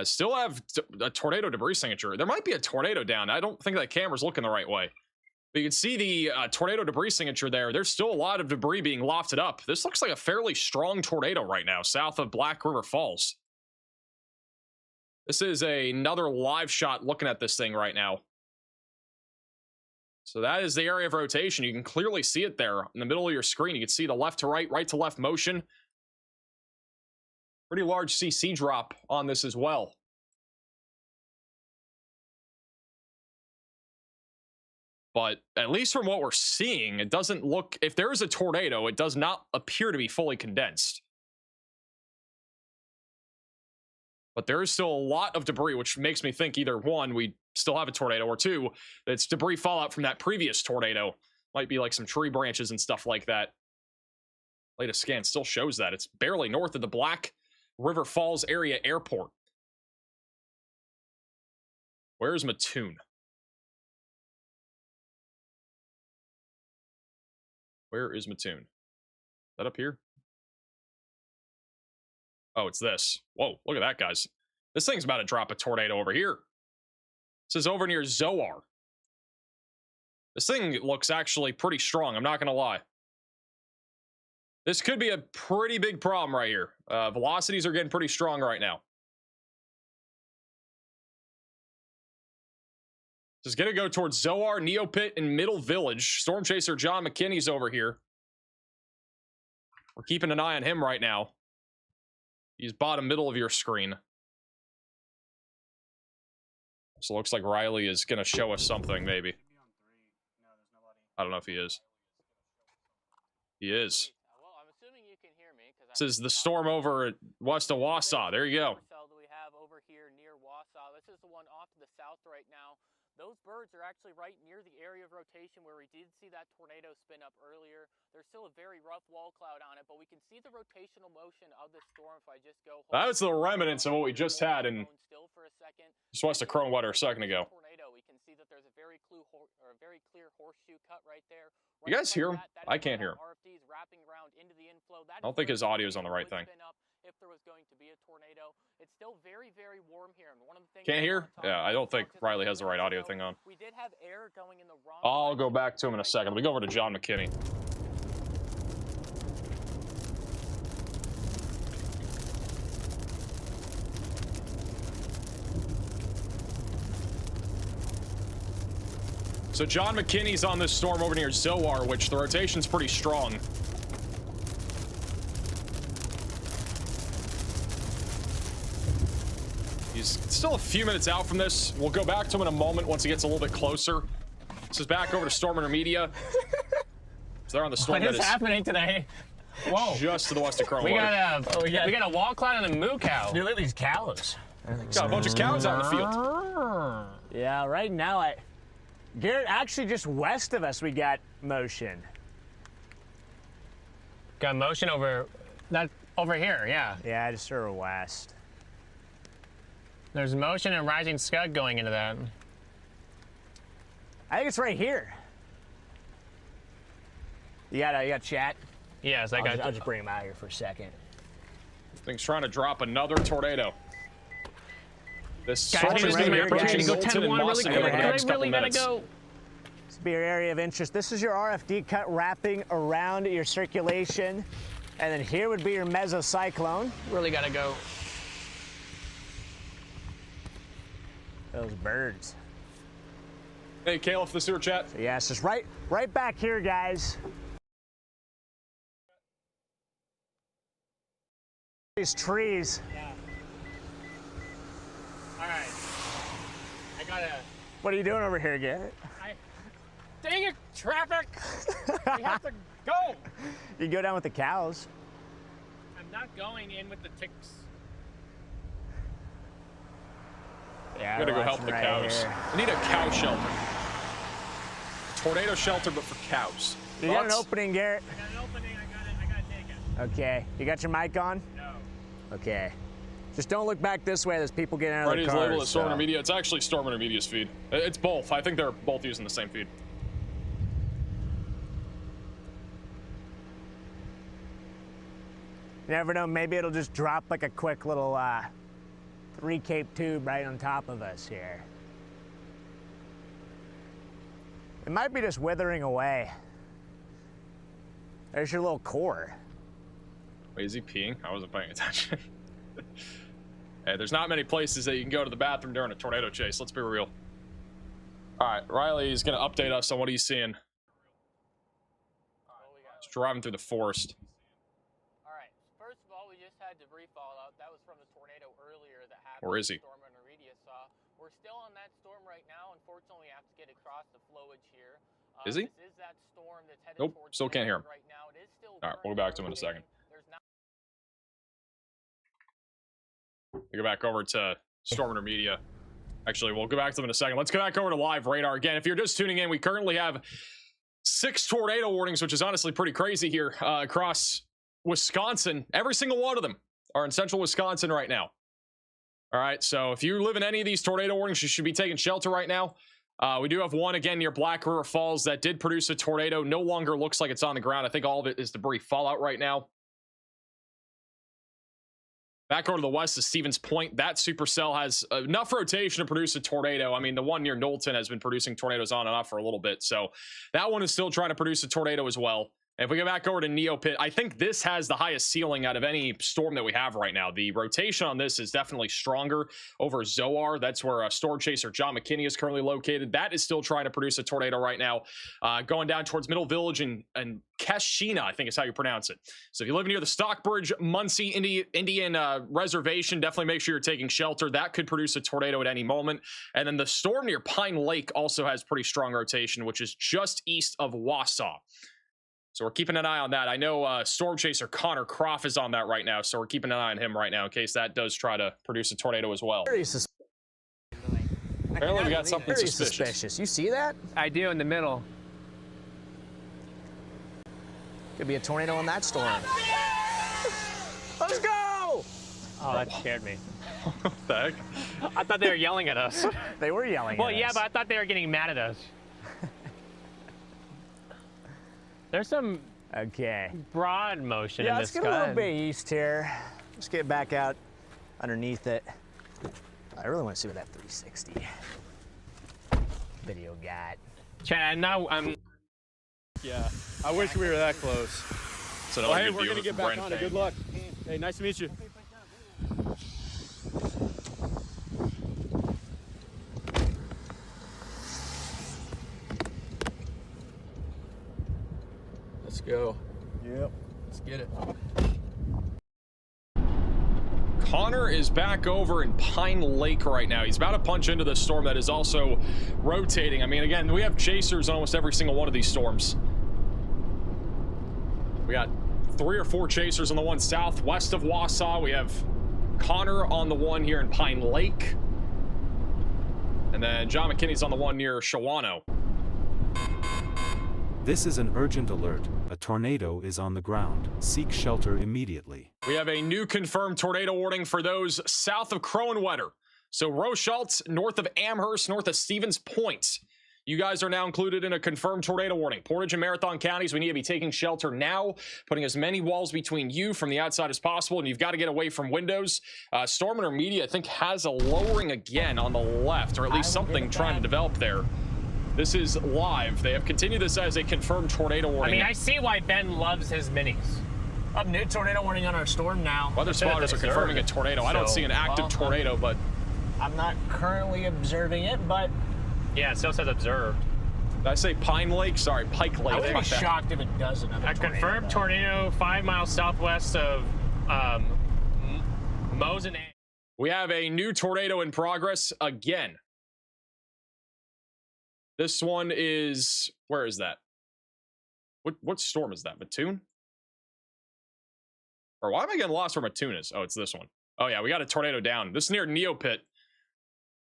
Still have a tornado debris signature. There might be a tornado down. I don't think that camera's looking the right way. But you can see the tornado debris signature there. There's still a lot of debris being lofted up. This looks like a fairly strong tornado right now, south of Black River Falls. This is another live shot looking at this thing right now. So that is the area of rotation. You can clearly see it there in the middle of your screen. You can see the left to right, right to left motion. Pretty large CC drop on this as well. But at least from what we're seeing, it doesn't look, if there is a tornado, it does not appear to be fully condensed. But there is still a lot of debris, which makes me think either one, we still have a tornado, or two, it's debris fallout from that previous tornado. Might be like some tree branches and stuff like that. Latest scan still shows that. It's barely north of the Black River Falls area airport. Where's Mattoon? Where is Mattoon? Is that up here? Oh, it's this. Whoa, look at that, guys. This thing's about to drop a tornado over here. This is over near Zoar. This thing looks actually pretty strong, I'm not going to lie. This could be a pretty big problem right here. Velocities are getting pretty strong right now. Just gonna go towards Zoar, Neopit, and Middle Village. Storm Chaser John McKinney's over here. We're keeping an eye on him right now. He's bottom middle of your screen. So it looks like Riley is gonna show us something, maybe. I don't know if he is. He is. This is the storm over at west of Wausau. There you go. That we have over here near Wausau. This is the one off to the south right now. Those birds are actually right near the area of rotation where we did see that tornado spin up earlier. There's still a very rough wall cloud on it, but we can see the rotational motion of the storm if I just go. That's the remnants of what we just had in just west of Cronewater a second ago. We can see that there's a very clear horseshoe cut right there. You guys hear him? I can't hear him. I don't think his audio is on the right thing. If there was going to be a tornado, it's still very, very warm here. And one of the things Can't hear? Yeah, I don't think Riley has the right audio thing on. We did have air going in the wrong. I'll go back to him in a second. We go over to John McKinney. So John McKinney's on this storm over near Zoar, which the rotation's pretty strong. He's still a few minutes out from this. We'll go back to him in a moment once he gets a little bit closer. This is back over to Storm Intermedia. So they're on the storm. What is happening today? Whoa. Just to the west of Cronewater. We got a wall cloud and a moo cow. Dude, look at these cows. Got a bunch of cows out in the field. Yeah, right now, Garrett, actually just west of us, we got motion. Got motion over here, yeah. Yeah, just sort of west. There's motion and rising scud going into that. I think it's right here. You got chat? Yes, I got. I'll just bring him out here for a second. Thing's trying to drop another tornado. This storm is going to be approaching Milton and Mossy over the next couple minutes. This will be your area of interest. This is your RFD cut wrapping around your circulation. And then here would be your mesocyclone. Really got to go. Those birds. Hey, Caleb, the sewer chat. So yes, just right back here, guys. These trees. Yeah. All right. I gotta. What are you doing over here, Garrett? Dang it, traffic! We have to go. You go down with the cows. I'm not going in with the ticks. Yeah, we gotta go help the cows. Here. We need a cow shelter. Tornado shelter, but for cows. You got an opening, Garrett? I got an opening. I gotta take it. Okay. You got your mic on? No. Okay. Just don't look back this way. There's people getting out of the cars. Labeled as Storm Intermedia. It's actually Storm Intermedia's feed. It's both. I think they're both using the same feed. You never know. Maybe it'll just drop like a quick little 3-cape tube right on top of us here. It might be just withering away. There's your little core. Wait, is he peeing? I wasn't paying attention. Hey, there's not many places that you can go to the bathroom during a tornado chase. Let's be real. All right, Riley is going to update us on what he's seeing. He's driving through the forest. All right. First of all, we just had debris fallout. That was from the tornado earlier that happened. Where is he? Storm Intermedia saw. We're still on that storm right now. Unfortunately, we have to get across the flowage here. Is he? This is that storm that's headed Nope, towards still can't hear him. right now. It is still All right, we'll go back to him in a second. We go back over to Storm Intermedia. Actually, we'll go back to them in a second. Let's go back over to live radar again. If you're just tuning in, we currently have 6 tornado warnings, which is honestly pretty crazy here across Wisconsin. Every single one of them are in central Wisconsin right now. All right, so if you live in any of these tornado warnings, you should be taking shelter right now. We do have one again near Black River Falls that did produce a tornado. No longer looks like it's on the ground. I think all of it is debris fallout right now. Back over to the west is Stevens Point. That supercell has enough rotation to produce a tornado. I mean, the one near Knowlton has been producing tornadoes on and off for a little bit. So that one is still trying to produce a tornado as well. And if we go back over to Neopit, I think this has the highest ceiling out of any storm that we have right now. The rotation on this is definitely stronger over Zoar. That's where storm chaser John McKinney is currently located. That is still trying to produce a tornado right now, going down towards Middle Village and Keshina, I think is how you pronounce it. So if you live near the Stockbridge, Muncie, Indian reservation, definitely make sure you're taking shelter. That could produce a tornado at any moment. And then the storm near Pine Lake also has pretty strong rotation, which is just east of Wausau. So we're keeping an eye on that. I know storm chaser Connor Croft is on that right now, so we're keeping an eye on him right now in case that does try to produce a tornado as well. Apparently we got something suspicious. You see that? I do, in the middle. Could be a tornado in that storm. Let's go! Oh, that scared me. What the heck? I thought they were yelling at us. They were yelling at us. Well, yeah, but I thought they were getting mad at us. There's some broad motion in this sky. Let's get a little bit east here. Let's get back out underneath it. I really want to see what that 360 video got. Chad, now I'm... Yeah, I wish we were that close. So well, hey, we're going to get back on it. Good luck. Hey, nice to meet you. Let's go. Yep. Let's get it. Connor is back over in Pine Lake right now. He's about to punch into the storm that is also rotating. I mean, again, we have chasers on almost every single one of these storms. We got 3 or 4 chasers on the one southwest of Wausau. We have Connor on the one here in Pine Lake. And then John McKinney's on the one near Shawano. This is an urgent alert. A tornado is on the ground. Seek shelter immediately. We have a new confirmed tornado warning for those south of Crowenwetter. So Rochalt, north of Amherst, north of Stevens Point. You guys are now included in a confirmed tornado warning. Portage and Marathon counties, we need to be taking shelter now, putting as many walls between you from the outside as possible, and you've got to get away from windows. Storm Intermediate, I think, has a lowering again on the left, or at least something trying to develop there. This is live. They have continued this as a confirmed tornado warning. I mean, I see why Ben loves his minis. Up new tornado warning on our storm now. Weather spotters are confirming a tornado. I don't see an active tornado, but... I'm not currently observing it, but... Yeah, it still says observed. Did I say Pine Lake? Sorry, Pike Lake. I would be shocked if it does another tornado. A confirmed tornado 5 miles southwest of Mosen. We have a new tornado in progress again. This one is... Where is that? What storm is that? Mattoon? Or why am I getting lost where Mattoon is? Oh, it's this one. Oh, yeah, we got a tornado down. This is near Neopit.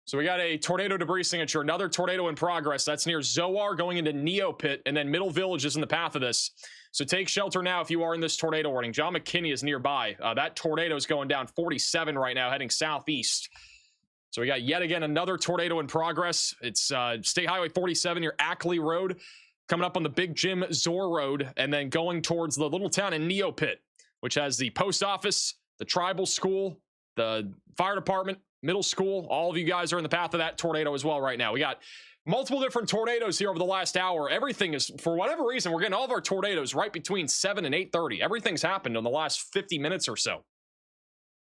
So we got a tornado debris signature. Another tornado in progress. That's near Zoar going into Neopit. And then Middle Village is in the path of this. So take shelter now if you are in this tornado warning. John McKinney is nearby. That tornado is going down 47 right now, heading southeast. So we got yet again another tornado in progress. It's State Highway 47 near Ackley Road, coming up on the Big Jim Zor Road, and then going towards the little town in Neopit, which has the post office, the tribal school, the fire department, middle school. All of you guys are in the path of that tornado as well right now. We got multiple different tornadoes here over the last hour. Everything is, for whatever reason, we're getting all of our tornadoes right between 7 and 8:30. Everything's happened in the last 50 minutes or so.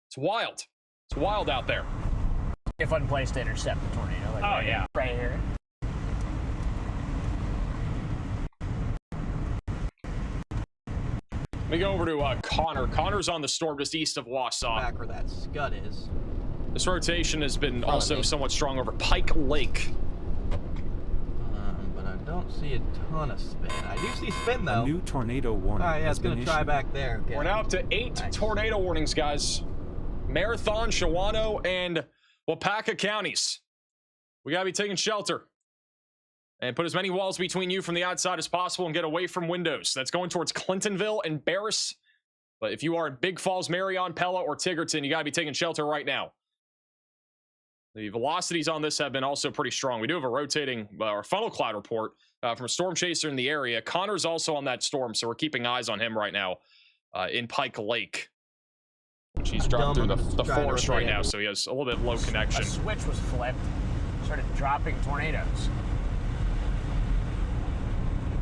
It's wild. It's wild out there. A fun place to intercept the tornado. Like right here. Let me go over to Connor. Connor's on the storm just east of Wausau. Back where that scud is. This rotation has been also somewhat strong over Pike Lake. But I don't see a ton of spin. I do see spin, though. A new tornado warning. Oh, yeah, it's going to try back there. Okay. We're now up to 8 tornado warnings, guys. Marathon, Shawano, and Wapaka counties. We got to be taking shelter. And put as many walls between you from the outside as possible and get away from windows. That's going towards Clintonville and Barris. But if you are in Big Falls, Marion, Pella, or Tigerton, you got to be taking shelter right now. The velocities on this have been also pretty strong. We do have a rotating or funnel cloud report from a storm chaser in the area. Connor's also on that storm, so we're keeping eyes on him right now in Pike Lake. Which he's driving through the forest right now, so he has a little bit low connection. A switch was flipped. Started dropping tornadoes.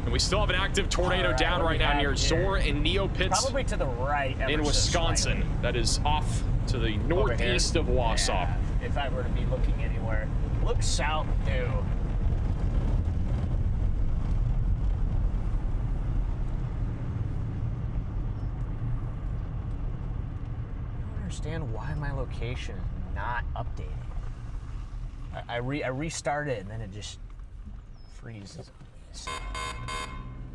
And we still have an active tornado down right now near Zor and Neopits. Probably to the right. In Wisconsin. That is off to the northeast of Wausau. Yeah, if I were to be looking anywhere. Look south, too. I don't understand why my location is not updating. I restarted and then it just freezes.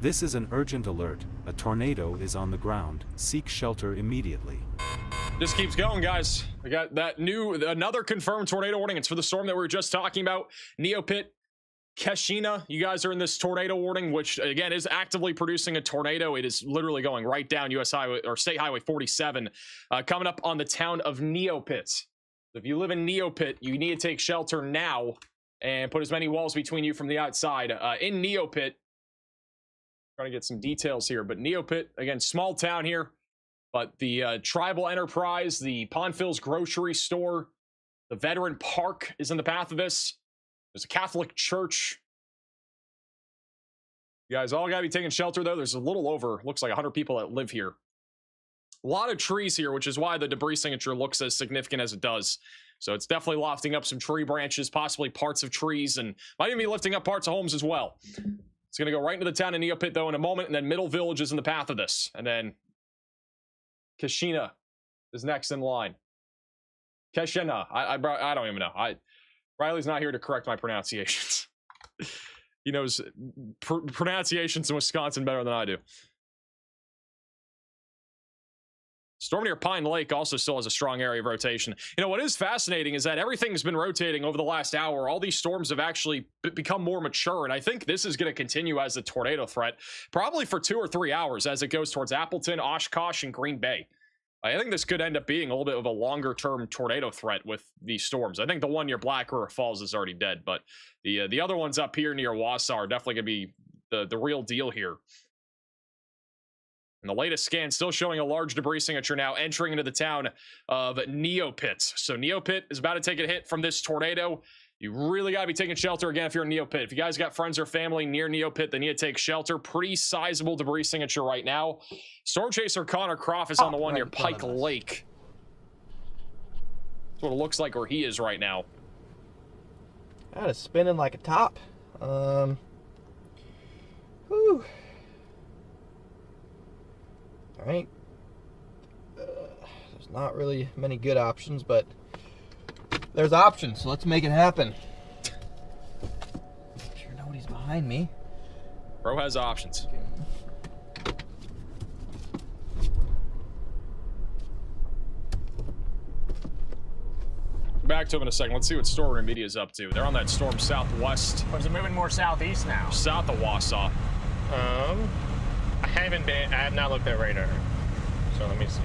This is an urgent alert. A tornado is on the ground. Seek shelter immediately. Just keeps going, guys. We got that another confirmed tornado warning. It's for the storm that we were just talking about. Neopit, Keshina, you guys are in this tornado warning, which again is actively producing a tornado. It is literally going right down US Highway or State Highway 47, coming up on the town of Neopit. If you live in Neopit, you need to take shelter now and put as many walls between you from the outside. In Neopit, trying to get some details here, but Neopit, again, small town here, but the tribal enterprise, the Ponfil's grocery store, the veteran park is in the path of this. There's a Catholic church. You guys all gotta be taking shelter though. There's a little over, looks like 100 people that live here. A lot of trees here, which is why the debris signature looks as significant as it does. So it's definitely lofting up some tree branches, possibly parts of trees, and might even be lifting up parts of homes as well. It's going to go right into the town of Neopit, though, in a moment, and then Middle Village is in the path of this. And then Keshina is next in line. Keshina. I don't even know. Riley's not here to correct my pronunciations. He knows pronunciations in Wisconsin better than I do. Storm near Pine Lake also still has a strong area of rotation. You know, what is fascinating is that everything's been rotating over the last hour. All these storms have actually become more mature, and I think this is going to continue as a tornado threat, probably for 2 or 3 hours as it goes towards Appleton, Oshkosh, and Green Bay. I think this could end up being a little bit of a longer-term tornado threat with these storms. I think the one near Black River Falls is already dead, but the other ones up here near Wausau are definitely going to be the real deal here. And the latest scan still showing a large debris signature now entering into the town of Neopit. So Neopit is about to take a hit from this tornado. You really got to be taking shelter again if you're in Neopit. If you guys got friends or family near Neopit, they need to take shelter. Pretty sizable debris signature right now. Storm Chaser Connor Croft is on the one near Pike Lake. That's what it looks like where he is right now. That is spinning like a top. Whew. All right. There's not really many good options, but there's options, so let's make it happen. Make sure nobody's behind me. Bro has options. Back to him in a second. Let's see what Storm and Media is up to. They're on that storm southwest. Or is it moving more southeast now? South of Wausau. I have not looked at radar. So let me see.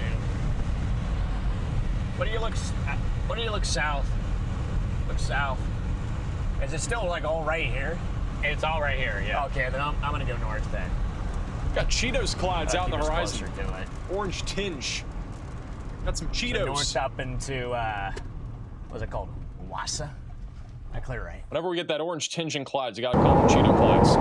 What do you look south? Look south. Is it still like all right here? It's all right here, yeah. Okay, then I'm gonna go north then. Got Cheetos clouds out on the horizon. To it. Orange tinge. Got some Cheetos. So north up into what's it called? Wassa? I clear right. Whenever we get that orange tinge in clouds, you gotta call them Cheeto clouds.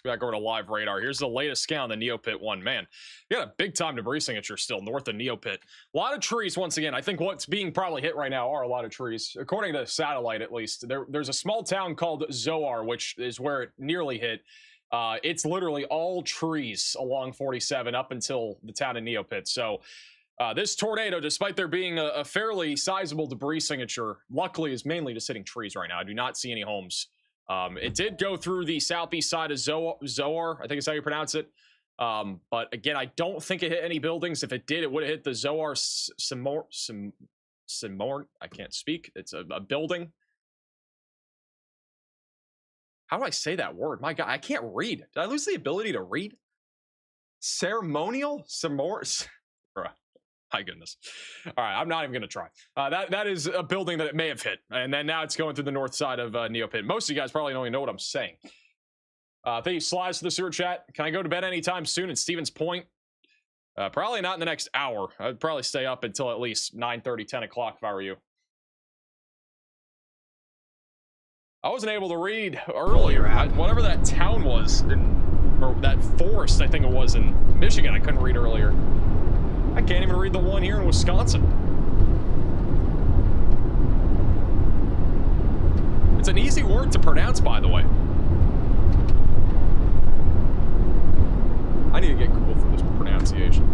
Back over to live radar. Here's the latest scan on the Neopit one. Man, you got a big time debris signature still north of Neopit. A lot of trees once again. I think what's being probably hit right now are a lot of trees. According to the satellite, at least, there's a small town called Zoar, which is where it nearly hit. It's literally all trees along 47 up until the town of Neopit. So this tornado, despite there being a fairly sizable debris signature, luckily is mainly just hitting trees right now. I do not see any homes. It did go through the southeast side of Zoar, I think is how you pronounce it. But again, I don't think it hit any buildings. If it did, it would have hit the Zoar Simorn. I can't speak. It's a building. How do I say that word? My God, I can't read. Did I lose the ability to read? Ceremonial? My goodness. All right, I'm not even going to try. That is a building that it may have hit. And then now it's going through the north side of Neopit. Most of you guys probably don't even know what I'm saying. Thank you, Slides, for the sewer chat. Can I go to bed anytime soon at Stevens Point? Probably not in the next hour. I'd probably stay up until at least 9:30, 10 o'clock if I were you. I wasn't able to read earlier. Whatever that town was, or that forest, I think it was in Michigan, I couldn't read earlier. I can't even read the one here in Wisconsin. It's an easy word to pronounce, by the way. I need to get Google for this pronunciation.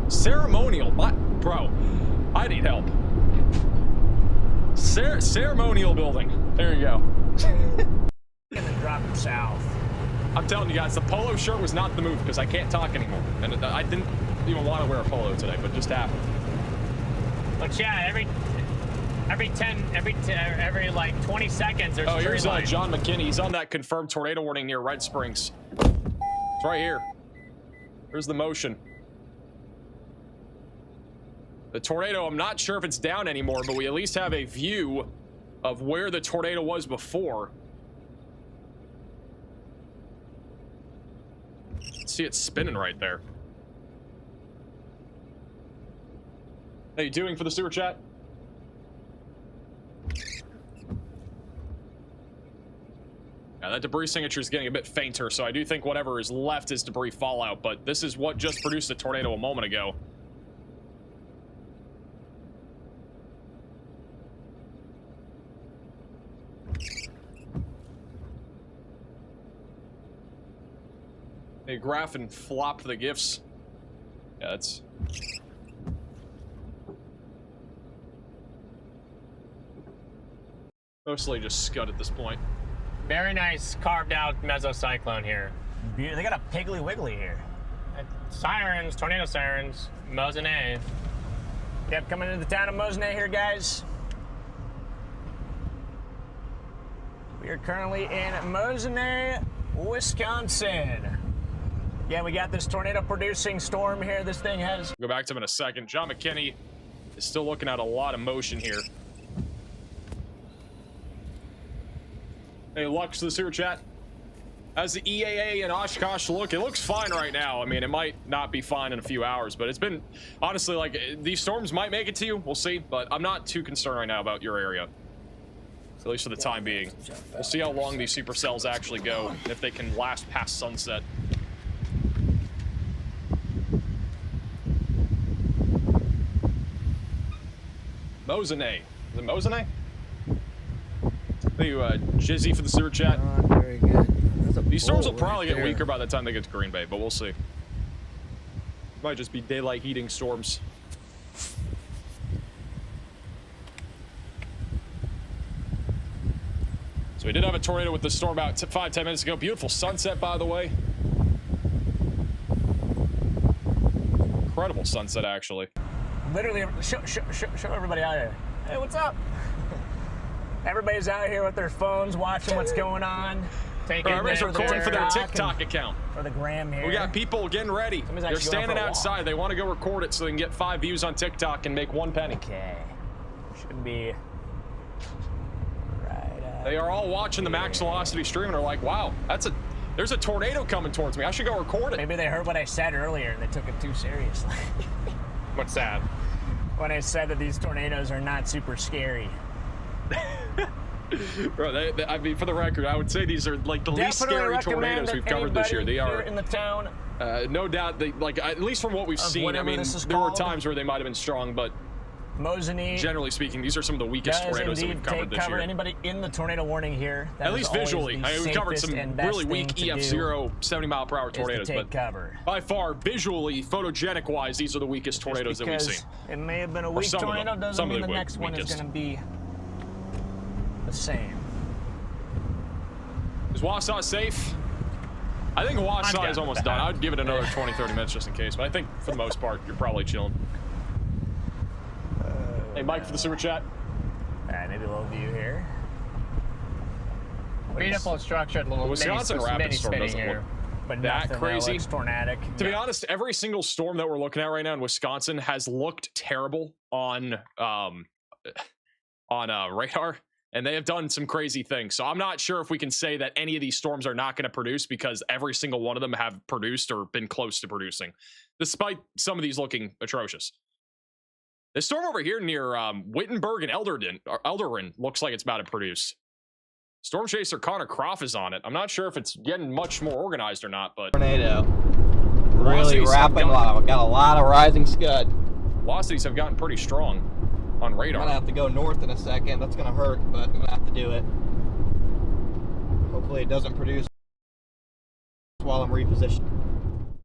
Ceremonial. Bro, I need help. Ceremonial building. There you go. And then drop it south. I'm telling you guys, the polo shirt was not the move because I can't talk anymore. And I didn't even want to wear a polo today, but it just happened. But yeah, every like 20 seconds there's a tree here's line. John McKinney. He's on that confirmed tornado warning near Red Springs. It's right here. Here's the motion. The tornado, I'm not sure if it's down anymore, but we at least have a view of where the tornado was before. See it spinning right there. How you doing for the sewer chat? Yeah, that debris signature is getting a bit fainter, so I do think whatever is left is debris fallout, but this is what just produced a tornado a moment ago. Hey, Graph and Flop for the gifts. Yeah, that's... mostly just scud at this point. Very nice carved out mesocyclone here. They got a Piggly Wiggly here. Sirens, tornado sirens, Mosinee. Yep, coming into the town of Mosinee here, guys. We are currently in Mosinee, Wisconsin. Yeah, we got this tornado-producing storm here. This thing has... Go back to him in a second. John McKinney is still looking at a lot of motion here. Hey, Lux to the sewer chat. As the EAA and Oshkosh look, it looks fine right now. I mean, it might not be fine in a few hours, but it's been, honestly, like, these storms might make it to you. We'll see, but I'm not too concerned right now about your area. At least for the time being. We'll see how long these supercells actually go, if they can last past sunset. Mosinee. Is it Mosinee? Thank you, Jizzy, for the sewer chat. Very good. These storms will probably get weaker by the time they get to Green Bay, but we'll see. Might just be daylight heating storms. So we did have a tornado with the storm about 5-10 minutes ago. Beautiful sunset, by the way. Incredible sunset, actually. Literally, show everybody out here. Hey, what's up? Everybody's out here with their phones, watching what's going on. Everybody's recording for their TikTok account. For the gram here. We got people getting ready. They're standing outside. They want to go record it so they can get 5 views on TikTok and make 1 penny. Okay. Should be right. They are all watching the max velocity stream and are like, "Wow, there's a tornado coming towards me. I should go record it." Maybe they heard what I said earlier and they took it too seriously. What's that? When I said that these tornadoes are not super scary. Bro, I mean, for the record, I would say these are like the least scary tornadoes we've covered this year. They are in the town. No doubt, at least from what we've seen. I mean, there were times where they might have been strong, but Mosinee, generally speaking, these are some of the weakest tornadoes that we've covered this year. Anybody in the tornado warning here? At least visually, we covered some really weak EF0 70-mile-per-hour tornadoes, but by far, visually, photogenic-wise, these are the weakest tornadoes that we've seen. It may have been a weak tornado, doesn't mean the next one is going to be the same. Is Wausau safe? I think Wausau is almost done. I'd give it another 20-30 minutes just in case, but I think for the most part, you're probably chilling. Hey, Mike for the super chat. All right, maybe a little view here. Beautiful structured little Wisconsin mini rapid storm spinning doesn't here, look but that nothing crazy. that looks tornadic. To be honest, every single storm that we're looking at right now in Wisconsin has looked terrible on radar, and they have done some crazy things. So I'm not sure if we can say that any of these storms are not going to produce, because every single one of them have produced or been close to producing, despite some of these looking atrocious. This storm over here near Wittenberg and Elderen looks like it's about to produce. Storm Chaser Connor Croft is on it. I'm not sure if it's getting much more organized or not, but Tornado. Really wrapping up. Got a lot of rising scud. Velocities have gotten pretty strong on radar. I'm gonna have to go north in a second. That's gonna hurt, but I'm gonna have to do it. Hopefully it doesn't produce while I'm repositioned.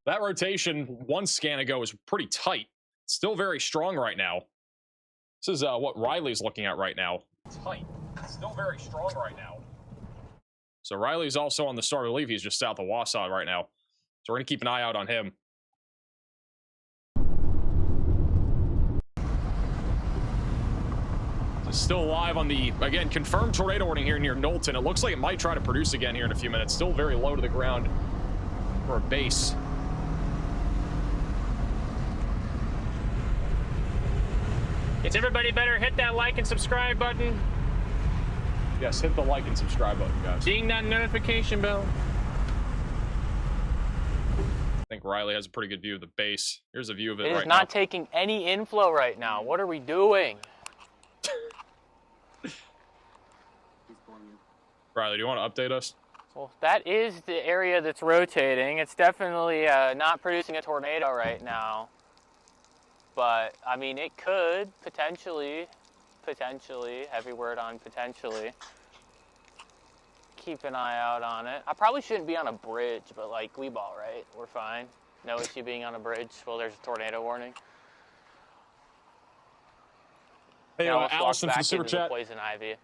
That rotation one scan ago was pretty tight. Still very strong right now. This is what Riley's looking at right now. Tight. Still very strong right now. So Riley's also on the storm. I believe he's just south of Wausau right now. So we're going to keep an eye out on him. So still alive on the, again, confirmed tornado warning here near Knowlton. It looks like it might try to produce again here in a few minutes. Still very low to the ground for a base. It's everybody better hit that like and subscribe button. Yes, hit the like and subscribe button, guys. Ding that notification bell. I think Riley has a pretty good view of the base. Here's a view of it It right is now. not taking any inflow right now. What are we doing? Riley, do you want to update us? Well, that is the area that's rotating. It's definitely not producing a tornado right now. But, I mean, it could potentially, heavy word on potentially. Keep an eye out on it. I probably shouldn't be on a bridge, but like Gleeball, right? We're fine. No issue being on a bridge. Well, there's a tornado warning. Hey, Allison for the super chat. Poison ivy.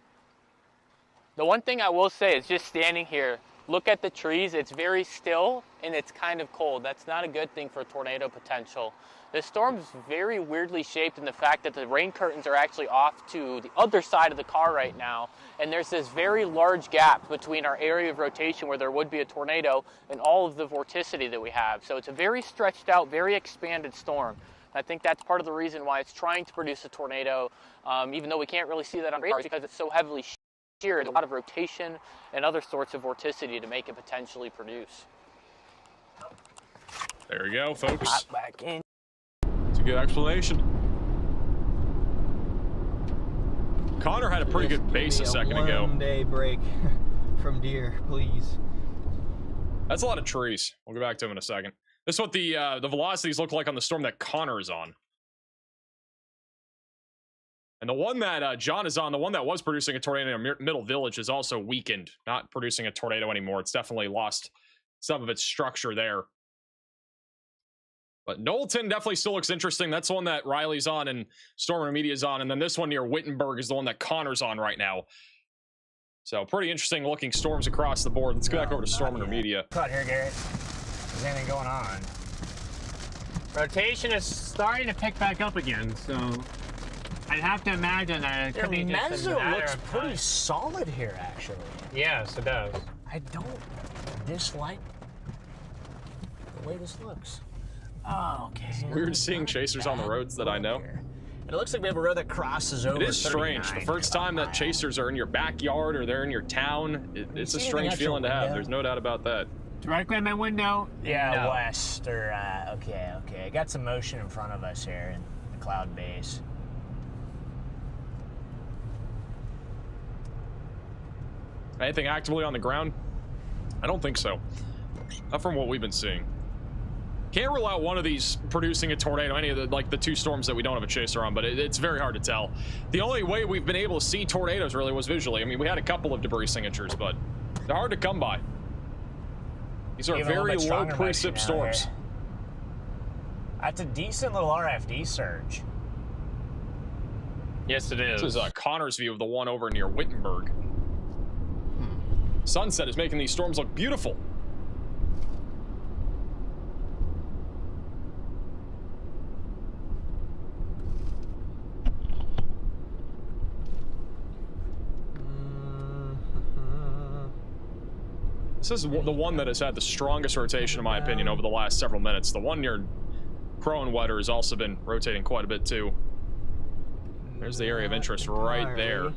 The one thing I will say is just standing here, look at the trees. It's very still and it's kind of cold. That's not a good thing for tornado potential. The storm's very weirdly shaped in the fact that the rain curtains are actually off to the other side of the car right now. And there's this very large gap between our area of rotation where there would be a tornado and all of the vorticity that we have. So it's a very stretched out, very expanded storm. I think that's part of the reason why it's trying to produce a tornado, even though we can't really see that on radar, because it's so heavily sheared. A lot of rotation and other sorts of vorticity to make it potentially produce. There we go, folks. Hop back in. It's a good explanation. Connor had a pretty good base a second ago. One-day break from deer, please. That's a lot of trees. We'll go back to him in a second. This is what the velocities look like on the storm that Connor is on. And the one that John is on, the one that was producing a tornado in Middle Village, is also weakened. Not producing a tornado anymore. It's definitely lost some of its structure there. But Knowlton definitely still looks interesting. That's the one that Riley's on and Stormer Media's on. And then this one near Wittenberg is the one that Connor's on right now. So pretty interesting looking storms across the board. Let's go back over to Stormer Media. Cut here, Garrett. Is anything going on? Rotation is starting to pick back up again, so I'd have to imagine that it could be just a Mezzo matter looks of pretty time. solid here, actually. Yes, it does. I don't dislike the way this looks. Oh, okay. Weird seeing chasers on the roads that I know. And it looks like we have a road that crosses over. It is strange. The 39. first time that chasers are in your backyard or they're in your town, it's a strange feeling to have. There's no doubt about that. Directly in my window? Yeah, No. west or okay. I got some motion in front of us here in the cloud base. Anything actively on the ground? I don't think so. Not from what we've been seeing. Can't rule out one of these producing a tornado, any of the the two storms that we don't have a chaser on, but it's very hard to tell. The only way we've been able to see tornadoes really was visually. I mean, we had a couple of debris signatures, but they're hard to come by. These are very low precip storms. That's a decent little RFD surge. Yes, it is. This is Connor's view of the one over near Wittenberg. Sunset is making these storms look beautiful. This is the one that has had the strongest rotation, in my opinion, over the last several minutes. The one near Crow and Wetter has also been rotating quite a bit, too. There's the area of interest right there.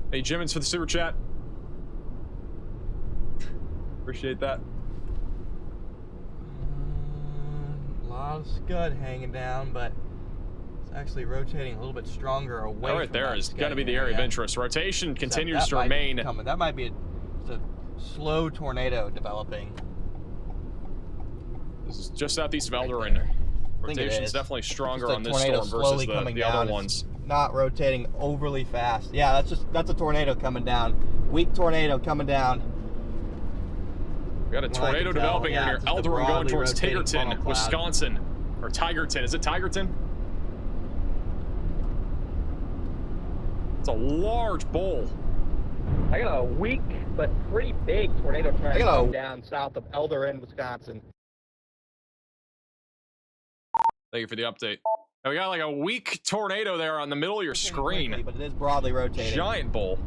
Hey, Jimmins for the super chat. Appreciate that. A lot of scud hanging down, but it's actually rotating a little bit stronger away. Right there is going to be the area of interest. Rotation continues to remain. That might be a slow tornado developing. This is just southeast of Eldorado. Rotation is definitely stronger on this storm versus the other ones. Not rotating overly fast. Yeah, that's a tornado coming down. Weak tornado coming down. We got a tornado developing here near Eldorado going towards Tigerton, Wisconsin. Or Tigerton. Is it Tigerton? It's a large bowl. I got a weak but pretty big tornado trying to come down south of Eldorado, Wisconsin. Thank you for the update. Now we got like a weak tornado there on the middle of your screen. Quickly, but it is broadly rotating. Giant bowl.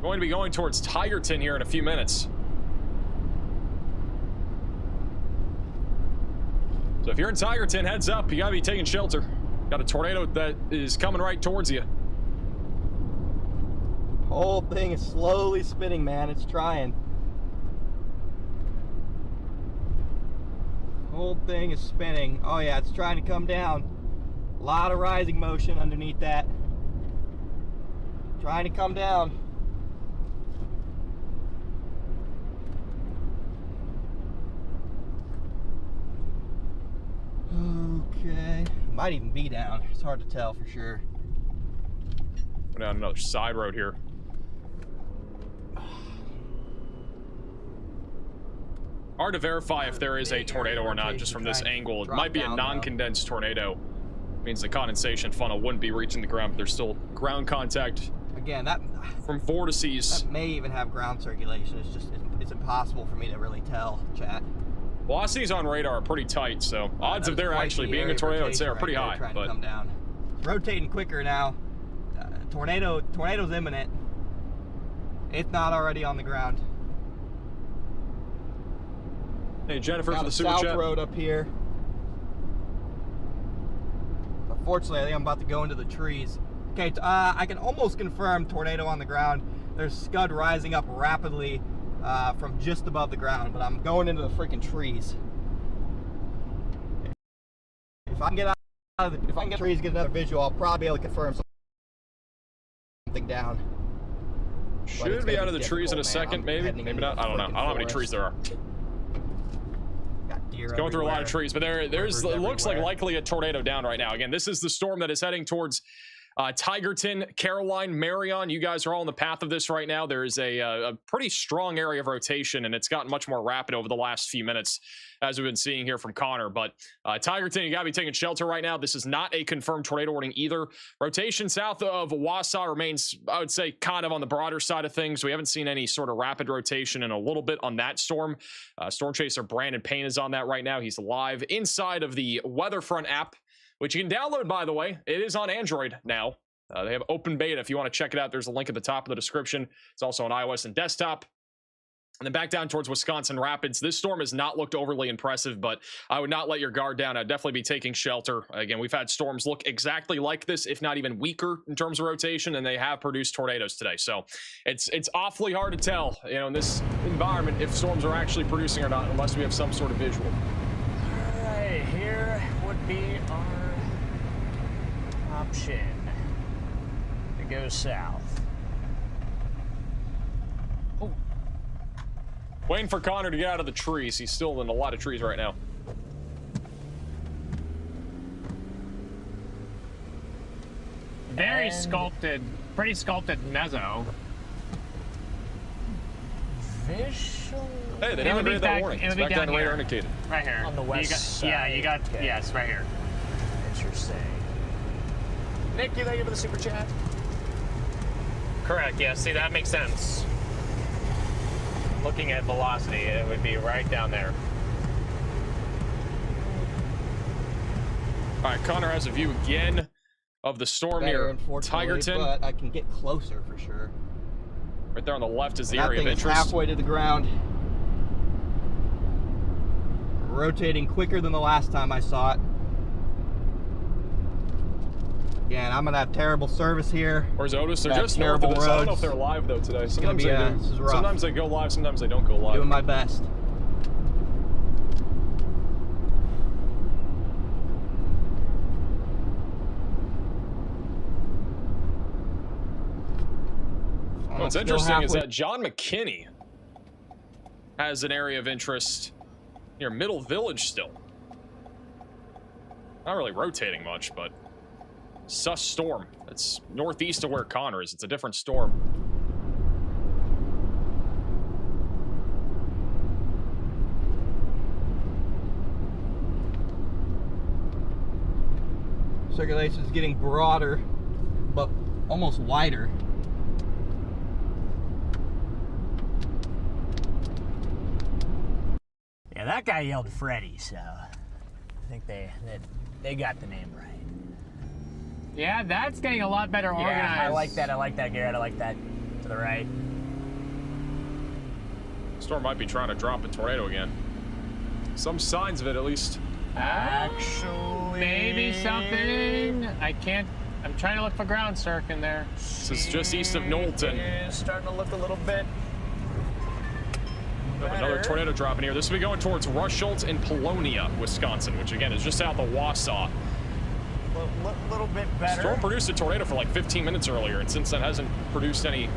Going to be going towards Tigerton here in a few minutes. So if you're in Tigerton, heads up. You gotta be taking shelter. Got a tornado that is coming right towards you. Whole thing is slowly spinning, man. It's trying. Whole thing is spinning. Oh yeah, it's trying to come down. A lot of rising motion underneath that. Trying to come down. Okay. Might even be down. It's hard to tell for sure. We're down another side road here. Hard to verify if there is a tornado or not just from this angle. It might be a non-condensed tornado. Means the condensation funnel wouldn't be reaching the ground, but there's still ground contact. Again, that from vortices. That may even have ground circulation. It's just it's impossible for me to really tell, chat. Velocities on radar are pretty tight, so odds of there actually being a tornado, I'd say, are pretty high. Trying to come down. It's rotating quicker now. Tornado's imminent. It's not already on the ground. Hey, Jennifer for the super chat. South road up here. Unfortunately, I think I'm about to go into the trees. Okay, I can almost confirm tornado on the ground. There's scud rising up rapidly from just above the ground, but I'm going into the freaking trees. If I can get out of the, if I can get trees, get another visual, I'll probably be able to confirm something down. Should be out of the trees in a second, maybe not. I don't know. I don't know how many trees there are. It's going through a lot of trees, but there's it looks like likely a tornado down right now. Again, this is the storm that is heading towards Tigerton, Caroline, Marion. You guys are all in the path of this right now. There is a pretty strong area of rotation, and it's gotten much more rapid over the last few minutes, as we've been seeing here from Connor. But Tigerton, you got to be taking shelter right now. This is not a confirmed tornado warning either. Rotation south of Wausau remains, I would say, kind of on the broader side of things. We haven't seen any sort of rapid rotation in a little bit on that storm. Storm chaser Brandon Payne is on that right now. He's live inside of the WeatherFront app, which you can download, by the way. It is on Android now. They have open beta. If you want to check it out, there's a link at the top of the description. It's also on iOS and desktop. And then back down towards Wisconsin Rapids. This storm has not looked overly impressive, but I would not let your guard down. I'd definitely be taking shelter. Again, we've had storms look exactly like this, if not even weaker in terms of rotation, and they have produced tornadoes today. So it's awfully hard to tell, you know, in this environment if storms are actually producing or not, unless we have some sort of visual. All right, here would be our option to go south. Waiting for Connor to get out of the trees. He's still in a lot of trees right now. Very sculpted, pretty sculpted mezzo. Visual. Hey, they didn't read that warning. It's back down to radar indicated. Right here. On the west side. Yeah, you got, okay. Yes, right here. Interesting. Nick, you thank you for the super chat. Correct, yeah, see, that makes sense. Looking at velocity, it would be right down there. All right, Connor has a view again of the storm Better, near unfortunately, Tigerton. but I can get closer for sure. Right there on the left is the That area of thing is interest. halfway to the ground. Rotating quicker than the last time I saw it. Again, I'm gonna have terrible service here. Where's Otis? They're Got just north of this. I don't know if roads. they're live though today. It's gonna Sometimes be, they do. this is rough. Sometimes they go live, sometimes they don't go live. Doing my best. What's interesting is that John McKinney has an area of interest near Middle Village still. Not really rotating much, but sus storm. It's northeast of where Connor is. It's a different storm. Circulation is getting broader, but almost wider. Yeah, that guy yelled Freddy, so I think they got the name right. Yeah, that's getting a lot better organized. Yeah, I like that, Garrett. I like that to the right. Storm might be trying to drop a tornado again. Some signs of it, at least. Actually, maybe something. I'm trying to look for ground circ in there. This is just east of Knowlton. It is starting to look a little bit We have another tornado dropping here. This will be going towards Rushholt and Polonia, Wisconsin, which again is just south of Wausau. a little bit better. Storm produced a tornado for like 15 minutes earlier, and since then hasn't produced any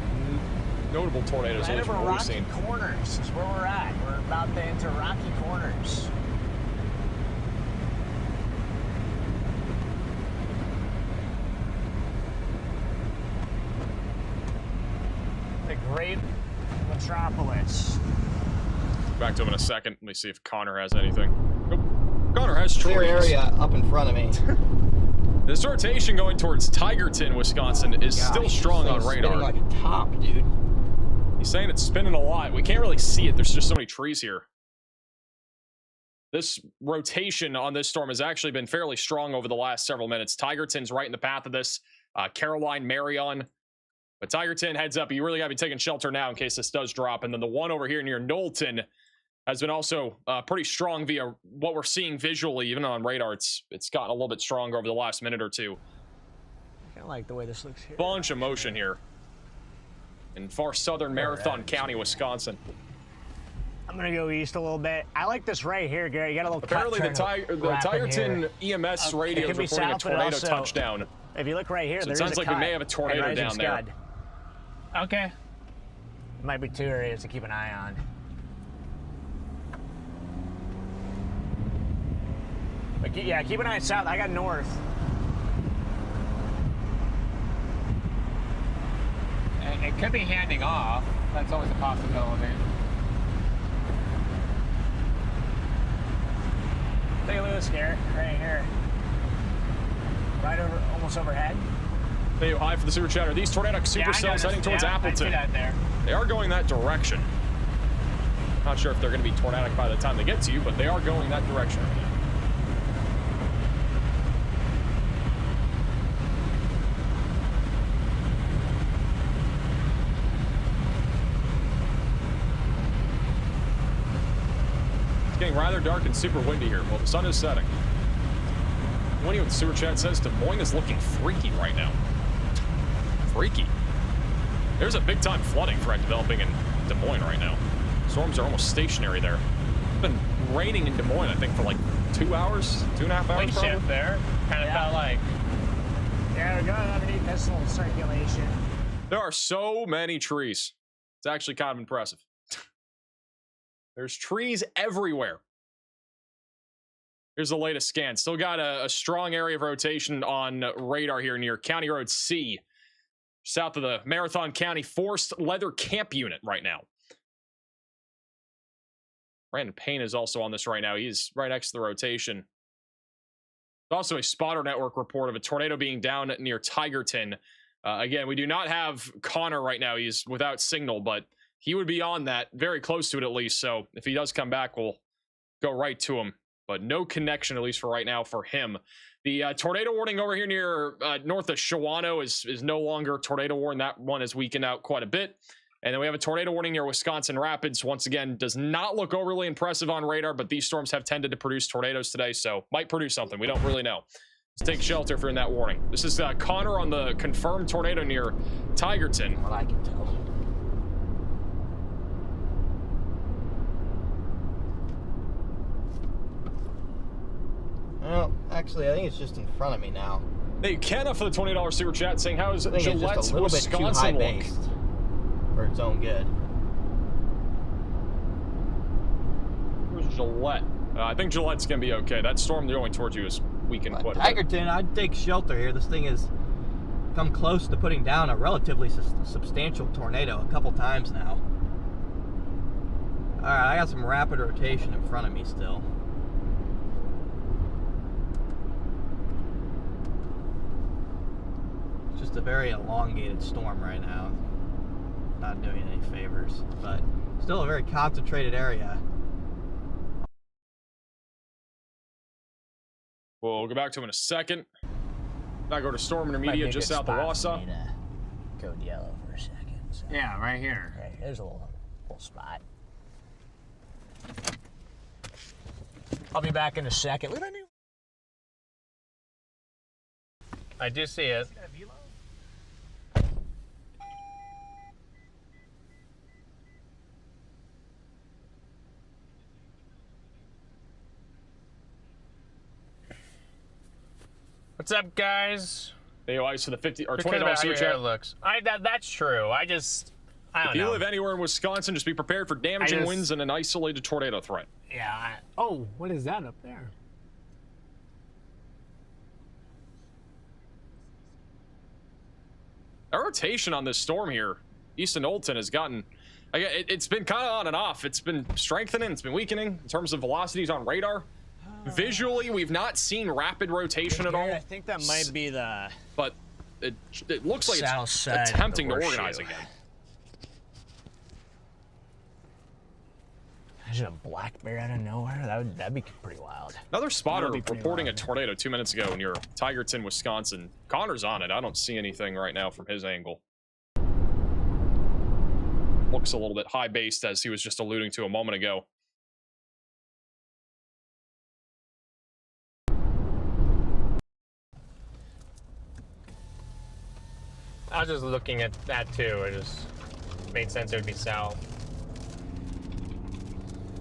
notable tornadoes. Right At least over from what we've Rocky seen. Corners is where we're at. We're about to enter Rocky Corners. The great metropolis. Back to him in a second. Let me see if Connor has anything. Nope. Connor has Clear trees. area up in front of me. This rotation going towards Tigerton, Wisconsin, is still strong on radar. Spinning like a top, dude. He's saying it's spinning a lot. We can't really see it. There's just so many trees here. This rotation on this storm has actually been fairly strong over the last several minutes. Tigerton's right in the path of this. Caroline, Marion. But Tigerton, heads up, you really got to be taking shelter now in case this does drop. And then the one over here near Knowlton has been also pretty strong via what we're seeing visually, even on radar. It's gotten a little bit stronger over the last minute or two. I kind of like the way this looks here. Bunch of motion here in far southern Marathon County, Wisconsin. I'm gonna go east a little bit. I like this right here, Gary. You got a little Apparently the Tigerton EMS radio is reporting a tornado touchdown. If you look right here, So it sounds like we may have a tornado down there. Okay. Might be two areas to keep an eye on. But yeah, keep an eye south. I got north. It could be handing off. That's always a possibility. Take a look at this, Garrett. Right here. Right over, almost overhead. Hey, hi for the super chat. Are these tornadic supercells heading towards Appleton? I see that there. They are going that direction. Not sure if they're going to be tornadic by the time they get to you, but they are going that direction. It's getting rather dark and super windy here. Well, the sun is setting. Winnie with the super chat says Des Moines is looking freaky right now. Freaky. There's a big time flooding threat developing in Des Moines right now. Storms are almost stationary there. It's been raining in Des Moines, I think, for like 2 hours, 2.5 hours Wind probably. shift there. Kind of felt like. Yeah, we're going underneath this little circulation. There are so many trees. It's actually kind of impressive. There's trees everywhere. Here's the latest scan. Still got a strong area of rotation on radar here near County Road C, south of the Marathon County Forced Leather Camp Unit right now. Brandon Payne is also on this right now. He's right next to the rotation. There's also a spotter network report of a tornado being down near Tigerton. Again, we do not have Connor right now. He's without signal, but he would be on that, very close to it at least. So if he does come back, we'll go right to him but no connection, at least for right now, for him. The tornado warning over here near north of Shawano is no longer tornado warning. That one has weakened out quite a bit. And then we have a tornado warning near Wisconsin Rapids. Once again, does not look overly impressive on radar, but these storms have tended to produce tornadoes today, so might produce something. We don't really know. Let's take shelter if you're in that warning. This is Connor on the confirmed tornado near Tigerton. What I can tell. Well, actually, I think it's just in front of me now. Hey, Kenna for the $20 super chat saying, how is I think Gillette's it's just a little bit too Wisconsin look? high-based for its own good. Where's Gillette? I think Gillette's going to be okay. That storm going towards you is weakened quite a bit. Tigerton, I'd take shelter here. This thing has come close to putting down a relatively substantial tornado a couple times now. Alright, I got some rapid rotation in front of me still. It's just a very elongated storm right now. Not doing any favors, but still a very concentrated area. We'll go back to him in a second. Now go to storm intermediate just south of Wausau. Code yellow for a second. So. Yeah, right here. Right, there's a little spot. I'll be back in a second. Look at that new. I do see it. What's up, guys? They ice for the $50 or Because of $20 how super your hair chat. looks. That's true. I don't If you know. live anywhere in Wisconsin, just be prepared for damaging winds and an isolated tornado threat. Yeah. Oh, what is that up there? Our rotation on this storm here, Easton Oldton, has gotten... It's been kind of on and off. It's been strengthening. It's been weakening in terms of velocities on radar. Visually, we've not seen rapid rotation at all. I think that might be the... But it looks like south it's side attempting to of the organize horseshoe. again. Is it a black bear out of nowhere? That'd be pretty wild. Another spotter That'd be pretty reporting wild. a tornado 2 minutes ago near Tigerton, Wisconsin. Connor's on it. I don't see anything right now from his angle. Looks a little bit high-based, as he was just alluding to a moment ago. I was just looking at that too. It just made sense it would be south.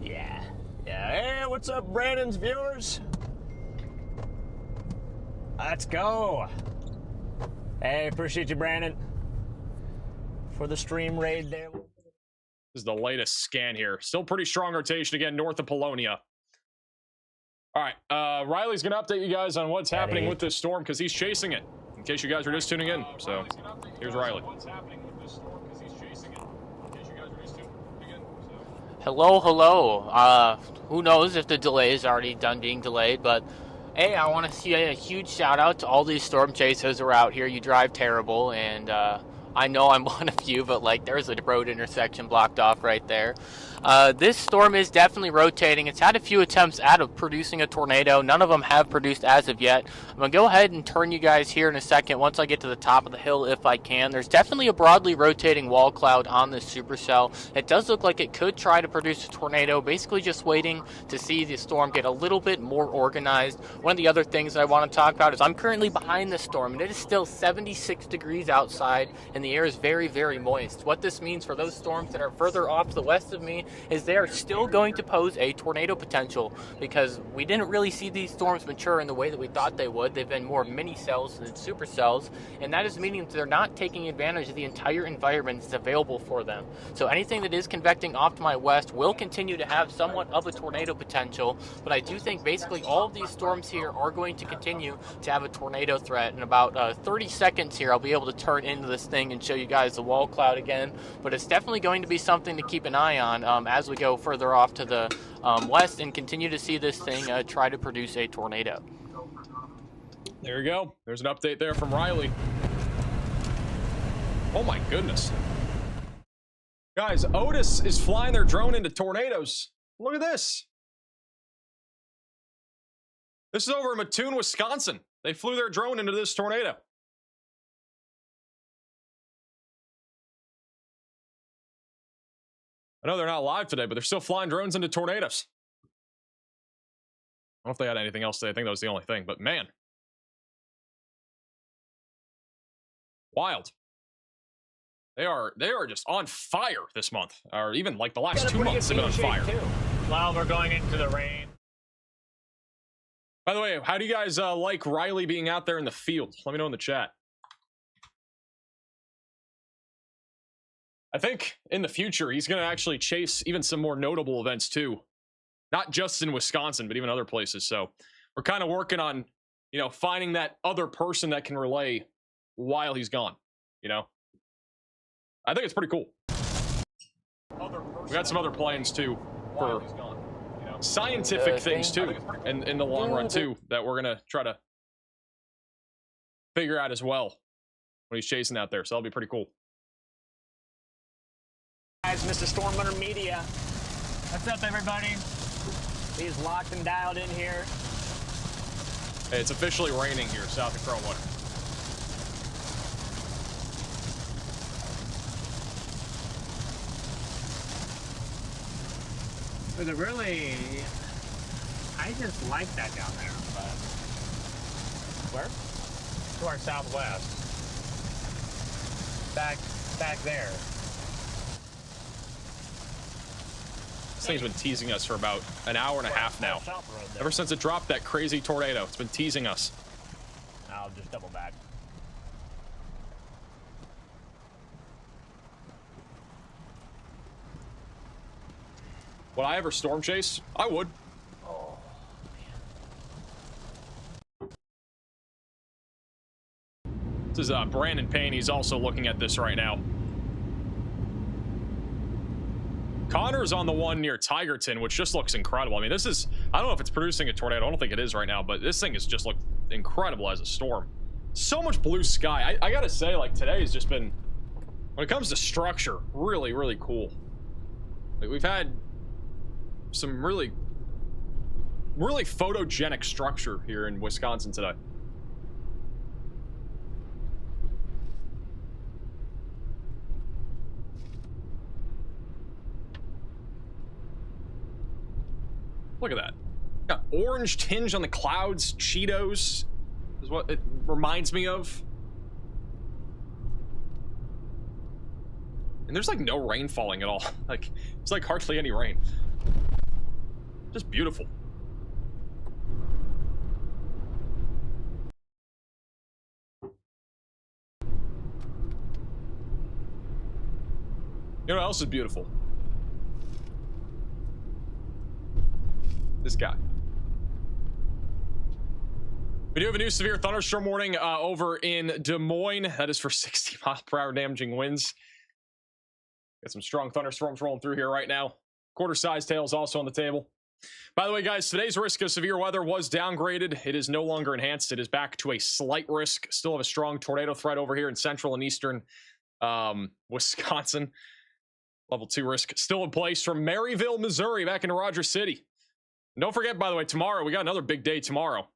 Yeah. Hey, what's up, Brandon's viewers? Let's go. Hey, appreciate you, Brandon, for the stream raid there. This is the latest scan here. Still pretty strong rotation again north of Polonia. All right, Riley's going to update you guys on what's happening with this storm because he's chasing it. In case you guys are just tuning in. So here's Riley. Hello. Who knows if the delay is already done being delayed, but hey, I want to see a huge shout out to all these storm chasers who are out here. You drive terrible, and I know I'm one of you, but like there's a road intersection blocked off right there. This storm is definitely rotating. It's had a few attempts at producing a tornado. None of them have produced as of yet. I'm going to go ahead and turn you guys here in a second once I get to the top of the hill if I can. There's definitely a broadly rotating wall cloud on this supercell. It does look like it could try to produce a tornado, basically just waiting to see the storm get a little bit more organized. One of the other things that I want to talk about is I'm currently behind the storm, and it is still 76 degrees outside, and the air is very, very moist. What this means for those storms that are further off to the west of me is they are still going to pose a tornado potential because we didn't really see these storms mature in the way that we thought they would. They've been more mini cells than supercells, and that is meaning that they're not taking advantage of the entire environment that's available for them. So anything that is convecting off to my west will continue to have somewhat of a tornado potential, but I do think basically all of these storms here are going to continue to have a tornado threat. In about 30 seconds here, I'll be able to turn into this thing and show you guys the wall cloud again, but it's definitely going to be something to keep an eye on as we go further off to the west and continue to see this thing try to produce a tornado. There you go. There's an update there from Riley. Oh my goodness. Guys, Otis is flying their drone into tornadoes. Look at this. This is over in Mattoon, Wisconsin. They flew their drone into this tornado. I know they're not live today, but they're still flying drones into tornadoes. I don't know if they had anything else today. I think that was the only thing, but man. Wild. They are just on fire this month, or even like the last 2 months they've been on fire. Well, we're going into the rain. By the way, how do you guys like Riley being out there in the field? Let me know in the chat. I think in the future he's going to actually chase even some more notable events too, not just in Wisconsin, but even other places. So we're kind of working on, you know, finding that other person that can relay while he's gone. You know, I think it's pretty cool. We got some other plans too for scientific things too, and in the long run too, that we're gonna try to figure out as well when he's chasing out there. So that'll be pretty cool. Guys, Mr. Stormrunner Media. What's up, everybody? He's locked and dialed in here. Hey, it's officially raining here south of Crownwood. Was it really? I just like that down there, but where? To our southwest. Back there. This thing's been teasing us for about an hour and a half now. Ever since it dropped that crazy tornado, it's been teasing us. I'll just double back. Would I ever storm chase? I would. Oh, man. This is Brandon Payne. He's also looking at this right now. Connor's on the one near Tigerton, which just looks incredible. I mean, this is, I don't know if it's producing a tornado. I don't think it is right now, but this thing has just looked incredible as a storm. So much blue sky. I gotta say, like, today has just been, when it comes to structure, really, really cool. Like, we've had some really photogenic structure here in Wisconsin today. Look at that. Got orange tinge on the clouds. Cheetos is what it reminds me of. And there's like no rain falling at all. Like, it's like hardly any rain. Just beautiful. You know what else is beautiful? This guy. We do have a new severe thunderstorm warning over in Des Moines. That is for 60-mile-per-hour damaging winds. Got some strong thunderstorms rolling through here right now. Quarter-sized hail is also on the table. By the way, guys, today's risk of severe weather was downgraded. It is no longer enhanced. It is back to a slight risk. Still have a strong tornado threat over here in central and eastern Wisconsin. Level 2 risk still in place from Maryville, Missouri, back into Rogers City. And don't forget, by the way, tomorrow, we got another big day tomorrow.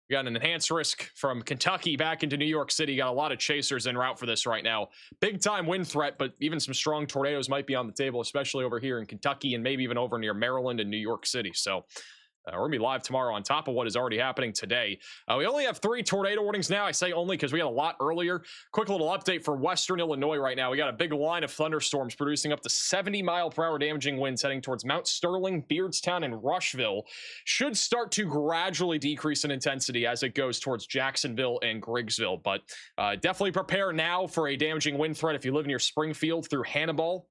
We got an enhanced risk from Kentucky back into New York City. Got a lot of chasers en route for this right now. Big time wind threat, but even some strong tornadoes might be on the table, especially over here in Kentucky and maybe even over near Maryland and New York City. So we're going to be live tomorrow on top of what is already happening today. We only have 3 tornado warnings now. I say only because we had a lot earlier. Quick little update for Western Illinois right now. We got a big line of thunderstorms producing up to 70-mile-per-hour damaging winds heading towards Mount Sterling, Beardstown, and Rushville. Should start to gradually decrease in intensity as it goes towards Jacksonville and Griggsville. But definitely prepare now for a damaging wind threat if you live near Springfield through Hannibal.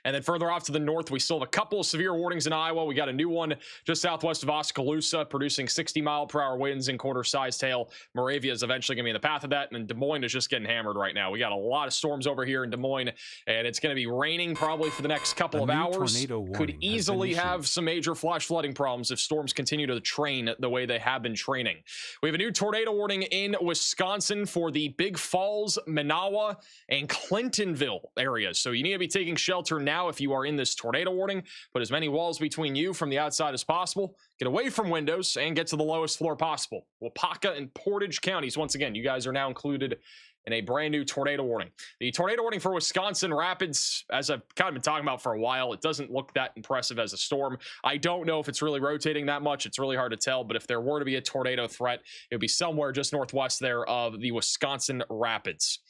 And then further off to the north, we still have a couple of severe warnings in Iowa. We got a new one just southwest of Oskaloosa, producing 60-mile-per-hour winds and quarter-sized hail. Moravia is eventually going to be in the path of that, and Des Moines is just getting hammered right now. We got a lot of storms over here in Des Moines, and it's going to be raining probably for the next couple of hours. Could easily have some major flash flooding problems if storms continue to train the way they have been training. We have a new tornado warning in Wisconsin for the Big Falls, Manawa, and Clintonville areas. So you need to be taking shelter shelter now if you are in this tornado warning. Put as many walls between you from the outside as possible. Get away from windows and get to the lowest floor possible. Wapaka and Portage counties, once again, you guys are now included in a brand new tornado warning. The tornado warning for Wisconsin Rapids, as I've kind of been talking about for a while, it doesn't look that impressive as a storm. I don't know if it's really rotating that much. It's really hard to tell, but if there were to be a tornado threat, it would be somewhere just northwest there of the Wisconsin Rapids.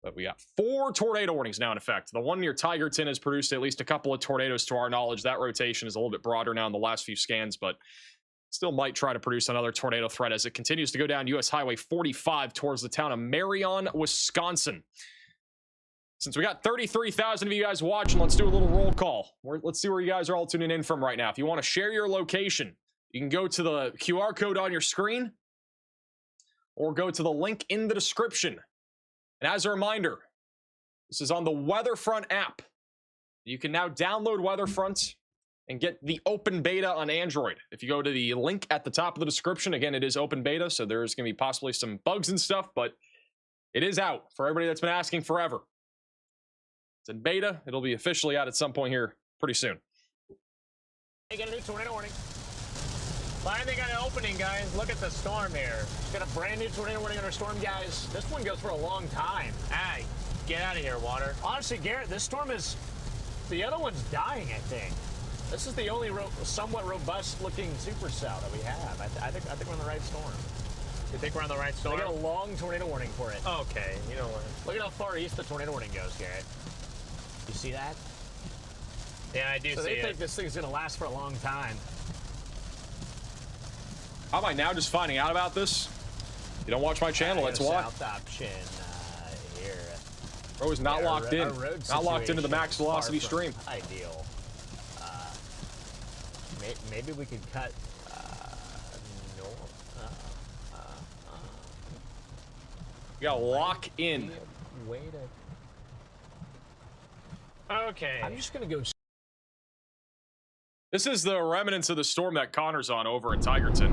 But we got 4 tornado warnings now in effect. The one near Tigerton has produced at least a couple of tornadoes to our knowledge. That rotation is a little bit broader now in the last few scans, but still might try to produce another tornado threat as it continues to go down US Highway 45 towards the town of Marion, Wisconsin. Since we got 33,000 of you guys watching, let's do a little roll call. Let's see where you guys are all tuning in from right now. If you want to share your location, you can go to the QR code on your screen or go to the link in the description. And as a reminder, this is on the WeatherFront app. You can now download WeatherFront and get the open beta on Android. If you go to the link at the top of the description, again, it is open beta, so there's going to be possibly some bugs and stuff, but it is out for everybody that's been asking forever. It's in beta. It'll be officially out at some point here pretty soon. They got a new tornado warning. Finally got an opening, guys. Look at the storm here. Got a brand new tornado warning on our storm, guys. This one goes for a long time. Hey, get out of here, water. Honestly, Garrett, this storm is... The other one's dying, I think. This is the only somewhat robust-looking supercell that we have. I think we're on the right storm. You think we're on the right storm? They got a long tornado warning for it. Okay, you know what? Look at how far east the tornado warning goes, Garrett. You see that? Yeah, I do see it. So they think this thing's going to last for a long time. How am I now just finding out about this? You don't watch my channel, that's why. South option here. Bro is not locked in. Not locked into the max velocity stream. Ideal. Maybe we could cut We gotta lock in. Way to... Okay. I'm just gonna go. This is the remnants of the storm that Connor's on over in Tigerton.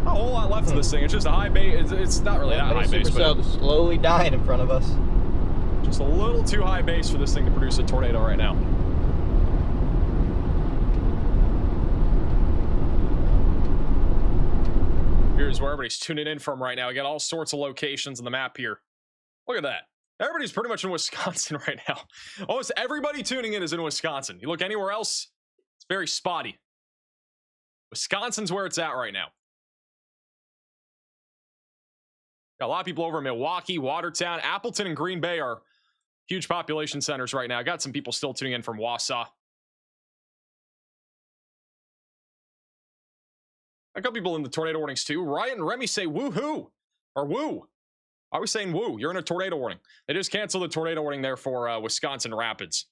Not a whole lot left of this thing. It's just a high base. It's not really that high base, but it's slowly dying in front of us. Just a little too high base for this thing to produce a tornado right now. Here's where everybody's tuning in from right now. We got all sorts of locations on the map here. Look at that. Everybody's pretty much in Wisconsin right now. Almost everybody tuning in is in Wisconsin. You look anywhere else, it's very spotty. Wisconsin's where it's at right now. Got a lot of people over in Milwaukee, Watertown, Appleton, and Green Bay are huge population centers right now. Got some people still tuning in from Wausau. A couple people in the tornado warnings too. Ryan and Remy say woohoo or woo. I was saying woo. You're in a tornado warning. They just canceled the tornado warning there for Wisconsin Rapids.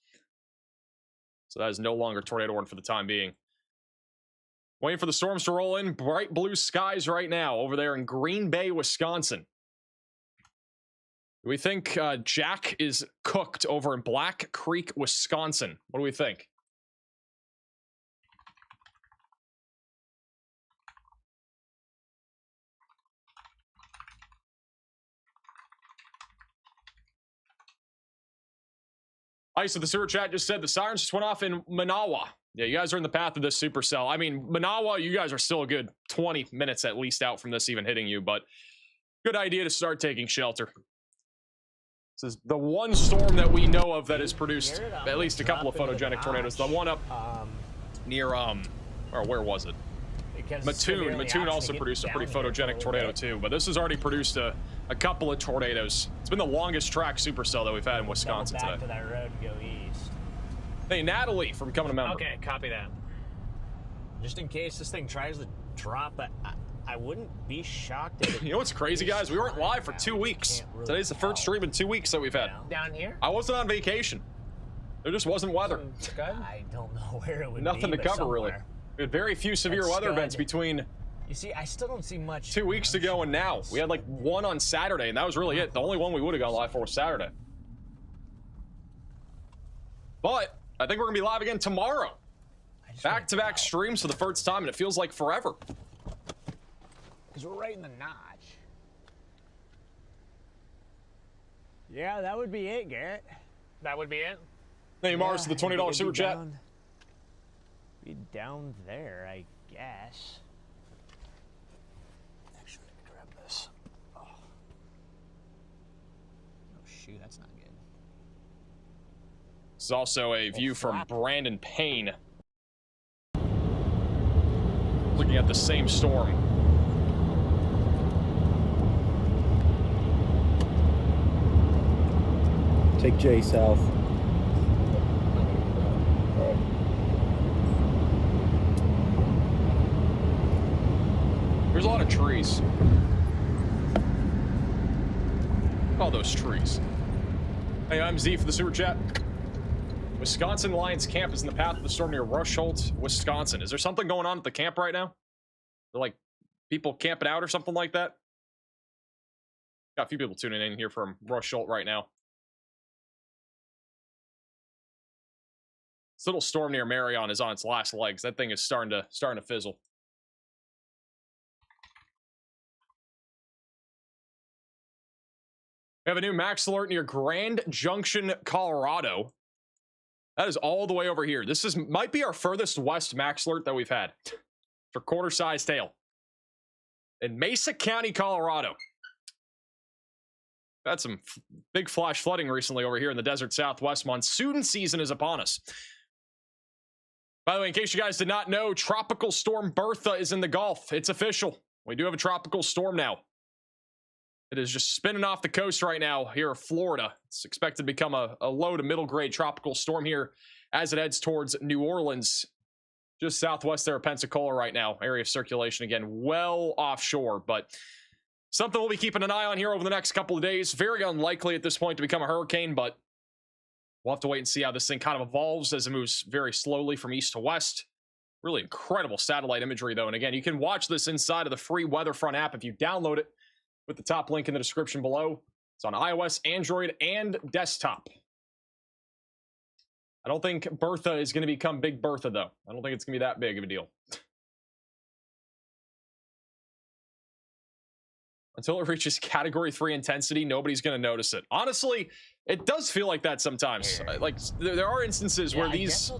So that is no longer tornado warning for the time being. Waiting for the storms to roll in. Bright blue skies right now over there in Green Bay, Wisconsin. Do we think Jack is cooked over in Black Creek, Wisconsin? What do we think? Ice of the sewer chat just said the sirens just went off in Manawa. Yeah, you guys are in the path of this supercell. I mean, Manawa, you guys are still a good 20 minutes at least out from this even hitting you, but good idea to start taking shelter. This is the one storm that we know of that has produced at least a couple of photogenic tornadoes. The one up near, or where was it? Mattoon. Mattoon also produced a pretty photogenic tornado too, but this has already produced a couple of tornadoes. It's been the longest track supercell that we've had in Wisconsin today. Back to that road and go east. Hey, Natalie from Becoming a Member. Okay, copy that. Just in case this thing tries to drop, I wouldn't be shocked if it... You know what's crazy, guys? We weren't live for 2 weeks. Really Today's the first stream in 2 weeks that we've had. Down here? I wasn't on vacation. There just wasn't weather. I don't know where it would Nothing be, to cover, somewhere. really. We had very few severe weather events between... You see, I still don't see much... 2 weeks ago and now. We had like one on Saturday, and that was really it. The only one we would have gone live for was Saturday. But I think we're going to be live again tomorrow. Back-to-back streams for the first time, and it feels like forever. Because we're right in the notch. Yeah, that would be it, Garrett. That would be it? Thank you, Mars, for the $20 super chat. Be down there, I guess. Actually, let me grab this. Oh, shoot, that's not good. This is also a view from Brandon Payne. Looking at the same storm. Take J south. There's a lot of trees. Look at all those trees. Hey, I'm Z for the super chat. Wisconsin Lions camp is in the path of the storm near Rushholt, Wisconsin. Is there something going on at the camp right now? They're like people camping out or something like that? Got a few people tuning in here from Rushholt right now. This little storm near Marion is on its last legs. That thing is starting to fizzle. We have a new max alert near Grand Junction, Colorado. That is all the way over here. This might be our furthest west max alert that we've had for quarter-sized hail in Mesa County, Colorado. Had some big flash flooding recently over here in the desert Southwest. Monsoon season is upon us. By the way, in case you guys did not know, Tropical Storm Bertha is in the Gulf. It's official. We do have a tropical storm now. It is just spinning off the coast right now here in Florida. It's expected to become a low to middle grade tropical storm here as it heads towards New Orleans, just southwest there of Pensacola right now. Area of circulation, again, well offshore, but something we'll be keeping an eye on here over the next couple of days. Very unlikely at this point to become a hurricane, but we'll have to wait and see how this thing kind of evolves as it moves very slowly from east to west. Really incredible satellite imagery, though. And again, you can watch this inside of the free WeatherFront app if you download it with the top link in the description below. It's on iOS, Android, and desktop. I don't think Bertha is going to become Big Bertha, though. I don't think it's going to be that big of a deal. Until it reaches Category 3 intensity, nobody's going to notice it. Honestly, it does feel like that sometimes. Like, there are instances where these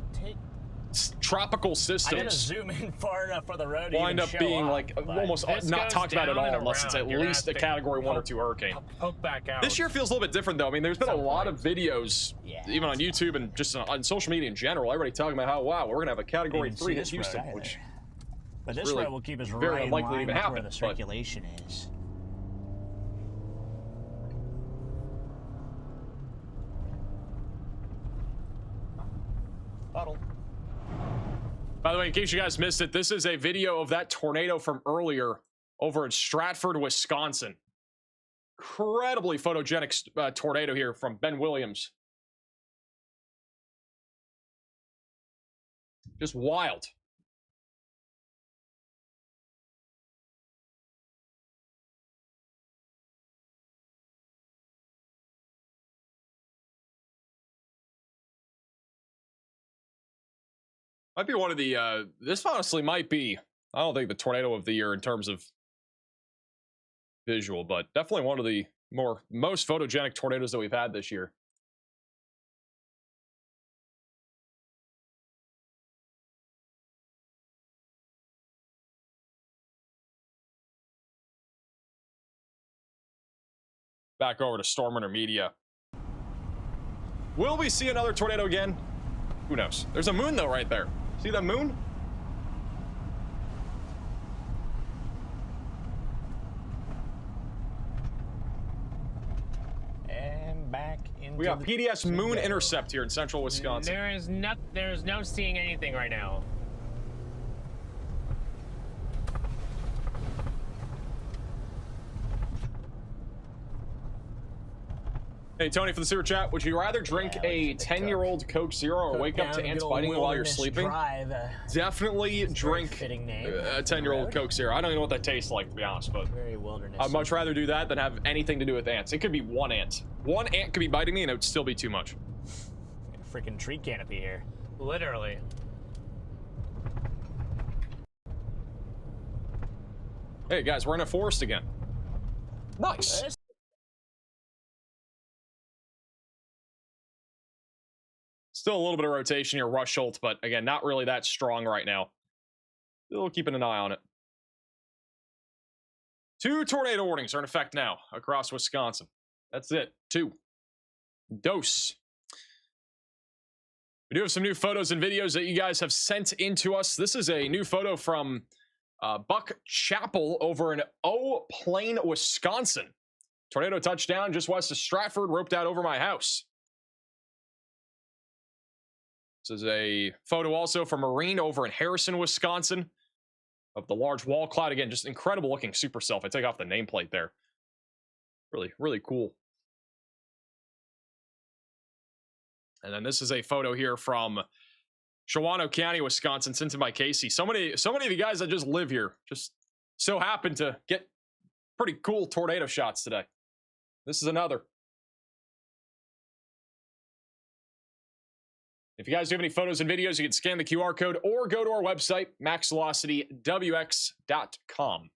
tropical systems I gotta zoom in far enough for the road wind up being like almost not talked about at all unless it's at least a Category 1 or 2 hurricane. Poke back out. This year feels a little bit different, though. I mean, there's been a lot of videos, even on YouTube and just on social media in general, everybody talking about how, wow, we're going to have a Category 3 in Houston, which but this really road will keep us very right in unlikely to line even with happen. where the circulation is. Puddle. By the way, in case you guys missed it, this is a video of that tornado from earlier over in Stratford, Wisconsin. Incredibly photogenic tornado here from Ben Williams. Just wild. Might be one of the, this honestly might be, I don't think the tornado of the year in terms of visual, but definitely one of the most photogenic tornadoes that we've had this year. Back over to Storm Intermedia. Will we see another tornado again? Who knows? There's a moon, though, right there. See that moon? And back into we got PDS moon intercept here in central Wisconsin. There's no seeing anything right now. Hey, Tony, for the super chat, would you rather drink a 10-year-old Coke Zero or wake up to ants biting you while you're sleeping? Definitely drink a 10-year-old Coke Zero. I don't even know what that tastes like, to be honest, but very wilderness. I'd much rather do that than have anything to do with ants. It could be one ant. One ant could be biting me, and it would still be too much. Freaking tree canopy here. Literally. Hey, guys, we're in a forest again. Nice. Still a little bit of rotation here, Rush Holt, but again, not really that strong right now. Still keeping an eye on it. 2 tornado warnings are in effect now across Wisconsin. That's it. 2. Dose. We do have some new photos and videos that you guys have sent into us. This is a new photo from Buck Chapel over in Eau Plaine, Wisconsin. Tornado touchdown just west of Stratford, roped out over my house. This is a photo also from Marine over in Harrison, Wisconsin, of the large wall cloud. Again, just incredible looking supercell. If I take off the nameplate there. Really, really cool. And then this is a photo here from Shawano County, Wisconsin, sent by Casey. So many of you guys that just live here just so happen to get pretty cool tornado shots today. This is another. If you guys do have any photos and videos, you can scan the QR code or go to our website, maxvelocitywx.com.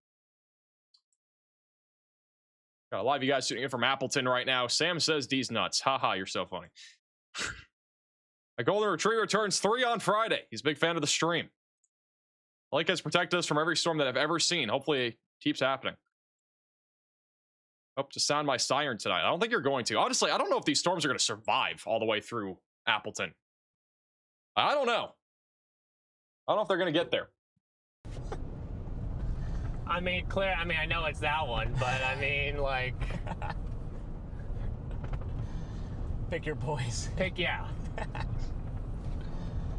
Got a lot of you guys tuning in from Appleton right now. Sam says D's nuts. Haha, you're so funny. A golden retriever turns 3 on Friday. He's a big fan of the stream. I like us protect us from every storm that I've ever seen. Hopefully it keeps happening. Hope to sound my siren tonight. I don't think you're going to. Honestly, I don't know if these storms are going to survive all the way through Appleton. I don't know. I don't know if they're going to get there. I mean, Claire, I know it's that one, but I mean, like... Pick your poison. Yeah.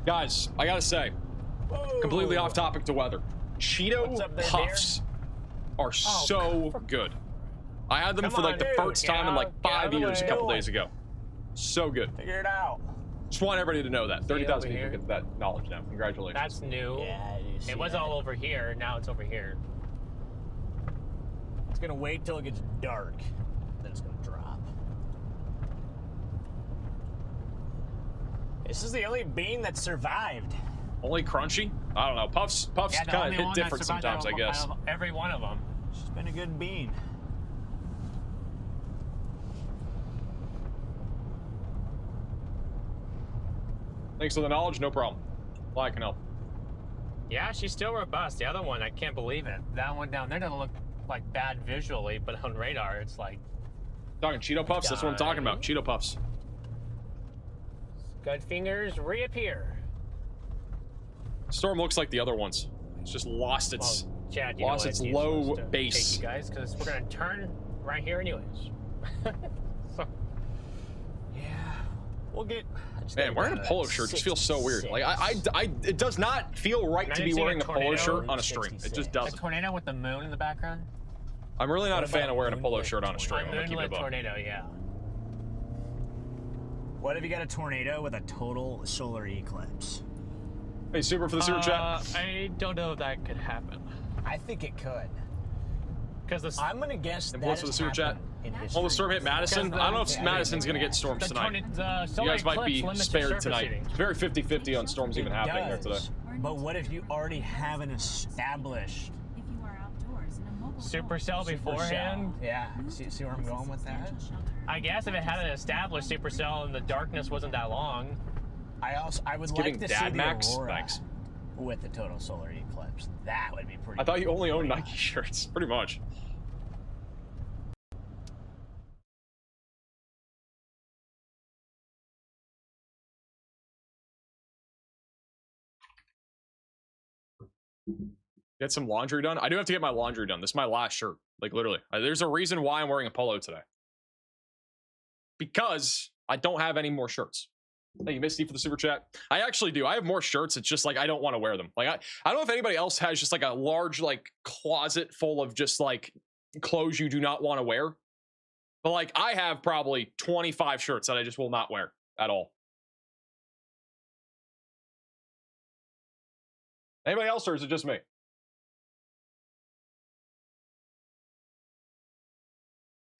Guys, I gotta say, completely off topic to weather. Cheeto Puffs are so good. I had them for like the first time in like 5 years a couple days ago. So good. Figure it out. Just want everybody to know that. 30,000 people get that knowledge now. Congratulations. That's new. Yeah, it was all over here. Now it's over here. It's gonna wait till it gets dark. Then it's gonna drop. This is the only bean that survived. Only crunchy? I don't know. Puffs kind of hit different sometimes, I guess. Every one of them. It's been a good bean. Thanks for the knowledge, no problem. Well, I can help. Yeah, she's still robust. The other one, I can't believe it. That one down there doesn't look like bad visually, but on radar, it's like... Talking Cheeto Puffs? That's what I'm talking about. Cheeto Puffs. Good fingers reappear. Storm looks like the other ones. It's just lost its Chad, lost its low base. You guys, because we're gonna turn right here anyways. So, yeah, we'll get. Man, wearing a polo shirt just feels so weird. Like it does not feel right to be wearing a polo shirt on a stream. It just doesn't. A tornado with the moon in the background. I'm really not a fan of wearing a polo shirt on a stream. I'm gonna keep it above. Tornado, yeah. What if you got a tornado with a total solar eclipse? Hey, Super for the super chat. I don't know if that could happen. I think it could. Because I'm gonna guess that for the super chat. Oh, the storm hit Madison. I don't know if Madison's gonna get storms tonight. You guys might be spared tonight. It's very 50-50 on storms even happening there today. But what if you already have an established supercell beforehand? Yeah. See where I'm going with that? I guess if it had an established supercell and the darkness wasn't that long. I would like to see the aurora with the total solar eclipse. That would be pretty. I thought you only owned Nike shirts, pretty much. Get some laundry done. I do have to get my laundry done. This is my last shirt. Like literally. There's a reason why I'm wearing a polo today. Because I don't have any more shirts. Thank you, Misty, for the super chat. I actually do. I have more shirts. It's just like I don't want to wear them. Like I don't know if anybody else has just like a large like closet full of just like clothes you do not want to wear. But like I have probably 25 shirts that I just will not wear at all. Anybody else, or is it just me?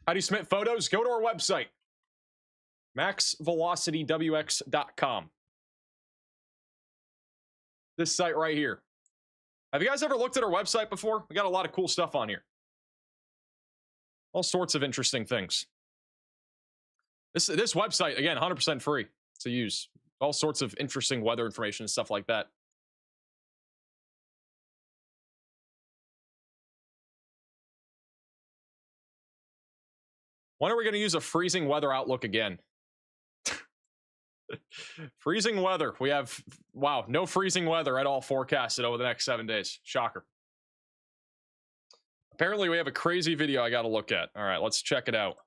How do you submit photos? Go to our website, maxvelocitywx.com. This site right here. Have you guys ever looked at our website before? We got a lot of cool stuff on here. All sorts of interesting things. This website, again, 100% free to use. All sorts of interesting weather information and stuff like that. When are we going to use a freezing weather outlook again? Freezing weather. We have, wow, no freezing weather at all forecasted over the next 7 days. Shocker. Apparently, we have a crazy video I got to look at. All right, let's check it out.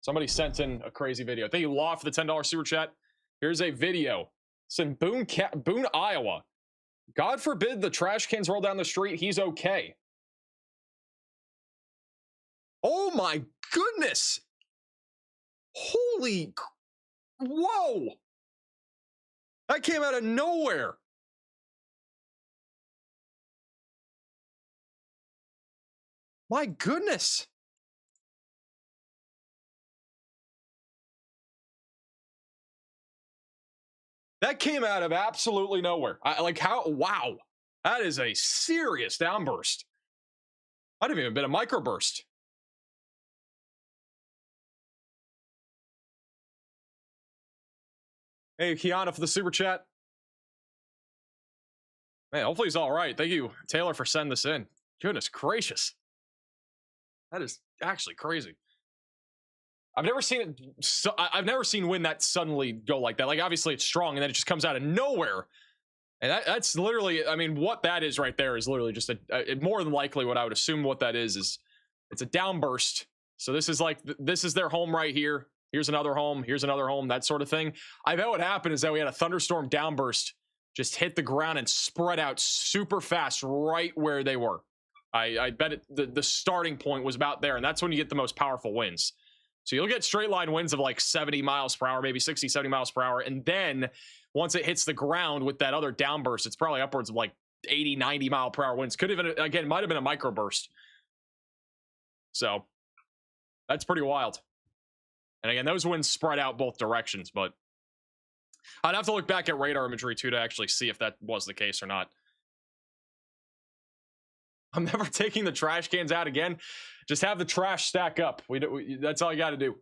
Somebody sent in a crazy video. Thank you, Law, for the $10 super chat. Here's a video. It's in Boone, Iowa. God forbid the trash cans roll down the street. He's okay. Oh my goodness. Holy. Whoa. That came out of nowhere. My goodness. That came out of absolutely nowhere. Like how, wow. That is a serious downburst. Might have even been a microburst. Hey, Kiana for the super chat. Man, hopefully he's all right. Thank you, Taylor, for sending this in. Goodness gracious. That is actually crazy. I've never seen it. I've never seen wind that suddenly go like that. Like, obviously it's strong and then it just comes out of nowhere. And that's literally, I mean, what that is right there is literally just more than likely what I would assume what that is it's a downburst. So this is like, this is their home right here. Here's another home. Here's another home, that sort of thing. I bet what happened is that we had a thunderstorm downburst just hit the ground and spread out super fast right where they were. I bet the starting point was about there, and that's when you get the most powerful winds. So you'll get straight line winds of like 70 miles per hour, maybe 60, 70 miles per hour. And then once it hits the ground with that other downburst, it's probably upwards of like 80, 90 mile per hour winds. Could even, again, might have been a microburst. So that's pretty wild. And again, those winds spread out both directions, but I'd have to look back at radar imagery too to actually see if that was the case or not. I'm never taking the trash cans out again. Just have the trash stack up. That's all you got to do.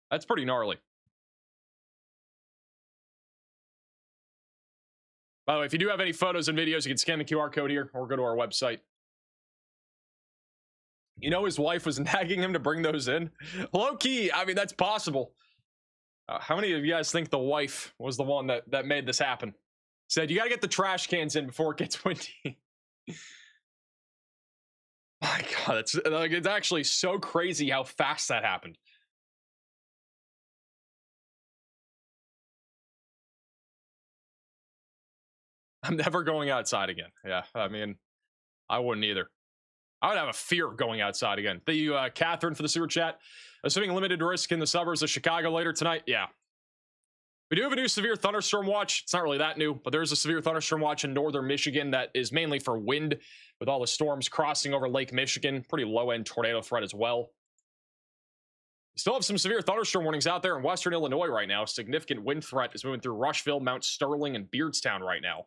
That's pretty gnarly. By the way, if you do have any photos and videos, you can scan the QR code here or go to our website. You know, his wife was nagging him to bring those in. Low key, I mean, that's possible. How many of you guys think the wife was the one that made this happen? Said, you got to get the trash cans in before it gets windy. My God, it's actually so crazy how fast that happened. I'm never going outside again. Yeah, I mean, I wouldn't either. I would have a fear of going outside again. Thank you, Catherine, for the super chat. Assuming limited risk in the suburbs of Chicago later tonight. Yeah. We do have a new severe thunderstorm watch. It's not really that new, but there's a severe thunderstorm watch in northern Michigan that is mainly for wind, with all the storms crossing over Lake Michigan. Pretty low-end tornado threat as well. We still have some severe thunderstorm warnings out there in western Illinois right now. Significant wind threat is moving through Rushville, Mount Sterling, and Beardstown right now.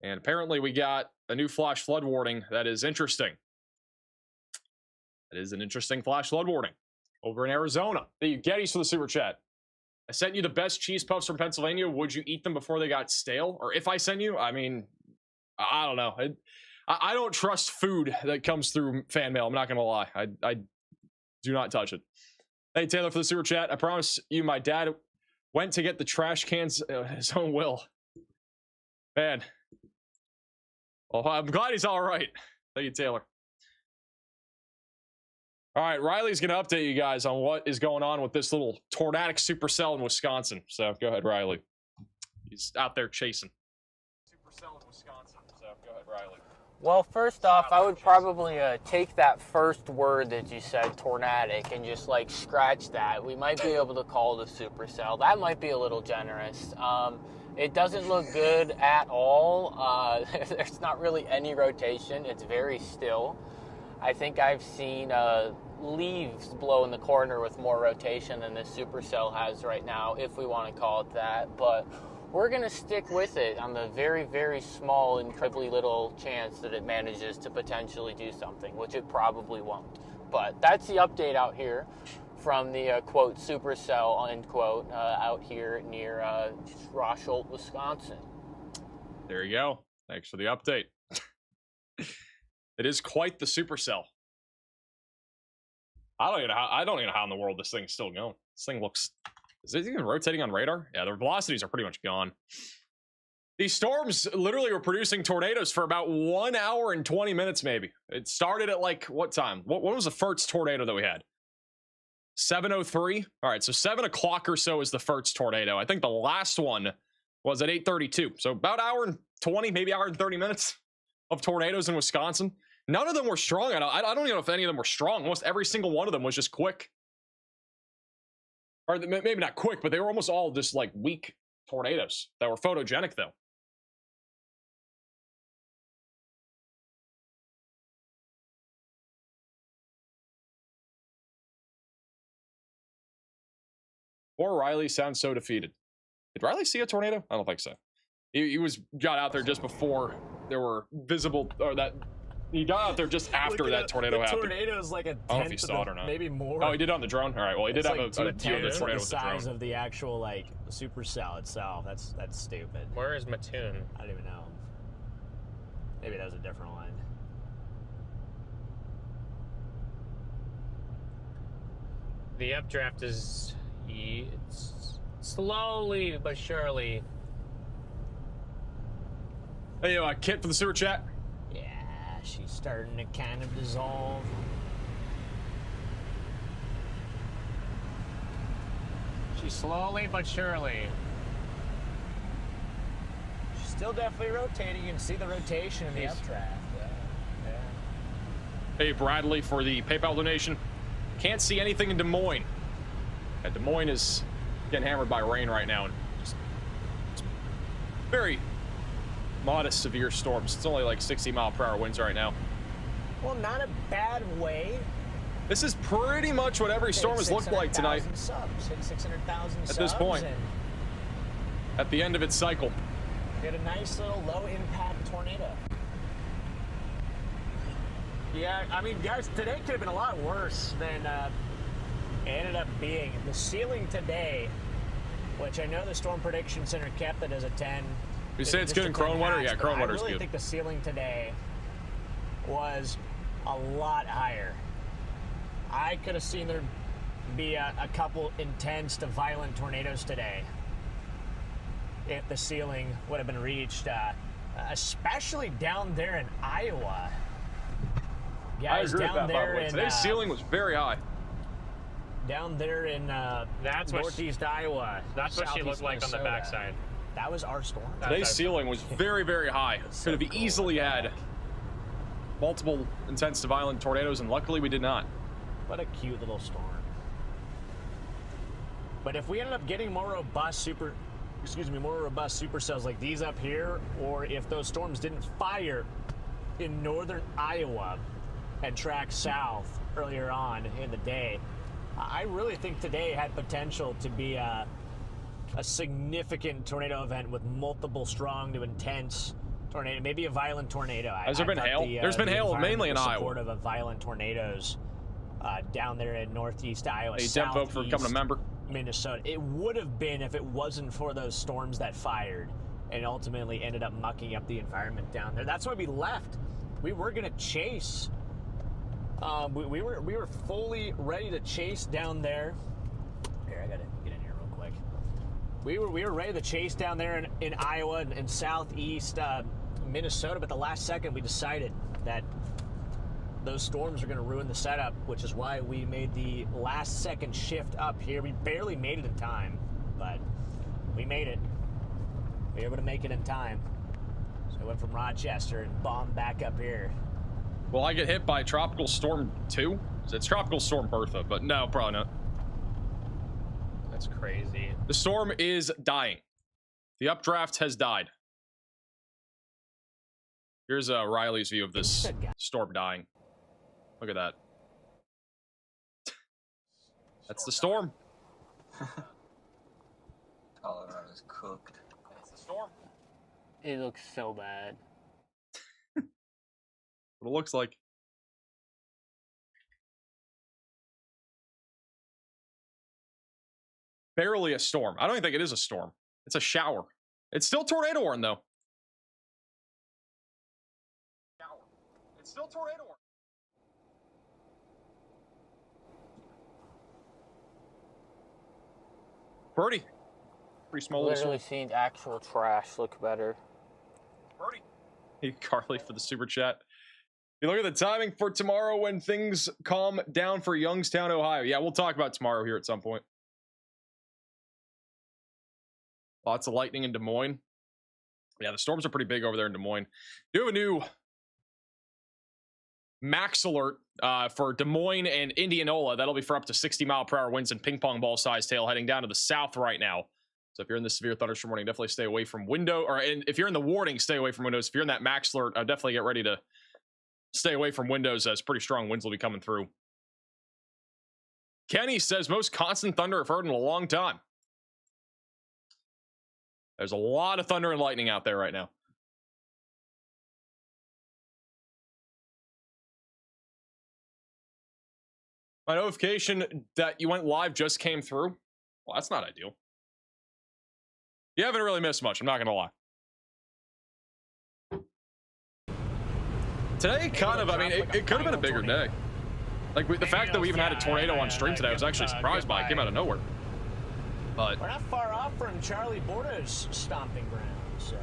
And apparently we got a new flash flood warning that is interesting. That is an interesting flash flood warning over in Arizona. Thank you, Geddes, for the super chat. I sent you the best cheese puffs from Pennsylvania. Would you eat them before they got stale? Or if I send you, I mean, I don't know. I don't trust food that comes through fan mail. I'm not going to lie. I do not touch it. Hey, Taylor, for the super chat. I promise you my dad went to get the trash cans his own will. Man. Well, I'm glad he's all right. Thank you, Taylor. All right, Riley's going to update you guys on what is going on with this little tornadic supercell in Wisconsin. So go ahead, Riley. He's out there chasing. Supercell in Wisconsin. So go ahead, Riley. Well, first off, I would probably take that first word that you said, tornadic, and just like scratch that. We might be able to call it a supercell. That might be a little generous. It doesn't look good at all. There's not really any rotation. It's very still. I think I've seen leaves blow in the corner with more rotation than this supercell has right now, if we want to call it that. But We're going to stick with it on the very, very small, incredibly little chance that it manages to potentially do something, which it probably won't. But that's the update out here from the, quote, supercell, end quote, out here near Rosholt, Wisconsin. There you go. Thanks for the update. It is quite the supercell. I don't even know how in the world this thing's still going. This thing looks... Is it even rotating on radar? Yeah, the velocities are pretty much gone. These storms literally were producing tornadoes for about 1 hour and 20 minutes, maybe. It started at like, what time? What was the first tornado that we had? 7:03? All right, so 7 o'clock or so is the first tornado. I think the last one was at 8:32. So about hour and 20, maybe hour and 30 minutes of tornadoes in Wisconsin. None of them were strong. I don't even know if any of them were strong. Almost every single one of them was just quick. Or maybe not quick, but they were almost all just like weak tornadoes that were photogenic, though. Poor Riley sounds so defeated. Did Riley see a tornado? I don't think so. He got out there just before there were visible, or that he got out there just after that tornado happened. Tornado's like a I don't know if he saw it or not. Maybe more. Oh, he did it on the drone. All right. Well, he did have like a view of the tornado the with the drone. size of the actual like supercell itself. That's stupid. Where is Mattoon? I don't even know. Maybe that was a different one. The updraft is it's slowly but surely. Hey, Kit for the super chat. Yeah, she's starting to kind of dissolve. She's slowly but surely. She's still definitely rotating. You can see the rotation in the updraft. Yeah. Hey, Bradley for the PayPal donation. Can't see anything in Des Moines. Des Moines is getting hammered by rain right now, and just very modest, severe storms. It's only like 60-mile-per-hour winds right now. Well, not a bad way. This is pretty much what every storm has looked like tonight. 600,000 subs. At this point, at the end of its cycle. We had a nice little low-impact tornado. Yeah, I mean, guys, today could have been a lot worse than it ended up being. The ceiling today, which I know the Storm Prediction Center kept it as a 10. You say it's good in Cronewater? Yeah, Cronewater's good. I really think the ceiling today was a lot higher. I could have seen there be a couple intense to violent tornadoes today if the ceiling would have been reached, especially down there in Iowa. Guys, I agree with that, by the way. Today's ceiling was very high. Down there in northeast Iowa. That's what she looked like on the backside. That was our storm. Today's ceiling was very, very high. Could have easily had multiple intense to violent tornadoes, and luckily we did not. What a cute little storm. But if we ended up getting more robust supercells like these up here, or if those storms didn't fire in northern Iowa and track south earlier on in the day, I really think today had potential to be a significant tornado event with multiple strong to intense tornado, maybe a violent tornado. Has there been hail? There's been hail mainly in Iowa. Supportive of violent tornadoes down there in northeast Iowa. Hey, Dem vote for becoming a member. Minnesota. It would have been if it wasn't for those storms that fired and ultimately ended up mucking up the environment down there. That's why we left. We were gonna chase. We were fully ready to chase down there. Here, I gotta get in here real quick. We were ready to chase down there in Iowa and southeast Minnesota, but the last second we decided that those storms were going to ruin the setup, which is why we made the last second shift up here. We barely made it in time, but we made it. We were able to make it in time. So I went from Rochester and bombed back up here. Will I get hit by Tropical Storm 2? It's Tropical Storm Bertha, but no, probably not. That's crazy. The storm is dying. The updraft has died. Here's Riley's view of this storm dying. Look at that. That's the storm. Colorado's cooked. storm. It looks so bad. What it looks like. Barely a storm. I don't even think it is a storm. It's a shower. It's still tornado warned though. It's still tornado warned. Birdie. Pretty small little Literally storm. seen actual trash look better. Birdie. Hey, Carly for the super chat. You look at the timing for tomorrow when things calm down for Youngstown, Ohio. Yeah, we'll talk about tomorrow here at some point. Lots of lightning in Des Moines. Yeah, the storms are pretty big over there in Des Moines. Do have a new max alert for Des Moines and Indianola. That'll be for up to 60-mile-per-hour winds and ping pong ball size tail heading down to the south right now. So if you're in the severe thunderstorm warning, definitely stay away from window. And if you're in the warning, stay away from windows. If you're in that max alert, definitely get ready to stay away from windows as pretty strong winds will be coming through. Kenny says most constant thunder I've heard in a long time. There's a lot of thunder and lightning out there right now. My notification that you went live just came through. Well, that's not ideal. You haven't really missed much, I'm not gonna lie. Today, kind of, I mean, it could have been a bigger day. Like, the fact that we even had a tornado on stream today, I was actually surprised by. It came out of nowhere. But we're not far off from Charlie Borda's stomping ground, so.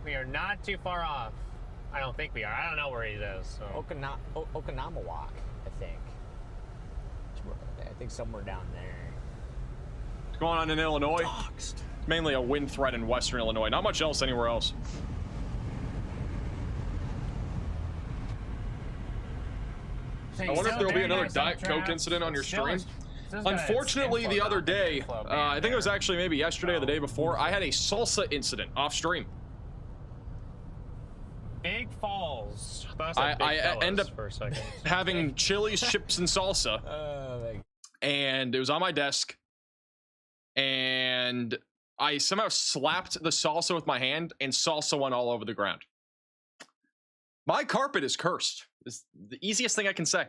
We are not too far off. I don't think we are. I don't know where he is. So. Okanamawak, I think. I think somewhere down there. what's going on in Illinois? Doxed. Mainly a wind threat in western Illinois. Not much else anywhere else. I wonder if there will be another Diet Coke incident on your stream. Unfortunately, the other day, I think it was actually maybe yesterday or the day before, I had a salsa incident off stream. Big Falls. I end up having Chili's, chips, and salsa, and it was on my desk, and I somehow slapped the salsa with my hand, and salsa went all over the ground. My carpet is cursed. It's the easiest thing I can say.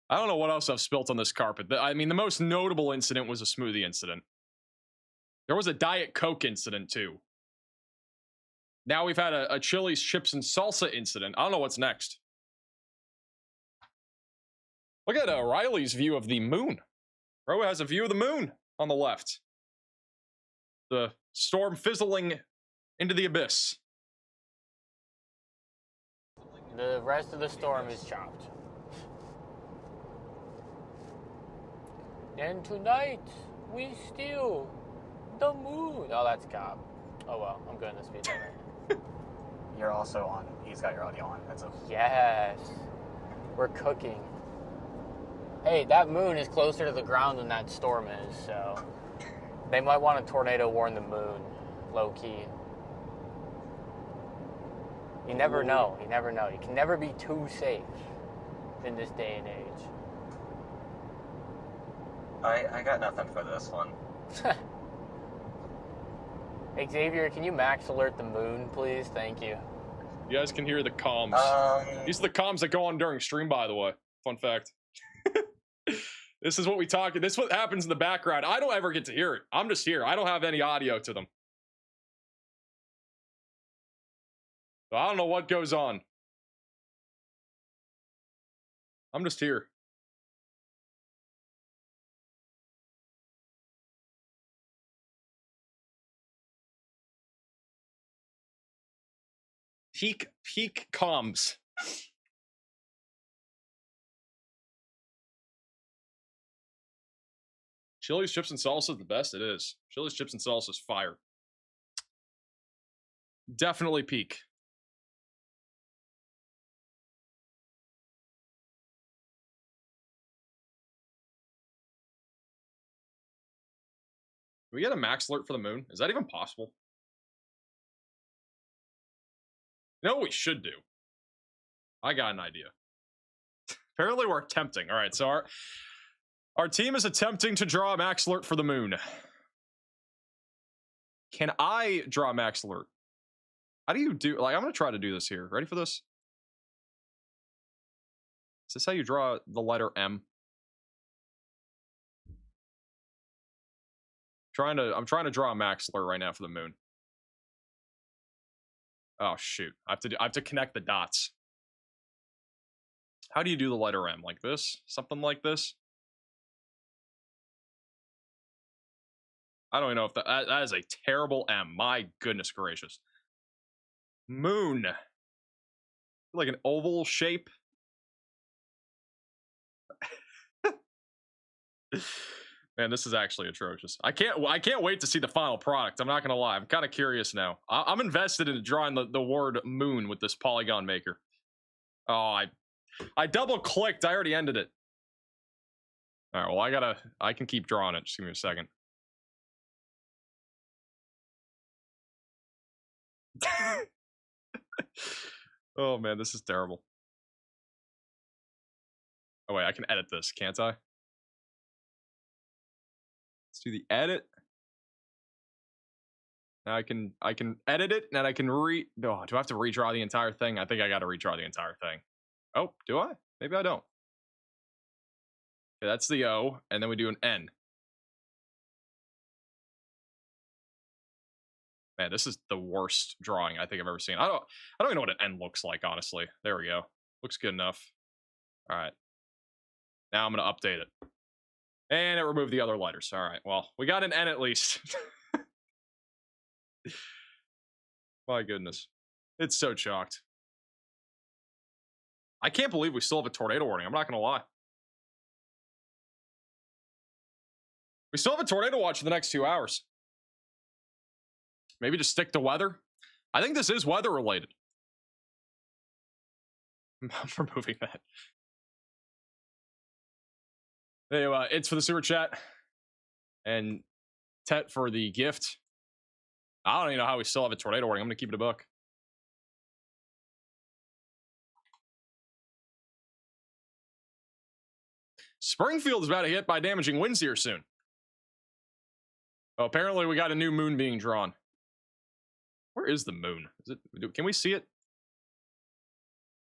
I don't know what else I've spilt on this carpet. I mean, the most notable incident was a smoothie incident. There was a Diet Coke incident, too. Now we've had a Chili's, chips, and salsa incident. I don't know what's next. Look at Riley's view of the moon. Ro has a view of the moon on the left. The storm fizzling into the abyss. The rest of the storm is chopped. And tonight, we steal the moon. Oh, that's Cobb. Oh, well, I'm good in this speed limit. You're also on. He's got your audio on. That's a... Yes. We're cooking. Hey, that moon is closer to the ground than that storm is, so they might want a tornado warn the moon, low-key. You never know. You never know. You can never be too safe in this day and age. I got nothing for this one. Xavier, can you max alert the moon, please? Thank you. You guys can hear the comms. These are the comms that go on during stream, by the way. Fun fact. This is what we talk. This is what happens in the background. I don't ever get to hear it. I'm just here. I don't have any audio to them. So I don't know what goes on. I'm just here. Peak comms. Chili's, chips, and salsa is the best. It is. Chili's, chips, and salsa is fire. Definitely peak. we get a max alert for the moon? Is that even possible? You know what we should do? I got an idea. Apparently we're attempting. All right, so our team is attempting to draw a max alert for the moon. Can I draw a max alert? How do you do, like, I'm gonna try to do this here. Ready for this? Is this how you draw the letter M? I'm trying to draw a max alert right now for the moon. Oh shoot. I have to connect the dots. How do you do the letter M? Like this? Something like this? I don't even know if that is a terrible M. My goodness gracious. Moon. Like an oval shape. Man, this is actually atrocious. I can't wait to see the final product. I'm not gonna lie. I'm kind of curious now. I'm invested in drawing the word moon with this polygon maker. Oh, I double clicked. I already ended it. All right. Well, I can keep drawing it. Just give me a second. Oh man, this is terrible. Oh wait, I can edit this, can't I? Let's do the edit. Now I can edit it, and I can do I have to redraw the entire thing? I think I got to redraw the entire thing. Oh, do I? Maybe I don't. Okay, that's the O, and then we do an N. Man, this is the worst drawing I think I've ever seen. I don't even know what an N looks like, honestly. There we go. Looks good enough. All right. Now I'm gonna update it. And it removed the other letters. All right, well, we got an N at least. My goodness. It's so chalked. I can't believe we still have a tornado warning. I'm not gonna lie. We still have a tornado watch for the next 2 hours. Maybe just stick to weather. I think this is weather related. I'm removing that. Anyway, it's for the super chat. And Tet for the gift. I don't even know how we still have a tornado warning. I'm going to keep it a buck. Springfield is about to get hit by damaging winds here soon. Oh, apparently we got a new moon being drawn. Where is the moon? Can we see it?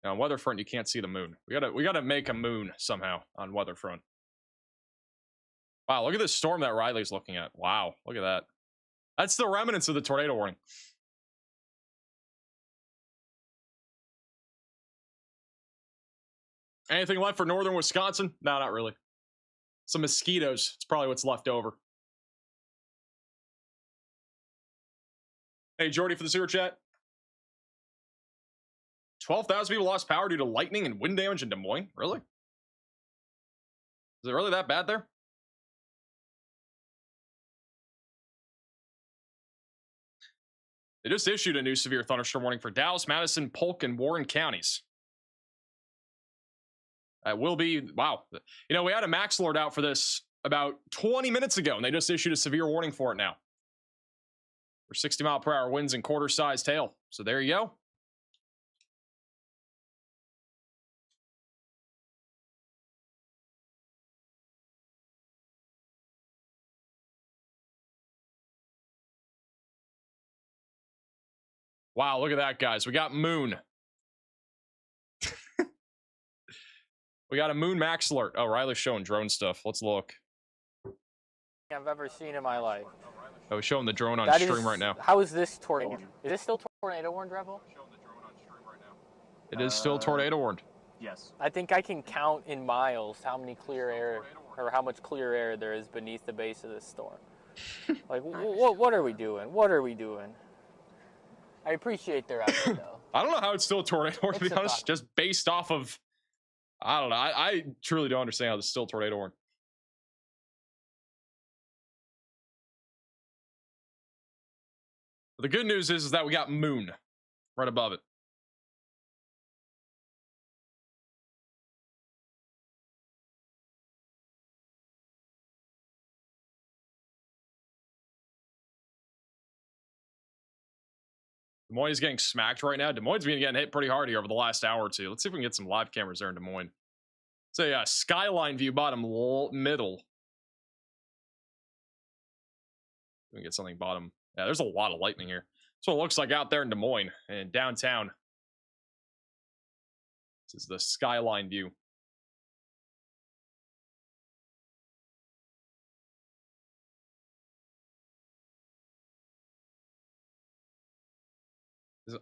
Now, on WeatherFront, you can't see the moon. We gotta make a moon somehow on WeatherFront. Wow, look at this storm that Riley's looking at. Wow, look at that. That's the remnants of the tornado warning. Anything left for northern Wisconsin? No, not really. Some mosquitoes. It's probably what's left over. Hey, Jordy for the super chat. 12,000 people lost power due to lightning and wind damage in Des Moines? Really? Is it really that bad there? They just issued a new severe thunderstorm warning for Dallas, Madison, Polk, and Warren counties. That will be, wow. You know, we had a max alert out for this about 20 minutes ago, and they just issued a severe warning for it now. For 60-mile-per-hour winds and quarter-sized hail. So there you go. Wow, look at that, guys. We got moon. We got a moon max alert. Oh, Riley's showing drone stuff. Let's look. I've ever seen in my life. Oh, we're showing the drone on That stream is, right now. How is this tornado? Is this still tornado warned, Rebel? It is still tornado warned. Yes. I think I can count in miles how many clear air or how much clear air there is beneath the base of this storm. Like, what are we doing? What are we doing? I appreciate their effort, though. I don't know how it's still a tornado warned, to be honest. Just based off of, I don't know. I truly don't understand how this is still tornado warned. But the good news is that we got moon right above it. Moines is getting smacked right now. Des Moines has been getting hit pretty hard here over the last hour or two. Let's see if we can get some live cameras there in Des Moines. So yeah, skyline view bottom middle. We can get something bottom. Yeah, there's a lot of lightning here. That's what it looks like out there in Des Moines and downtown. This is the skyline view.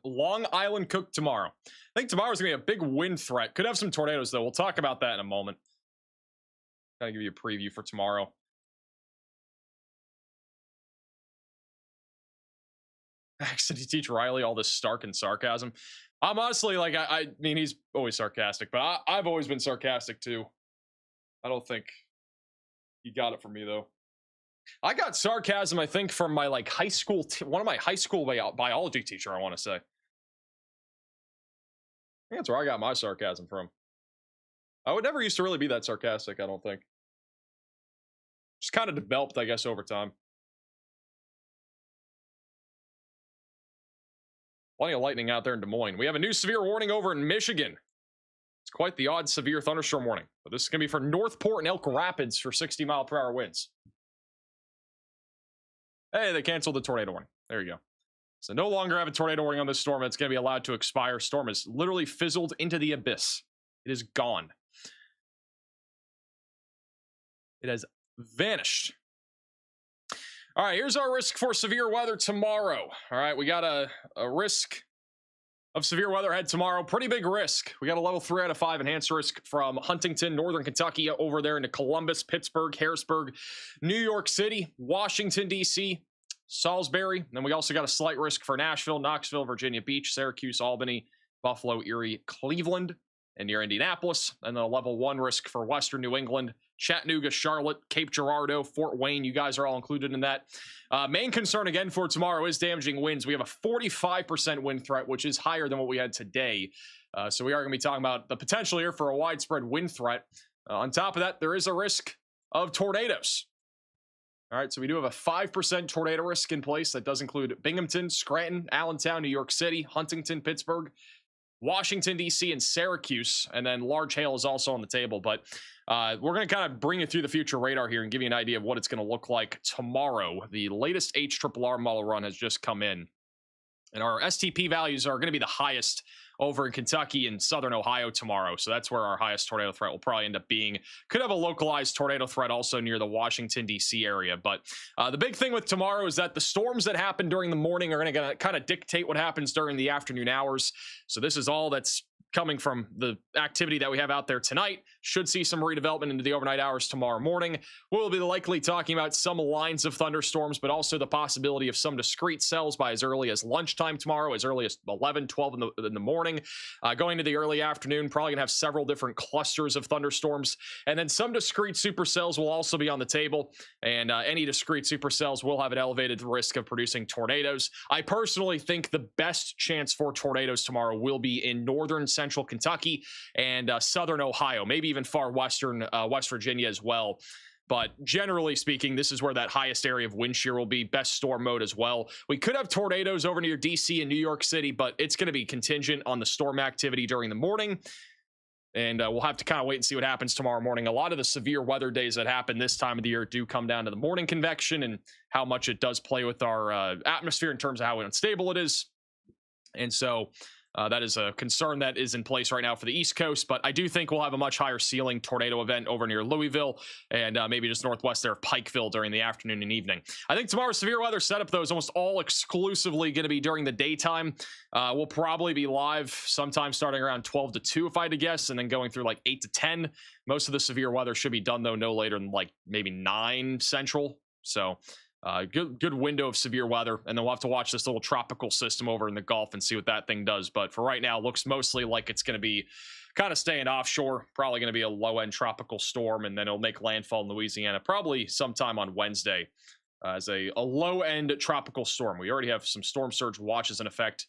Long Island cooked tomorrow. I think tomorrow's gonna be a big wind threat. Could have some tornadoes though. We'll talk about that in a moment. Gotta give you a preview for tomorrow. Actually, teach Riley all this Stark and sarcasm. I'm honestly like, I mean, he's always sarcastic, but I've always been sarcastic too. I don't think he got it from me though. I got sarcasm, I think, from my like high school, one of my high school biology teacher, I want to say. I think that's where I got my sarcasm from. I would never used to really be that sarcastic, I don't think. Just kind of developed, I guess, over time. Plenty of lightning out there in Des Moines. We have a new severe warning over in Michigan. It's quite the odd severe thunderstorm warning. But this is going to be for Northport and Elk Rapids for 60-mile-per-hour winds. Hey, they canceled the tornado warning. There you go. So no longer have a tornado warning on this storm. It's going to be allowed to expire. Storm has literally fizzled into the abyss. It is gone. It has vanished. All right, here's our risk for severe weather tomorrow. All right, we got a risk of severe weather ahead tomorrow. Pretty big risk. We got a level 3 out of 5 enhanced risk from Huntington, Northern Kentucky, over there into Columbus, Pittsburgh, Harrisburg, New York City, Washington, D.C., Salisbury. And then we also got a slight risk for Nashville, Knoxville, Virginia Beach, Syracuse, Albany, Buffalo, Erie, Cleveland, and near Indianapolis. And then a level 1 risk for Western New England, Chattanooga, Charlotte, Cape Girardeau, Fort Wayne. You guys are all included in that. Main concern again for tomorrow is damaging winds. We have a 45% wind threat, which is higher than what we had today. So we are going to be talking about the potential here for a widespread wind threat. On top of that, there is a risk of tornadoes. All right, so we do have a 5% tornado risk in place. That does include Binghamton, Scranton, Allentown, New York City, Huntington, Pittsburgh, Washington, D.C., and Syracuse. And then large hail is also on the table. But we're going to kind of bring you through the future radar here and give you an idea of what it's going to look like tomorrow. The latest HRRR model run has just come in. And our STP values are going to be the highest over in Kentucky and southern Ohio tomorrow. So that's where our highest tornado threat will probably end up being. Could have a localized tornado threat also near the Washington, D.C. area. But the big thing with tomorrow is that the storms that happen during the morning are going to kind of dictate what happens during the afternoon hours. So this is all that's coming from the activity that we have out there tonight. Should see some redevelopment into the overnight hours tomorrow morning. We'll be likely talking about some lines of thunderstorms, but also the possibility of some discrete cells by as early as lunchtime tomorrow, as early as 11, 12 in the morning. Going to the early afternoon, probably going to have several different clusters of thunderstorms. And then some discrete supercells will also be on the table. And any discrete supercells will have an elevated risk of producing tornadoes. I personally think the best chance for tornadoes tomorrow will be in northern central Kentucky and southern Ohio, maybe even far western West Virginia as well. But generally speaking, this is where that highest area of wind shear will be. Best storm mode as well. We could have tornadoes over near DC and New York City, but it's going to be contingent on the storm activity during the morning. And we'll have to kind of wait and see what happens tomorrow morning. A lot of the severe weather days that happen this time of the year do come down to the morning convection and how much it does play with our atmosphere in terms of how unstable it is. And so that is a concern that is in place right now for the East Coast, but I do think we'll have a much higher ceiling tornado event over near Louisville and maybe just northwest there of Pikeville during the afternoon and evening. I think tomorrow's severe weather setup, though, is almost all exclusively going to be during the daytime. We'll probably be live sometime starting around 12 to 2, if I had to guess, and then going through like 8 to 10. Most of the severe weather should be done, though, no later than like maybe 9 Central. So good window of severe weather, and then we'll have to watch this little tropical system over in the Gulf and see what that thing does. But for right now, it looks mostly like it's going to be kind of staying offshore, probably going to be a low-end tropical storm, and then it'll make landfall in Louisiana probably sometime on Wednesday as a low-end tropical storm. We already have some storm surge watches in effect.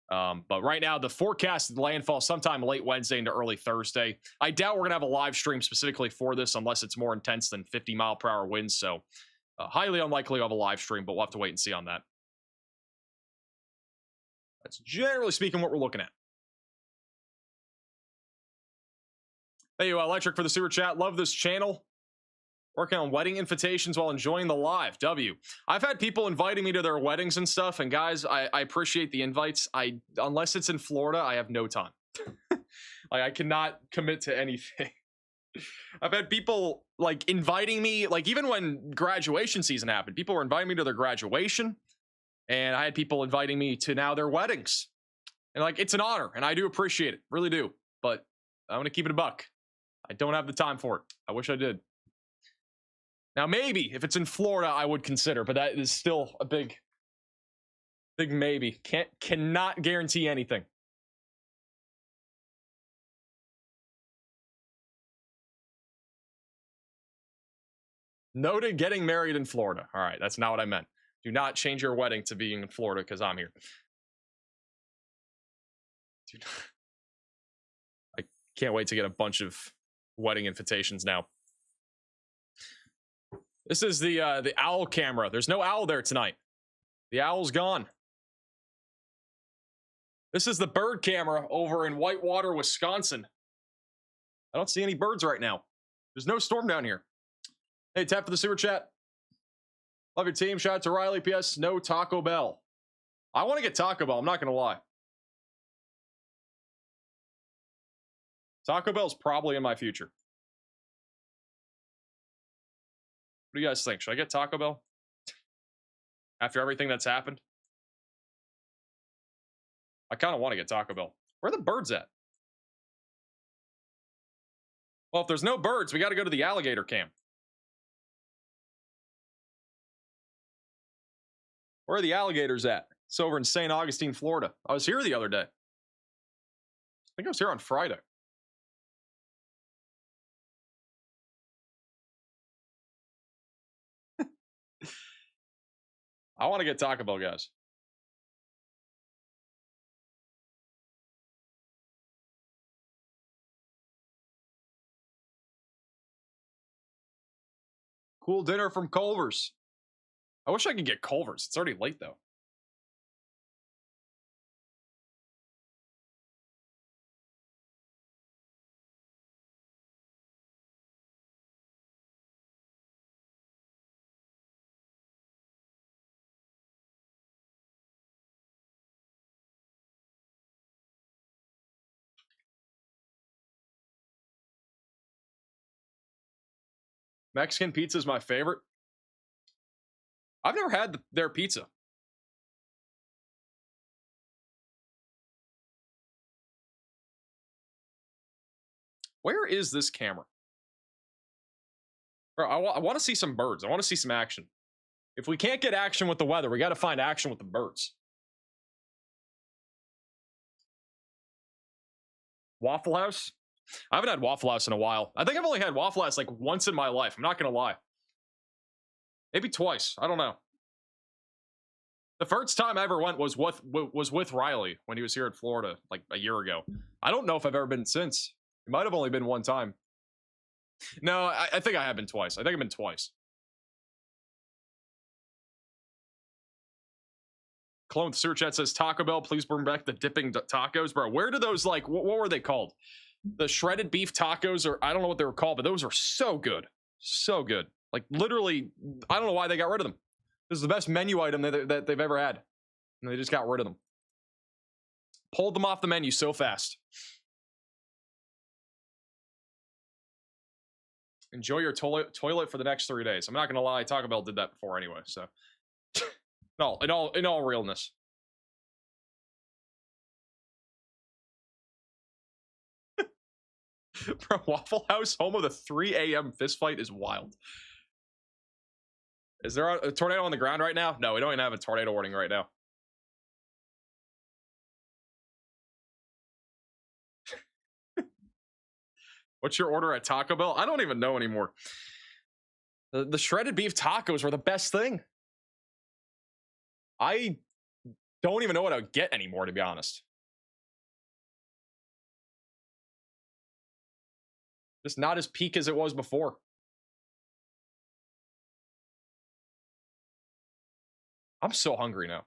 But right now, the forecasted landfall sometime late Wednesday into early Thursday. I doubt we're going to have a live stream specifically for this unless it's more intense than 50-mile-per-hour winds, so highly unlikely to have a live stream, but we'll have to wait and see on that. That's generally speaking what we're looking at. Thank you, Electric, for the super chat. Love this channel. Working on wedding invitations while enjoying the live. W. I've had people inviting me to their weddings and stuff, and guys, I appreciate the invites. Unless it's in Florida, I have no time. Like, I cannot commit to anything. I've had people like inviting me, like even when graduation season happened, people were inviting me to their graduation, and I had people inviting me to now their weddings. And like, it's an honor, and I do appreciate it, really do. But I'm gonna keep it a buck. I don't have the time for it. I wish I did. Now, maybe if it's in Florida, I would consider, but that is still a big maybe. Cannot guarantee anything. Noted getting married in Florida. All right, that's not what I meant. Do not change your wedding to being in Florida because I'm here. Dude, I can't wait to get a bunch of wedding invitations now. This is the owl camera. There's no owl there tonight. The owl's gone. This is the bird camera over in Whitewater, Wisconsin. I don't see any birds right now. There's no storm down here. Hey, tap for the super chat. Love your team. Shout out to Riley. PS, no Taco Bell. I want to get Taco Bell. I'm not going to lie. Taco Bell's probably in my future. What do you guys think? Should I get Taco Bell? After everything that's happened? I kind of want to get Taco Bell. Where are the birds at? Well, if there's no birds, we got to go to the alligator camp. Where are the alligators at? It's over in St. Augustine, Florida. I was here the other day. I think I was here on Friday. I want to get Taco Bell, guys. Cool dinner from Culver's. I wish I could get Culver's. It's already late, though. Mexican pizza is my favorite. I've never had their pizza. Where is this camera? Bro, I want to see some birds. I want to see some action. If we can't get action with the weather, we got to find action with the birds. Waffle House? I haven't had Waffle House in a while. I think I've only had Waffle House like once in my life. I'm not going to lie. Maybe twice. I don't know. The first time I ever went was with Riley when he was here in Florida like a year ago. I don't know if I've ever been since. It might have only been one time. No, I think I have been twice. I think I've been twice. Clone with Super Chat says, Taco Bell, please bring back the dipping tacos. Bro, where do those, like, what were they called? The shredded beef tacos, or I don't know what they were called, but those are so good. So good. Like, literally, I don't know why they got rid of them. This is the best menu item that they've ever had. And they just got rid of them. Pulled them off the menu so fast. Enjoy your toilet for the next 3 days. I'm not going to lie, Taco Bell did that before anyway, so. No, in all realness. Bro, Waffle House, home of the 3 a.m. fist fight, is wild. Is there a tornado on the ground right now? No, we don't even have a tornado warning right now. What's your order at Taco Bell? I don't even know anymore. The shredded beef tacos were the best thing. I don't even know what I would get anymore, to be honest. Just not as peak as it was before. I'm so hungry now.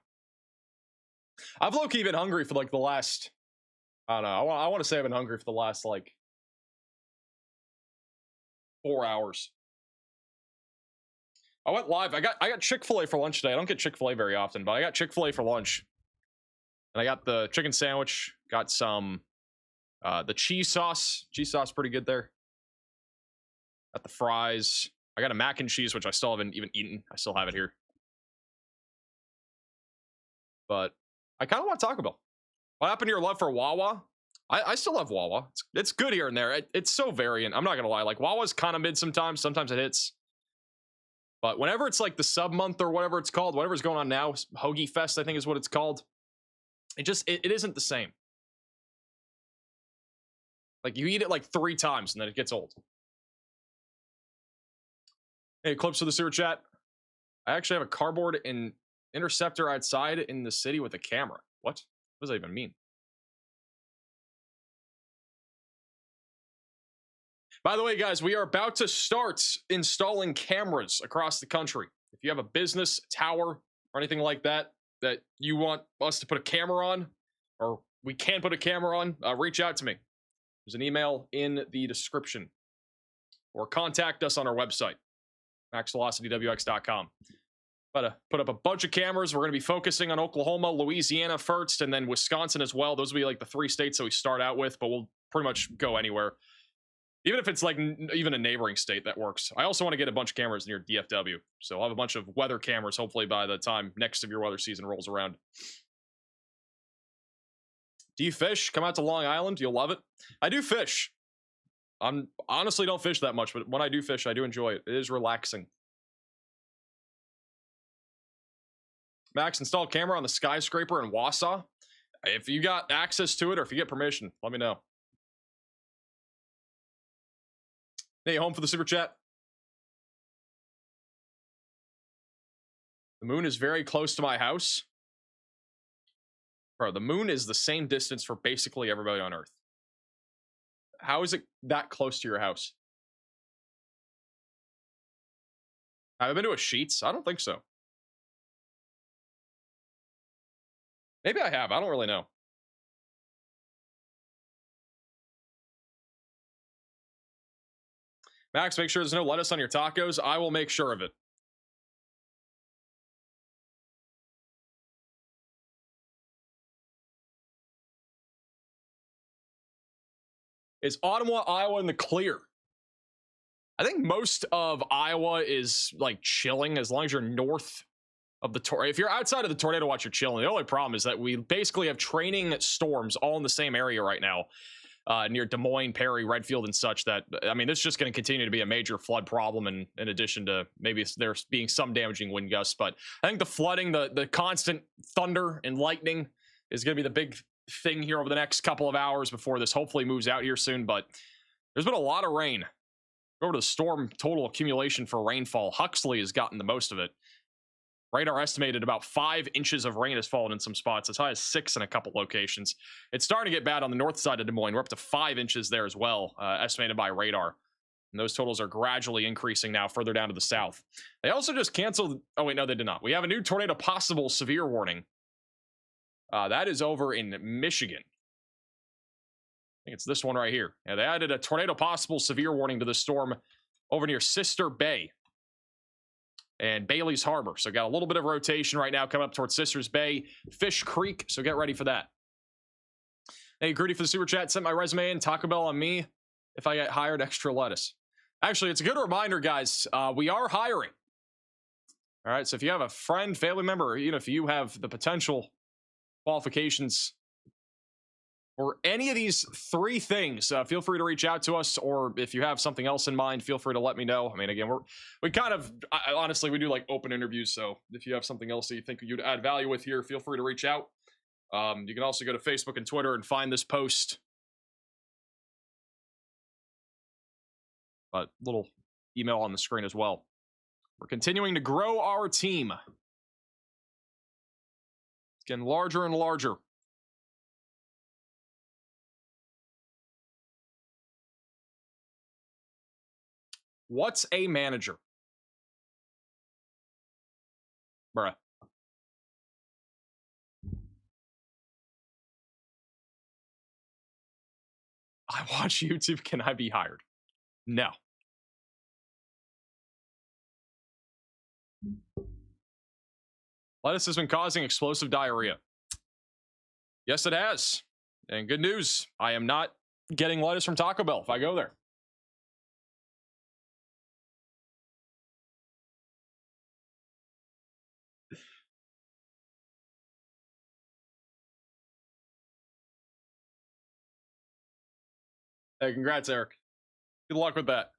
I've low-key been hungry for like the last, I don't know, I want to say I've been hungry for the last like 4 hours. I went live. I got Chick-fil-A for lunch today. I don't get Chick-fil-A very often, but I got Chick-fil-A for lunch. And I got the chicken sandwich, got some the cheese sauce. Cheese sauce pretty good there. Got the fries. I got a mac and cheese, which I still haven't even eaten. I still have it here. But I kind of want Taco Bell. What happened to your love for Wawa? I still love Wawa. It's good here and there. It's so variant. I'm not going to lie. Like, Wawa's kind of mid sometimes. Sometimes it hits. But whenever it's like the sub month or whatever it's called, whatever's going on now, Hoagie Fest, I think is what it's called. It isn't the same. Like, you eat it like 3 times and then it gets old. Hey, clips for the sewer chat. I actually have a cardboard and interceptor outside in the city with a camera. What does that even mean? By the way, guys, we are about to start installing cameras across the country. If you have a business, tower, or anything like that, that you want us to put a camera on, or we can put a camera on, reach out to me. There's an email in the description. Or contact us on our website, maxvelocitywx.com. Put up a bunch of cameras. We're going to be focusing on Oklahoma, Louisiana first, and then Wisconsin as well. Those will be like the 3 states that we start out with, but we'll pretty much go anywhere. Even if it's like even a neighboring state, that works. I also want to get a bunch of cameras near DFW. So I'll have a bunch of weather cameras, hopefully by the time next severe weather season rolls around. Do you fish? Come out to Long Island. You'll love it. I do fish. I'm honestly don't fish that much, but when I do fish, I do enjoy it. It is relaxing. Max, install a camera on the skyscraper in Wausau. If you got access to it or if you get permission, let me know. Hey, home for the super chat. The moon is very close to my house. Bro, the moon is the same distance for basically everybody on Earth. How is it that close to your house? Have I been to a Sheets? I don't think so. Maybe I have. I don't really know. Max, make sure there's no lettuce on your tacos. I will make sure of it. Is Ottawa, Iowa in the clear? I think most of Iowa is like chilling as long as you're north of the tornado. If you're outside of the tornado watch, you're chilling. The only problem is that we basically have training storms all in the same area right now. Near Des Moines, Perry, Redfield, and such that, I mean, it's just going to continue to be a major flood problem in addition to maybe there's being some damaging wind gusts. But I think the flooding, the constant thunder and lightning is going to be the big thing here over the next couple of hours before this hopefully moves out here soon. But there's been a lot of rain. Go over to the storm total accumulation for rainfall. Huxley has gotten the most of it. Radar estimated about 5 inches of rain has fallen in some spots, as high as 6 in a couple locations. It's starting to get bad on the north side of Des Moines. We're up to 5 inches there as well, estimated by radar. And those totals are gradually increasing now further down to the south. They also just canceled. Oh, wait, no, they did not. We have a new tornado possible severe warning. That is over in Michigan. I think it's this one right here. Yeah, they added a tornado possible severe warning to the storm over near Sister Bay and Bailey's Harbor. So got a little bit of rotation right now coming up towards Sisters Bay, Fish Creek. So get ready for that. Hey, Grudy for the super chat. Sent my resume in. Taco Bell on me. If I get hired, extra lettuce. Actually, it's a good reminder, guys. We are hiring. All right. So if you have a friend, family member, or even if you have the potential qualifications for any of these 3 things, feel free to reach out to us, or if you have something else in mind, feel free to let me know. I mean, again, we kind of, honestly, we do like open interviews, so if you have something else that you think you'd add value with here, feel free to reach out. You can also go to Facebook and Twitter and find this post. But little email on the screen as well. We're continuing to grow our team. It's getting larger and larger. What's a manager? Bruh. I watch YouTube. Can I be hired? No. Lettuce has been causing explosive diarrhea. Yes, it has. And good news, I am not getting lettuce from Taco Bell if I go there. Hey, congrats, Eric. Good luck with that.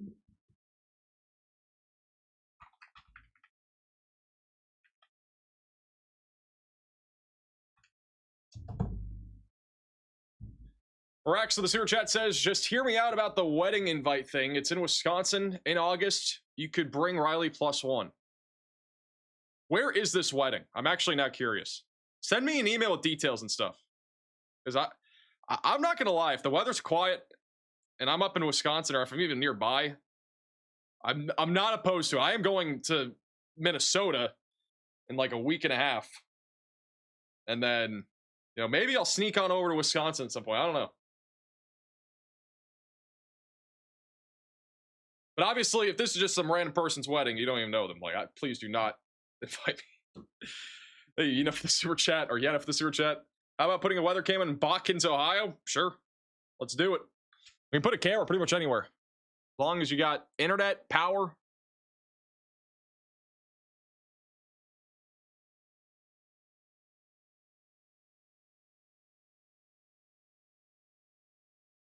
Rex of the Super Chat says, just hear me out about the wedding invite thing. It's in Wisconsin in August. You could bring Riley +1. Where is this wedding? I'm actually now curious. Send me an email with details and stuff. Because I'm not going to lie. If the weather's quiet and I'm up in Wisconsin or if I'm even nearby, I'm not opposed to it. I am going to Minnesota in like a week and a half. And then, you know, maybe I'll sneak on over to Wisconsin at some point. I don't know. But obviously, if this is just some random person's wedding, you don't even know them. Like, please do not invite me. Hey, enough for the super chat, or enough for the super chat. How about putting a weather cam in Botkins, Ohio? Sure. Let's do it. We can put a camera pretty much anywhere. As long as you got internet, power.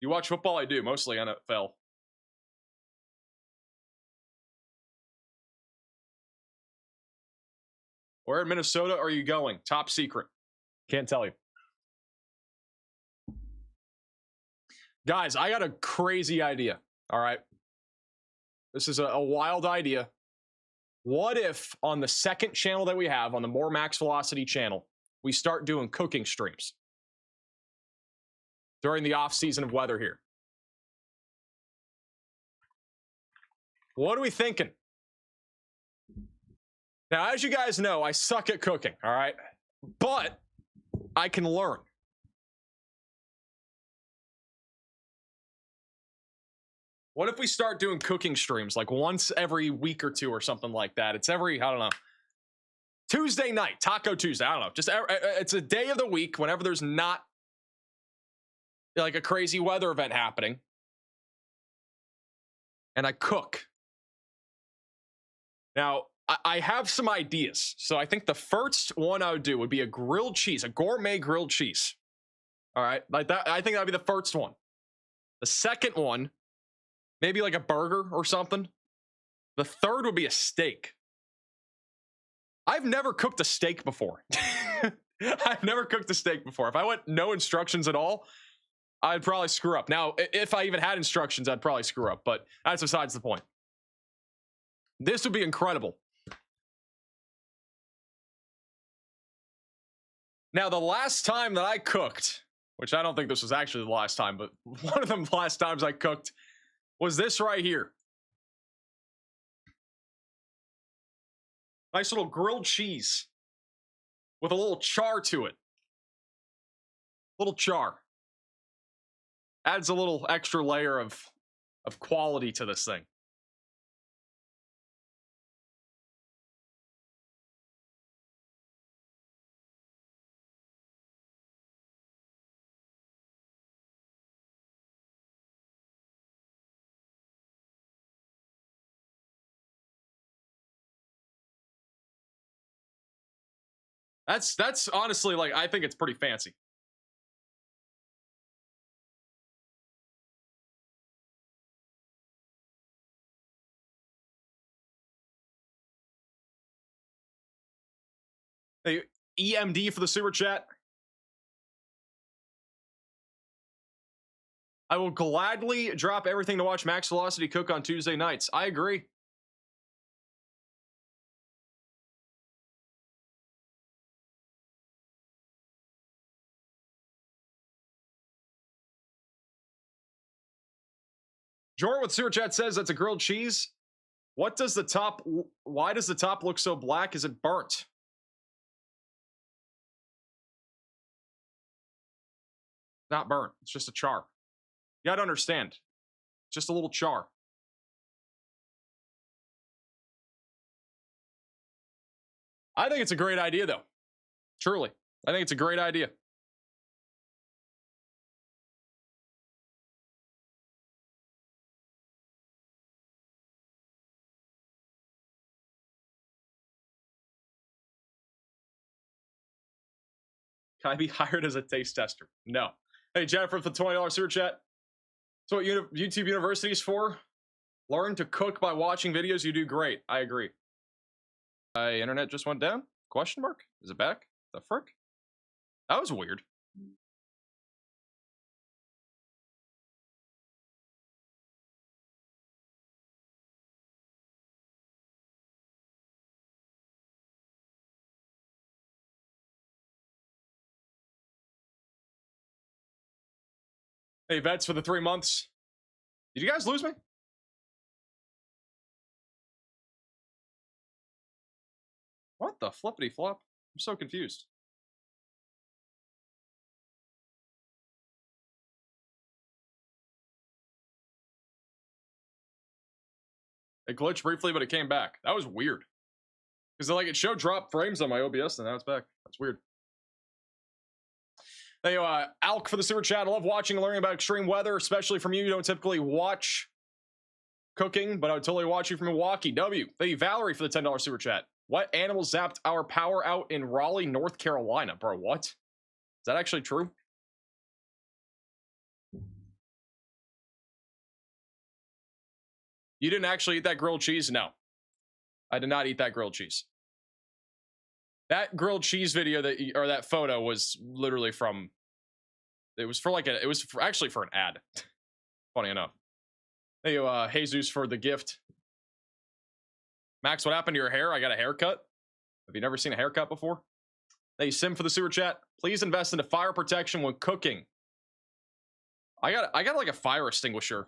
You watch football? I do. Mostly NFL. Where in Minnesota are you going? Top secret. Can't tell you. Guys, I got a crazy idea. All right. This is a wild idea. What if on the second channel that we have, on the More Max Velocity channel, we start doing cooking streams during the off season of weather here? What are we thinking? Now, as you guys know, I suck at cooking, all right? But I can learn. What if we start doing cooking streams like once every week or two or something like that? It's every, I don't know, Tuesday night, Taco Tuesday. I don't know. Just it's a day of the week whenever there's not like a crazy weather event happening. And I cook. Now, I have some ideas. So I think the first one I would do would be a grilled cheese, a gourmet grilled cheese. All right. Like that, I think that'd be the first one. The second one, maybe like a burger or something. The third would be a steak. I've never cooked a steak before. I've never cooked a steak before. If I went no instructions at all, I'd probably screw up. Now, if I even had instructions, I'd probably screw up, but that's besides the point. This would be incredible. Now, the last time that I cooked, which I don't think this was actually the last time, but one of the last times I cooked was this right here. Nice little grilled cheese with a little char to it. Little char. Adds a little extra layer of quality to this thing. That's honestly, like, I think it's pretty fancy. Hey, EMD for the super chat. I will gladly drop everything to watch Max Velocity cook on Tuesday nights. I agree. Jordan with super chat says that's a grilled cheese. What does the top? Why does the top look so black? Is it burnt? Not burnt. It's just a char. You gotta understand. Just a little char. I think it's a great idea, though. Truly. I think it's a great idea. Can I be hired as a taste tester? No. Hey, Jennifer, for the $20 super chat. So what YouTube University is for? Learn to cook by watching videos. You do great. I agree. Internet just went down? Question mark? Is it back? The frick? That was weird. Hey, Vets, for the 3 months. Did you guys lose me? What the flippity flop? I'm so confused. It glitched briefly, but it came back. That was weird. Because like it showed drop frames on my OBS, and now it's back. That's weird. Hey, Alk for the super chat. I love watching and learning about extreme weather, especially from you. You don't typically watch cooking, but I would totally watch you from Milwaukee. W. Thank you, Valerie, for the $10 super chat. What animal zapped our power out in Raleigh, North Carolina? Bro, what? Is that actually true? You didn't actually eat that grilled cheese? No. I did not eat that grilled cheese. That grilled cheese video or that photo was literally from, it was actually for an ad. Funny enough. Hey, Jesus for the gift. Max, what happened to your hair? I got a haircut. Have you never seen a haircut before? Hey, Sim for the super chat. Please invest into fire protection when cooking. I got like a fire extinguisher.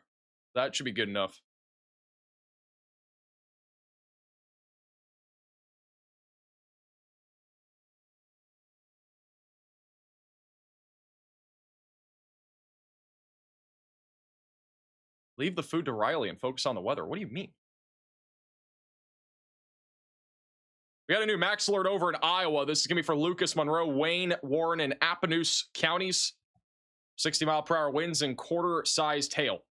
That should be good enough. Leave the food to Riley and focus on the weather. What do you mean? We got a new max alert over in Iowa. This is going to be for Lucas, Monroe, Wayne, Warren, and Appanoose counties. 60-mile-per-hour winds and quarter-sized hail.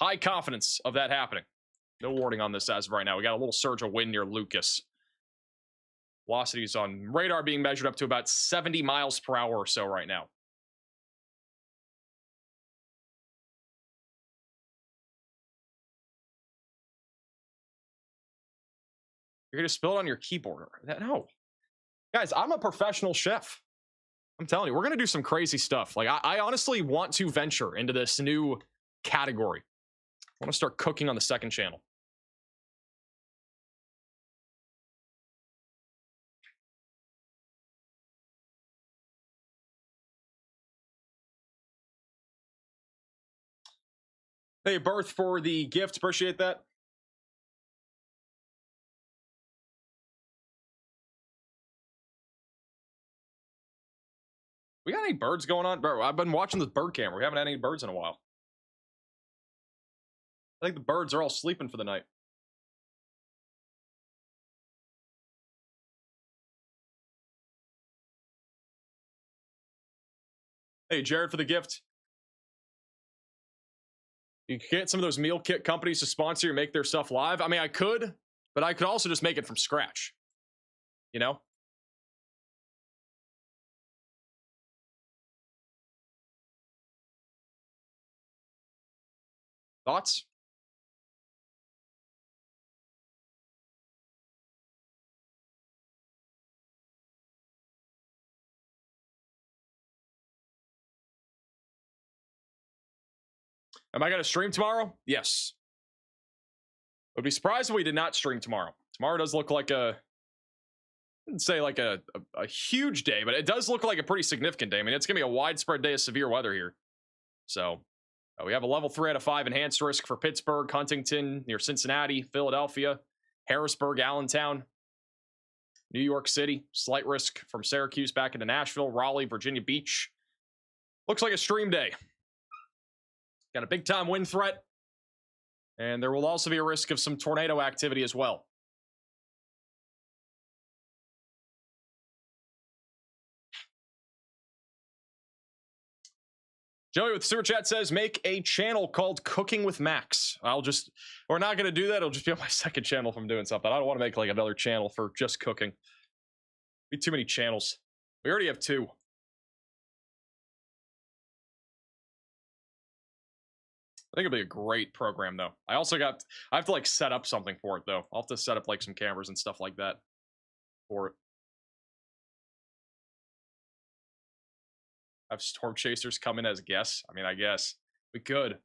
High confidence of that happening. No warning on this as of right now. We got a little surge of wind near Lucas. Velocities on radar being measured up to about 70 miles per hour or so right now. You're going to spill it on your keyboard. No. Guys, I'm a professional chef. I'm telling you, we're going to do some crazy stuff. Like, I honestly want to venture into this new category. I want to start cooking on the second channel. Hey, Birth, for the gift. Appreciate that. We got any birds going on? Bro, I've been watching this bird camera. We haven't had any birds in a while. I think the birds are all sleeping for the night. Hey, Jared, for the gift. You can get some of those meal kit companies to sponsor you and make their stuff live. I mean, I could, but I could also just make it from scratch. You know? Thoughts? Am I going to stream tomorrow? Yes. Would be surprised if we did not stream tomorrow. Tomorrow does look like I wouldn't say like a huge day, but it does look like a pretty significant day. I mean, it's going to be a widespread day of severe weather here. So we have a level 3 out of 5 enhanced risk for Pittsburgh, Huntington, near Cincinnati, Philadelphia, Harrisburg, Allentown. New York City. Slight risk from Syracuse back into Nashville, Raleigh, Virginia Beach. Looks like a stream day. Got a big time wind threat. And there will also be a risk of some tornado activity as well. Joey with Super Chat says, make a channel called Cooking with Max. We're not going to do that. It'll just be on my second channel if I'm doing something. I don't want to make like another channel for just cooking. Be too many channels. We already have 2. I think it'll be a great program though. I have to like set up something for it though. I'll have to set up like some cameras and stuff like that for it. Have storm chasers come in as guests. I mean, I guess we could.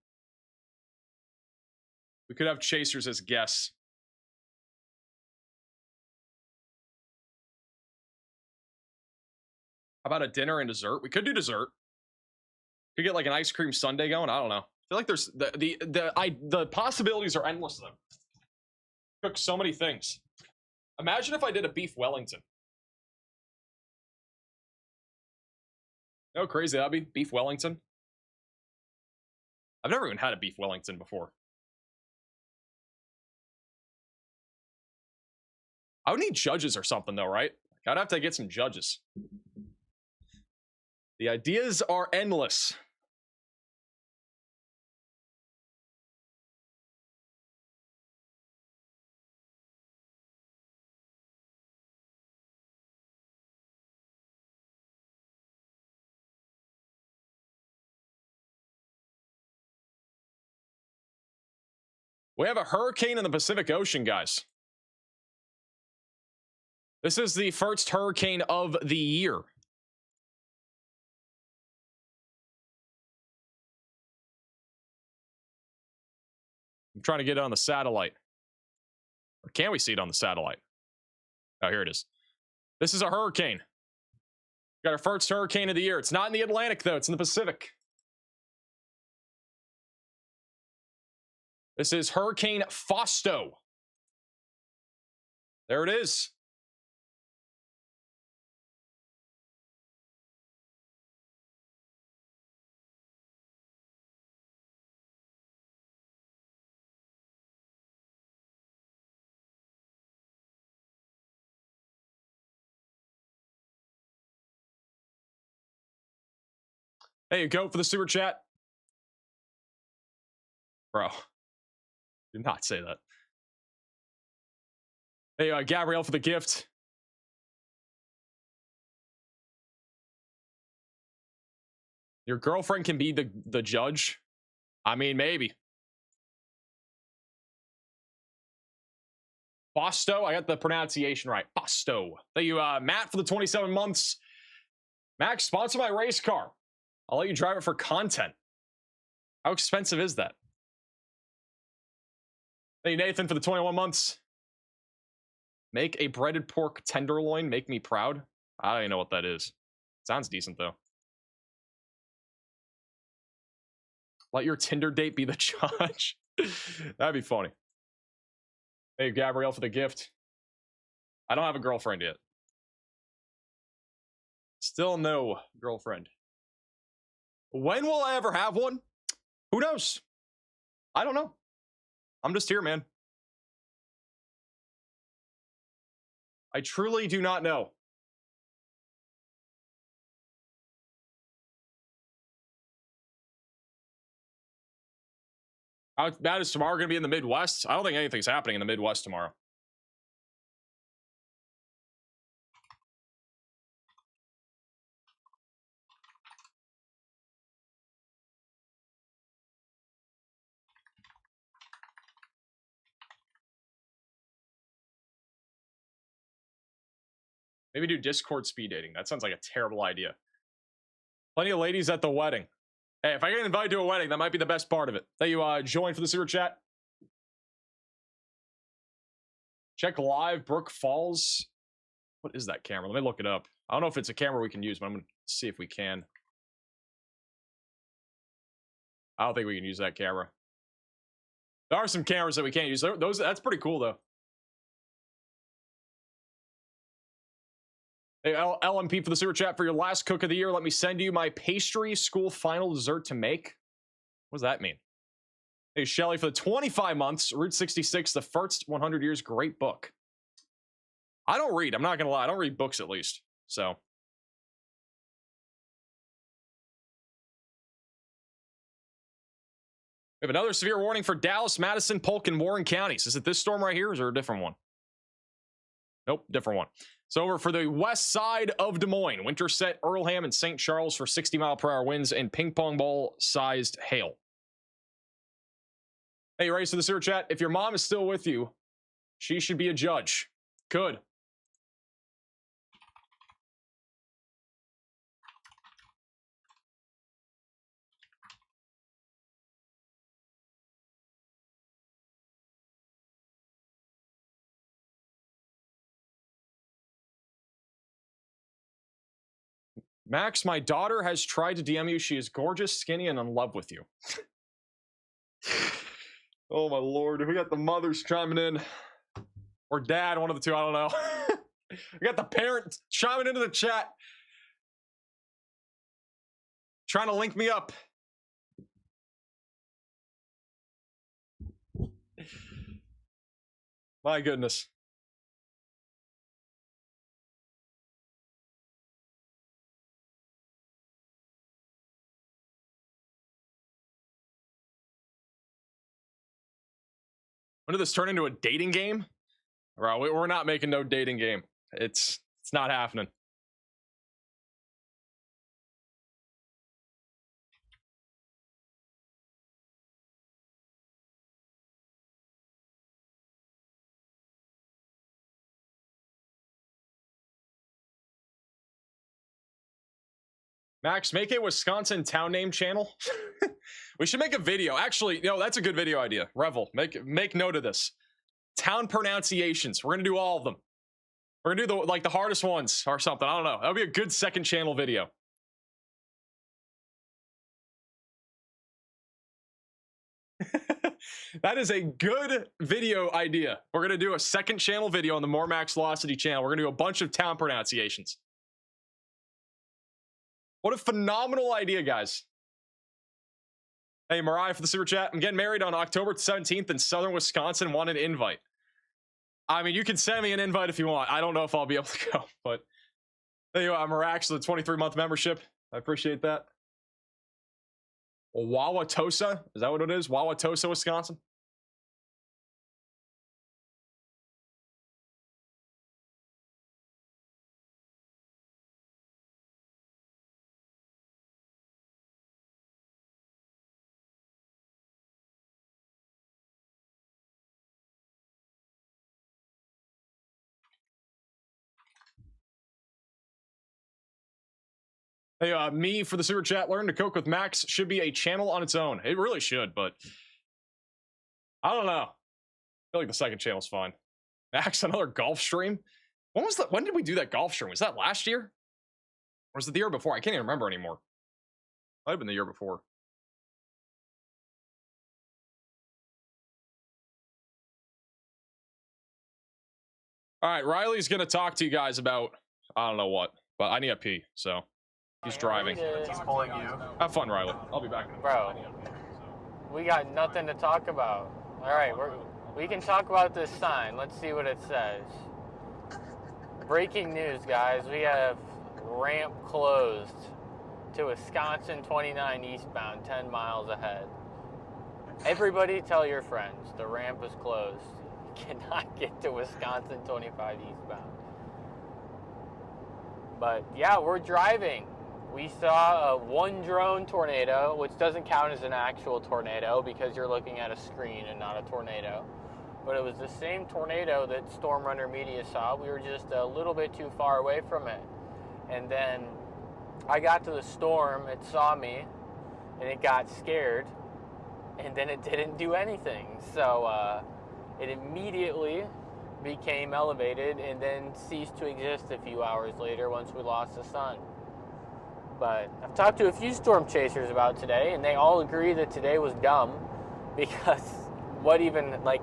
We could have chasers as guests. How about a dinner and dessert? We could do dessert. Could get like an ice cream sundae going. I don't know. I feel like there's the possibilities are endless though. Cook so many things. Imagine if I did a beef Wellington. Oh, crazy, that'd be beef Wellington. I've never even had a beef Wellington before. I would need judges or something though, right? I'd have to get some judges. The ideas are endless. We have a hurricane in the Pacific Ocean, guys. This is the first hurricane of the year. I'm trying to get it on the satellite. Or can we see it on the satellite? Oh, here it is. This is a hurricane. Got our first hurricane of the year. It's not in the Atlantic, though. It's in the Pacific. This is Hurricane Fausto. There it is. There you go for the super chat. Bro. Did not say that. Hey, Gabrielle for the gift. Your girlfriend can be the judge? I mean, maybe. Fausto, I got the pronunciation right. Fausto. Thank you, Matt, for the 27 months. Max, sponsor my race car. I'll let you drive it for content. How expensive is that? Thank you, Nathan, for the 21 months. Make a breaded pork tenderloin. Make me proud. I don't even know what that is. Sounds decent, though. Let your Tinder date be the judge. That'd be funny. Hey, Gabrielle, for the gift. I don't have a girlfriend yet. Still no girlfriend. When will I ever have one? Who knows? I don't know. I'm just here, man. I truly do not know. How bad is tomorrow going to be in the Midwest? I don't think anything's happening in the Midwest tomorrow. Maybe do Discord speed dating. That sounds like a terrible idea. Plenty of ladies at the wedding. Hey, if I get invited to a wedding, that might be the best part of it. Thank you, join for the super chat. Check live, Brook Falls. What is that camera? Let me look it up. I don't know if it's a camera we can use, but I'm going to see if we can. I don't think we can use that camera. There are some cameras that we can't use. That's pretty cool, though. Hey, LMP for the super chat. For your last cook of the year, let me send you my pastry school final dessert to make. What does that mean? Hey, Shelly for the 25 months. Route 66, the first 100 years. Great book. I don't read. I'm not going to lie. I don't read books at least. So. We have another severe warning for Dallas, Madison, Polk, and Warren counties. Is it this storm right here, or is there a different one? Nope, different one. So over for the west side of Des Moines. Winterset, Earlham, and St. Charles for 60-mile-per-hour winds and ping-pong ball-sized hail. Hey, you ready for the super chat? If your mom is still with you, she should be a judge. Could. Max, my daughter has tried to DM you. She is gorgeous, skinny, and in love with you. Oh my lord. We got the mothers chiming in. Or dad, one of the two, I don't know. We got the parent chiming into the chat. Trying to link me up. My goodness. When did this turn into a dating game? Bro, we're not making no dating game. It's not happening. Max, make a Wisconsin town name channel. We should make a video. Actually, no, that's a good video idea. Revel, make note of this. Town pronunciations. We're gonna do all of them. We're gonna do the hardest ones or something. I don't know. That would be a good second channel video. That is a good video idea. We're gonna do a second channel video on the More Max Velocity channel. We're gonna do a bunch of town pronunciations. What a phenomenal idea, guys. Hey, Mariah for the super chat. I'm getting married on October 17th in southern Wisconsin. Want an invite. I mean, you can send me an invite if you want. I don't know if I'll be able to go, but there you are. Marax, the 23-month membership. I appreciate that. Wauwatosa. Is that what it is? Wauwatosa, Wisconsin. Hey, me for the super chat. Learn to cook with Max should be a channel on its own. It really should, but I don't know. I feel like the second channel's fine. Max, another golf stream. When did we do that golf stream? Was that last year? Or was it the year before? I can't even remember anymore. Might have been the year before. All right, Riley's gonna talk to you guys about I don't know what, but I need a pee, so. He's driving. He's pulling you. Have fun, Riley. I'll be back. Bro, we got nothing to talk about. All right, we can talk about this sign. Let's see what it says. Breaking news, guys. We have ramp closed to Wisconsin 29 eastbound, 10 miles ahead. Everybody tell your friends the ramp is closed. You cannot get to Wisconsin 25 eastbound. But yeah, we're driving. We saw a one drone tornado, which doesn't count as an actual tornado because you're looking at a screen and not a tornado. But it was the same tornado that Storm Runner Media saw. We were just a little bit too far away from it. And then I got to the storm, it saw me, and it got scared. And then it didn't do anything. So it immediately became elevated and then ceased to exist a few hours later once we lost the sun. But I've talked to a few storm chasers about today, and they all agree that today was dumb because what even, like,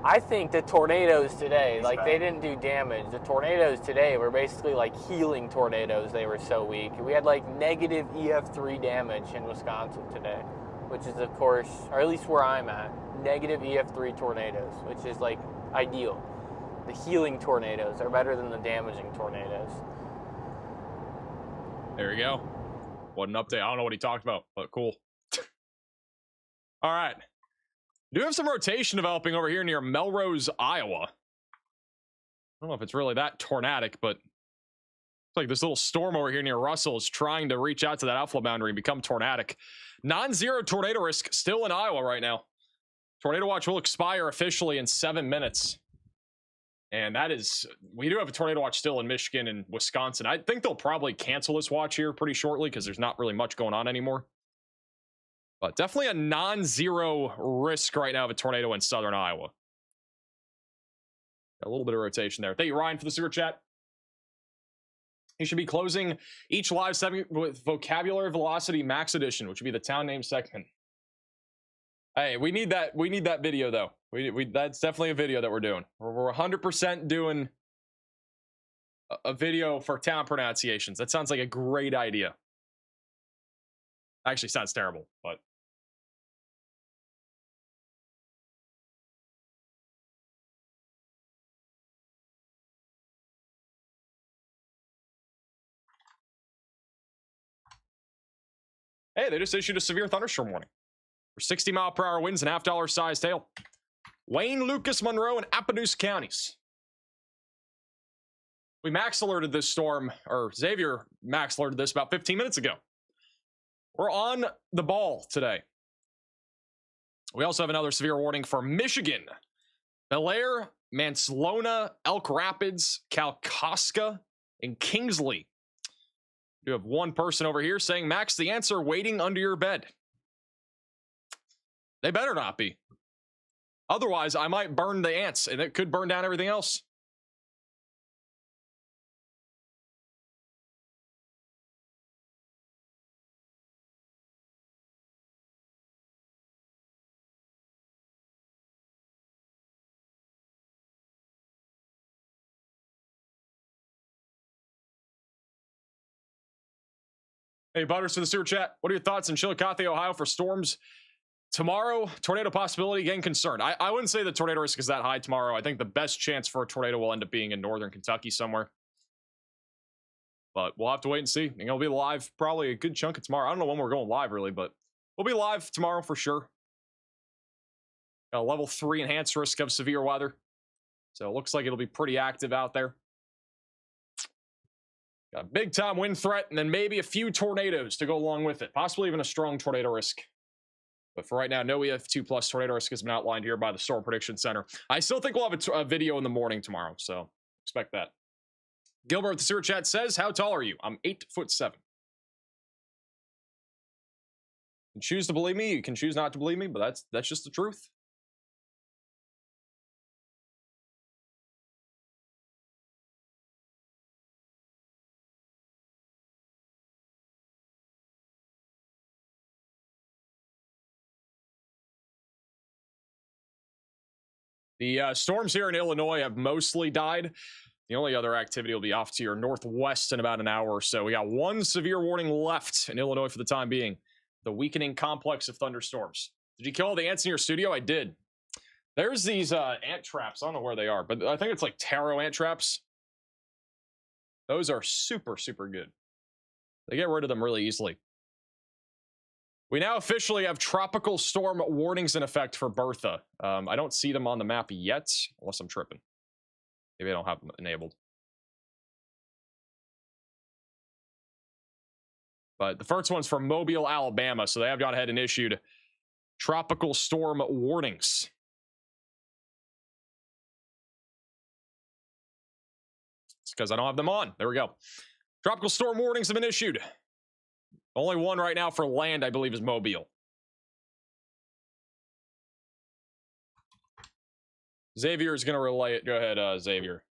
I think the tornadoes today, like they didn't do damage. The tornadoes today were basically like healing tornadoes. They were so weak. We had like negative EF3 damage in Wisconsin today, which is of course, or at least where I'm at, negative EF3 tornadoes, which is like ideal. The healing tornadoes are better than the damaging tornadoes. There you go. What an update. I don't know what he talked about, but cool. All right. Do have some rotation developing over here near Melrose, Iowa. I don't know if it's really that tornadic, but it's like this little storm over here near Russell is trying to reach out to that outflow boundary and become tornadic. Non-zero tornado risk still in Iowa right now. Tornado watch will expire officially in 7 minutes. And that is, we do have a tornado watch still in Michigan and Wisconsin. I think they'll probably cancel this watch here pretty shortly because there's not really much going on anymore. But definitely a non-zero risk right now of a tornado in southern Iowa. A little bit of rotation there. Thank you, Ryan, for the super chat. You should be closing each live segment with Vocabulary Velocity Max Edition, which would be the town name segment. Hey, we need that. We need that video though. That's definitely a video that we're doing. We're 100% doing a video for town pronunciations. That sounds like a great idea. Actually, sounds terrible, but. Hey, they just issued a severe thunderstorm warning for 60-mile-per-hour winds and half-dollar-sized hail. Wayne, Lucas, Monroe, and Appaloosa counties. We max alerted this storm, or Xavier max alerted this about 15 minutes ago. We're on the ball today. We also have another severe warning for Michigan. Bel Air, Manslona, Elk Rapids, Kalkaska, and Kingsley. You have one person over here saying, Max, the ants are waiting under your bed. They better not be. Otherwise, I might burn the ants, and it could burn down everything else. Hey, Butters, for the super chat. What are your thoughts on Chillicothe, Ohio for storms tomorrow? Tornado possibility, getting concerned. I wouldn't say the tornado risk is that high tomorrow. I think the best chance for a tornado will end up being in northern Kentucky somewhere. But we'll have to wait and see. And it'll be live probably a good chunk of tomorrow. I don't know when we're going live, really, but we'll be live tomorrow for sure. Got a level 3 enhanced risk of severe weather. So it looks like it'll be pretty active out there. Got a big-time wind threat, and then maybe a few tornadoes to go along with it. Possibly even a strong tornado risk. But for right now, no EF2+ tornado risk has been outlined here by the Storm Prediction Center. I still think we'll have a video in the morning tomorrow, so expect that. Gilbert with the super chat says, how tall are you? I'm 8'7". You can choose to believe me, you can choose not to believe me, but that's just the truth. The storms here in Illinois have mostly died. The only other activity will be off to your northwest in about an hour or so. We got one severe warning left in Illinois for the time being. The weakening complex of thunderstorms. Did you kill all the ants in your studio? I did. There's these ant traps. I don't know where they are, but I think it's like taro ant traps. Those are super, super good. They get rid of them really easily. We now officially have tropical storm warnings in effect for Bertha. I don't see them on the map yet, unless I'm tripping. Maybe I don't have them enabled. But the first one's from Mobile, Alabama, so they have gone ahead and issued tropical storm warnings. It's because I don't have them on. There we go. Tropical storm warnings have been issued. Only one right now for land, I believe, is Mobile. Xavier is going to relay it. Go ahead, Xavier.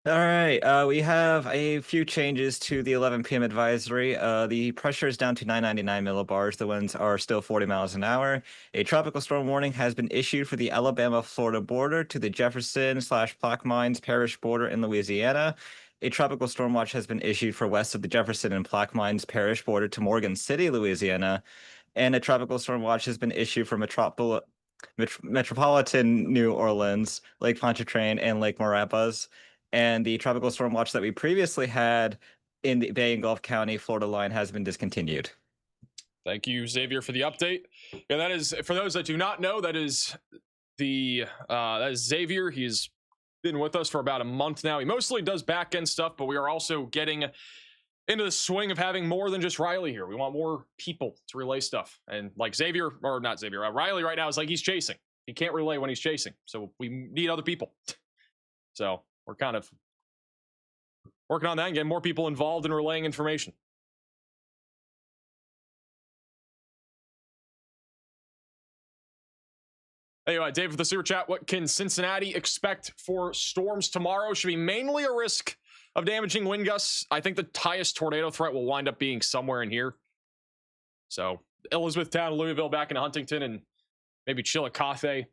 All right, we have a few changes to the 11 p.m. advisory. The pressure is down to 999 millibars. The winds are still 40 miles an hour. A tropical storm warning has been issued for the Alabama-Florida border to the Jefferson/Plaquemines Parish border in Louisiana. A tropical storm watch has been issued for west of the Jefferson and Plaquemines Parish border to Morgan City, Louisiana. And a tropical storm watch has been issued for metropolitan New Orleans, Lake Pontchartrain, and Lake Marapas. And the tropical storm watch that we previously had in the Bay and Gulf County, Florida line has been discontinued. Thank you, Xavier, for the update. Yeah, that is, for those that do not know, that is Xavier. He's been with us for about a month now. He mostly does back-end stuff, but we are also getting into the swing of having more than just Riley here. We want more people to relay stuff. And like Xavier, or not Xavier, Riley right now is like he's chasing. He can't relay when he's chasing. So we need other people. So we're kind of working on that and getting more people involved in relaying information. Anyway, Dave with the super chat. What can Cincinnati expect for storms tomorrow? Should be mainly a risk of damaging wind gusts. I think the highest tornado threat will wind up being somewhere in here. So Elizabethtown, Louisville, back into Huntington, and maybe Chillicothe.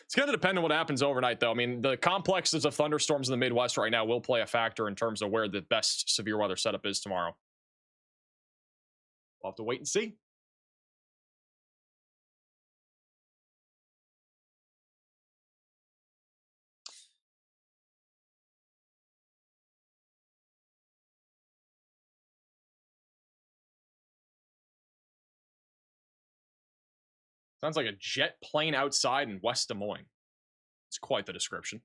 It's going to depend on what happens overnight, though. I mean, the complexes of thunderstorms in the Midwest right now will play a factor in terms of where the best severe weather setup is tomorrow. We'll have to wait and see. Sounds like a jet plane outside in West Des Moines. It's quite the description.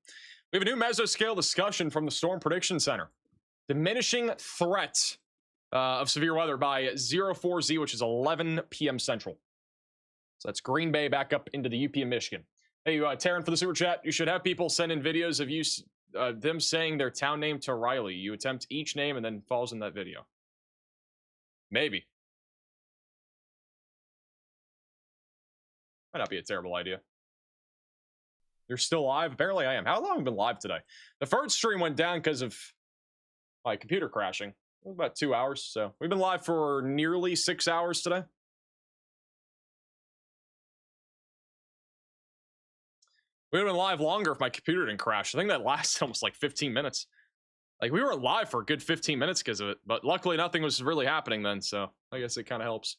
We have a new mesoscale discussion from the Storm Prediction Center. Diminishing threat of severe weather by 04Z, which is 11 p.m. Central. So that's Green Bay back up into the UP of Michigan. Hey, Taryn for the super chat. You should have people send in videos of you, them saying their town name to Riley. You attempt each name and then falls in that video. Maybe. Might not be a terrible idea. You're still live? Apparently I am. How long have I been live today? The first stream went down because of my computer crashing. It was about 2 hours, so we've been live for nearly 6 hours today. We would have been live longer if my computer didn't crash. I think that lasted almost like 15 minutes. Like, we were live for a good 15 minutes because of it, but luckily nothing was really happening then, so I guess it kind of helps.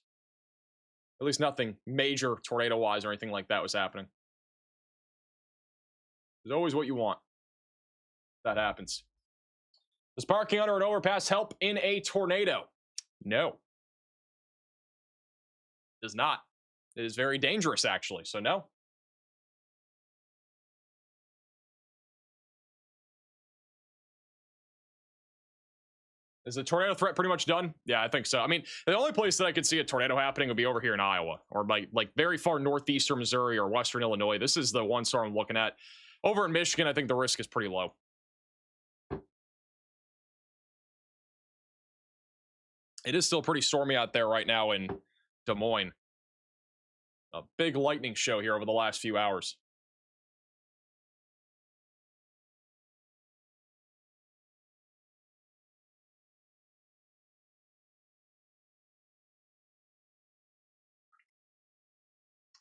At least nothing major tornado-wise or anything like that was happening. There's always what you want. That happens. Does parking under an overpass help in a tornado? No. It does not. It is very dangerous, actually, so no. Is the tornado threat pretty much done? Yeah, I think so. I mean, the only place that I could see a tornado happening would be over here in Iowa, or like very far northeastern Missouri or western Illinois. This is the one storm I'm looking at. Over in Michigan, I think the risk is pretty low. It is still pretty stormy out there right now in Des Moines. A big lightning show here over the last few hours.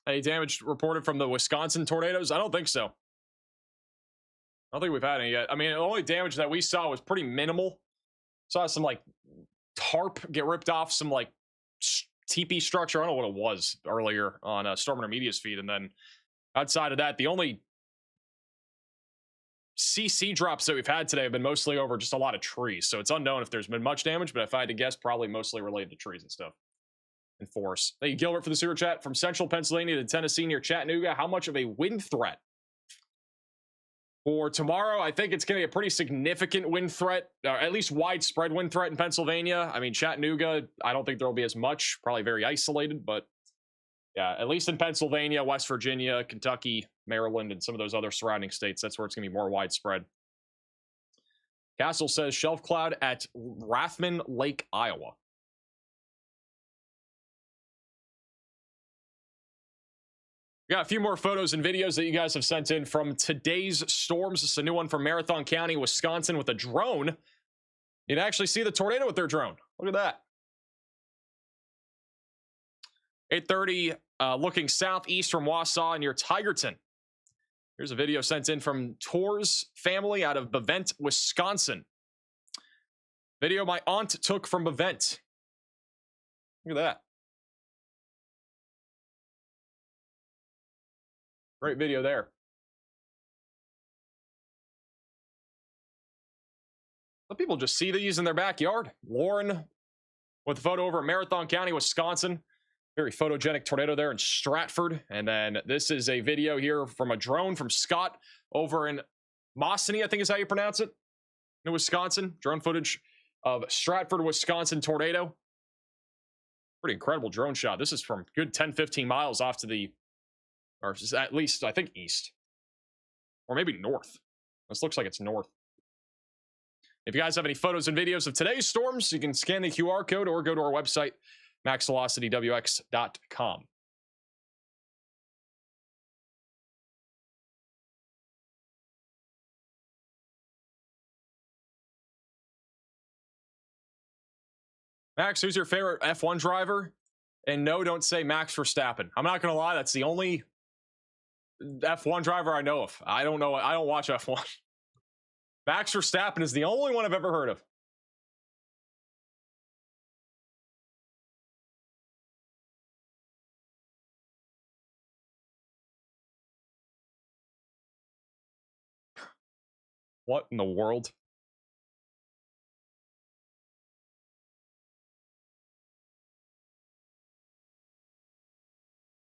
Any damage reported from the Wisconsin tornadoes? I don't think so. I don't think we've had any yet. I mean, the only damage that we saw was pretty minimal. Saw some like tarp get ripped off, some like teepee structure. I don't know what it was earlier on Storm Intermediate's feed. And then outside of that, the only CC drops that we've had today have been mostly over just a lot of trees. So it's unknown if there's been much damage, but if I had to guess, probably mostly related to trees and stuff. And force. Thank you, Gilbert, for the super chat. From central Pennsylvania to Tennessee near Chattanooga, how much of a wind threat? For tomorrow, I think it's going to be a pretty significant wind threat, or at least widespread wind threat in Pennsylvania. I mean, Chattanooga, I don't think there will be as much, probably very isolated, but yeah, at least in Pennsylvania, West Virginia, Kentucky, Maryland, and some of those other surrounding states, that's where it's going to be more widespread. Castle says shelf cloud at Rathman Lake, Iowa. We got a few more photos and videos that you guys have sent in from today's storms. This is a new one from Marathon County, Wisconsin, with a drone. You can actually see the tornado with their drone. Look at that. 8:30, looking southeast from Wausau near Tigerton. Here's a video sent in from Tor's family out of Bevent, Wisconsin. Video my aunt took from Bevent. Look at that. Great video there. Some people just see these in their backyard. Lauren with a photo over at Marathon County, Wisconsin. Very photogenic tornado there in Stratford. And then this is a video here from a drone from Scott over in Mossany, I think is how you pronounce it, in Wisconsin. Drone footage of Stratford, Wisconsin tornado. Pretty incredible drone shot. This is from good 10-15 miles off to the, or at least I think east, or maybe north. This looks like it's north. If you guys have any photos and videos of today's storms, you can scan the QR code or go to our website, maxvelocitywx.com. Max, who's your favorite F1 driver? And no, don't say Max Verstappen. I'm not going to lie, that's the only F1 driver I know of. I don't know. I don't watch F1. Max Verstappen is the only one I've ever heard of. What in the world?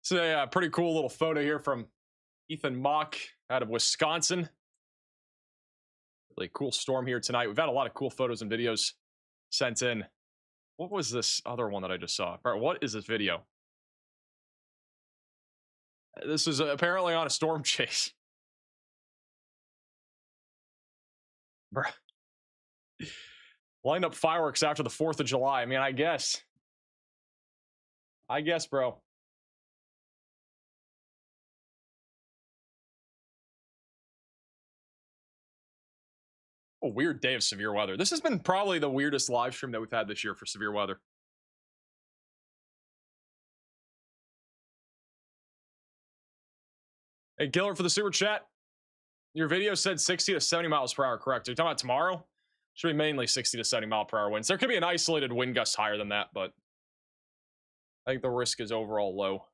It's a pretty cool little photo here from Ethan Mock out of Wisconsin. Really cool storm here tonight. We've had a lot of cool photos and videos sent in. What was this other one that I just saw? All right, what is this video? This is apparently on a storm chase. Bruh. Lined up fireworks after the 4th of July. I mean, I guess. Bro. A weird day of severe weather. This has been probably the weirdest live stream that we've had this year for severe weather. Hey, Killer for the super chat. Your video said 60 to 70 miles per hour, correct? Are you talking about tomorrow? Should be mainly 60 to 70 mile per hour winds. There could be an isolated wind gust higher than that, but I think the risk is overall low.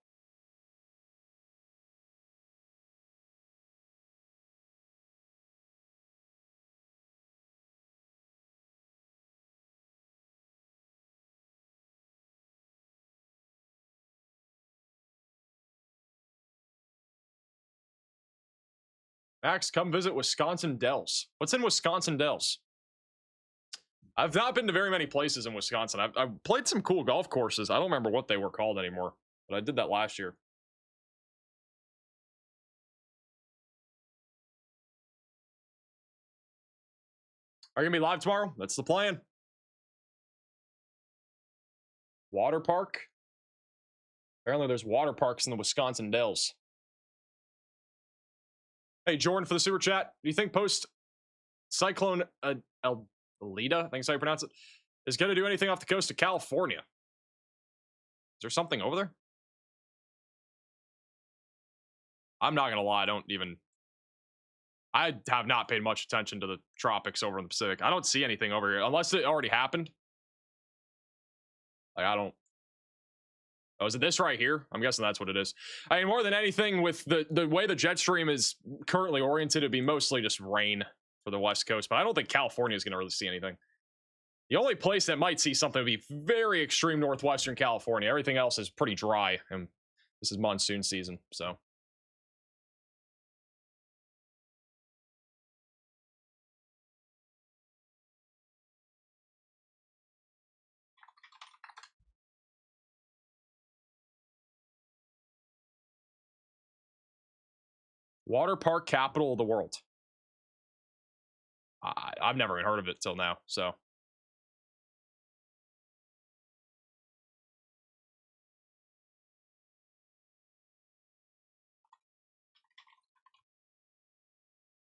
Max, come visit Wisconsin Dells. What's in Wisconsin Dells? I've not been to very many places in Wisconsin. I've played some cool golf courses. I don't remember what they were called anymore, but I did that last year. Are you going to be live tomorrow? That's the plan. Water park? Apparently there's water parks in the Wisconsin Dells. Hey, Jordan for the super chat. Do you think post-cyclone Alita, I think is how you pronounce it, is going to do anything off the coast of California? Is there something over there? I'm not going to lie. I have not paid much attention to the tropics over in the Pacific. I don't see anything over here unless it already happened. Like, I don't. Oh, is it this right here? I'm guessing that's what it is. I mean, more than anything, with the way the jet stream is currently oriented, it'd be mostly just rain for the West Coast. But I don't think California is going to really see anything. The only place that might see something would be very extreme northwestern California. Everything else is pretty dry, and this is monsoon season, so. Water park capital of the world. I've never even heard of it till now, so.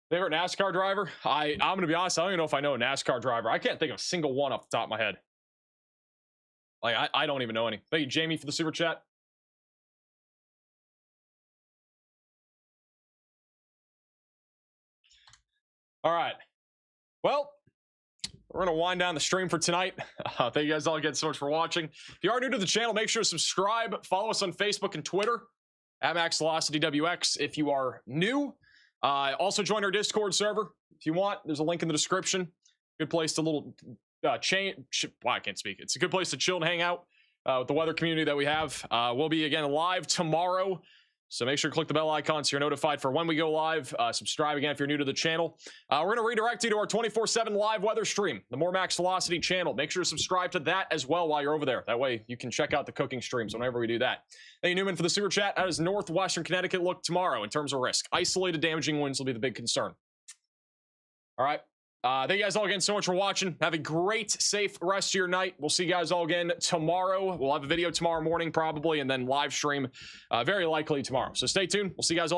Favorite NASCAR driver? I'm gonna be honest, I don't even know if I know a NASCAR driver. I can't think of a single one off the top of my head. Like, I don't even know any. Thank you, Jamie, for the super chat. All right. Well, we're going to wind down the stream for tonight. Thank you guys all again so much for watching. If you are new to the channel, make sure to subscribe. Follow us on Facebook and Twitter at maxvelocitywx if you are new. Also join our Discord server if you want. There's a link in the description. Good place to little I can't speak. It's a good place to chill and hang out with the weather community that we have. We'll be again live tomorrow. So make sure to click the bell icon so you're notified for when we go live. Subscribe again if you're new to the channel. We're going to redirect you to our 24/7 live weather stream, the More Max Velocity channel. Make sure to subscribe to that as well while you're over there. That way you can check out the cooking streams whenever we do that. Thank you, Newman, for the super chat. How does northwestern Connecticut look tomorrow in terms of risk? Isolated damaging winds will be the big concern. All right. Thank you guys all again so much for watching. Have a great, safe rest of your night. We'll see you guys all again tomorrow. We'll have a video tomorrow morning probably, and then live stream very likely tomorrow. So stay tuned. We'll see you guys all.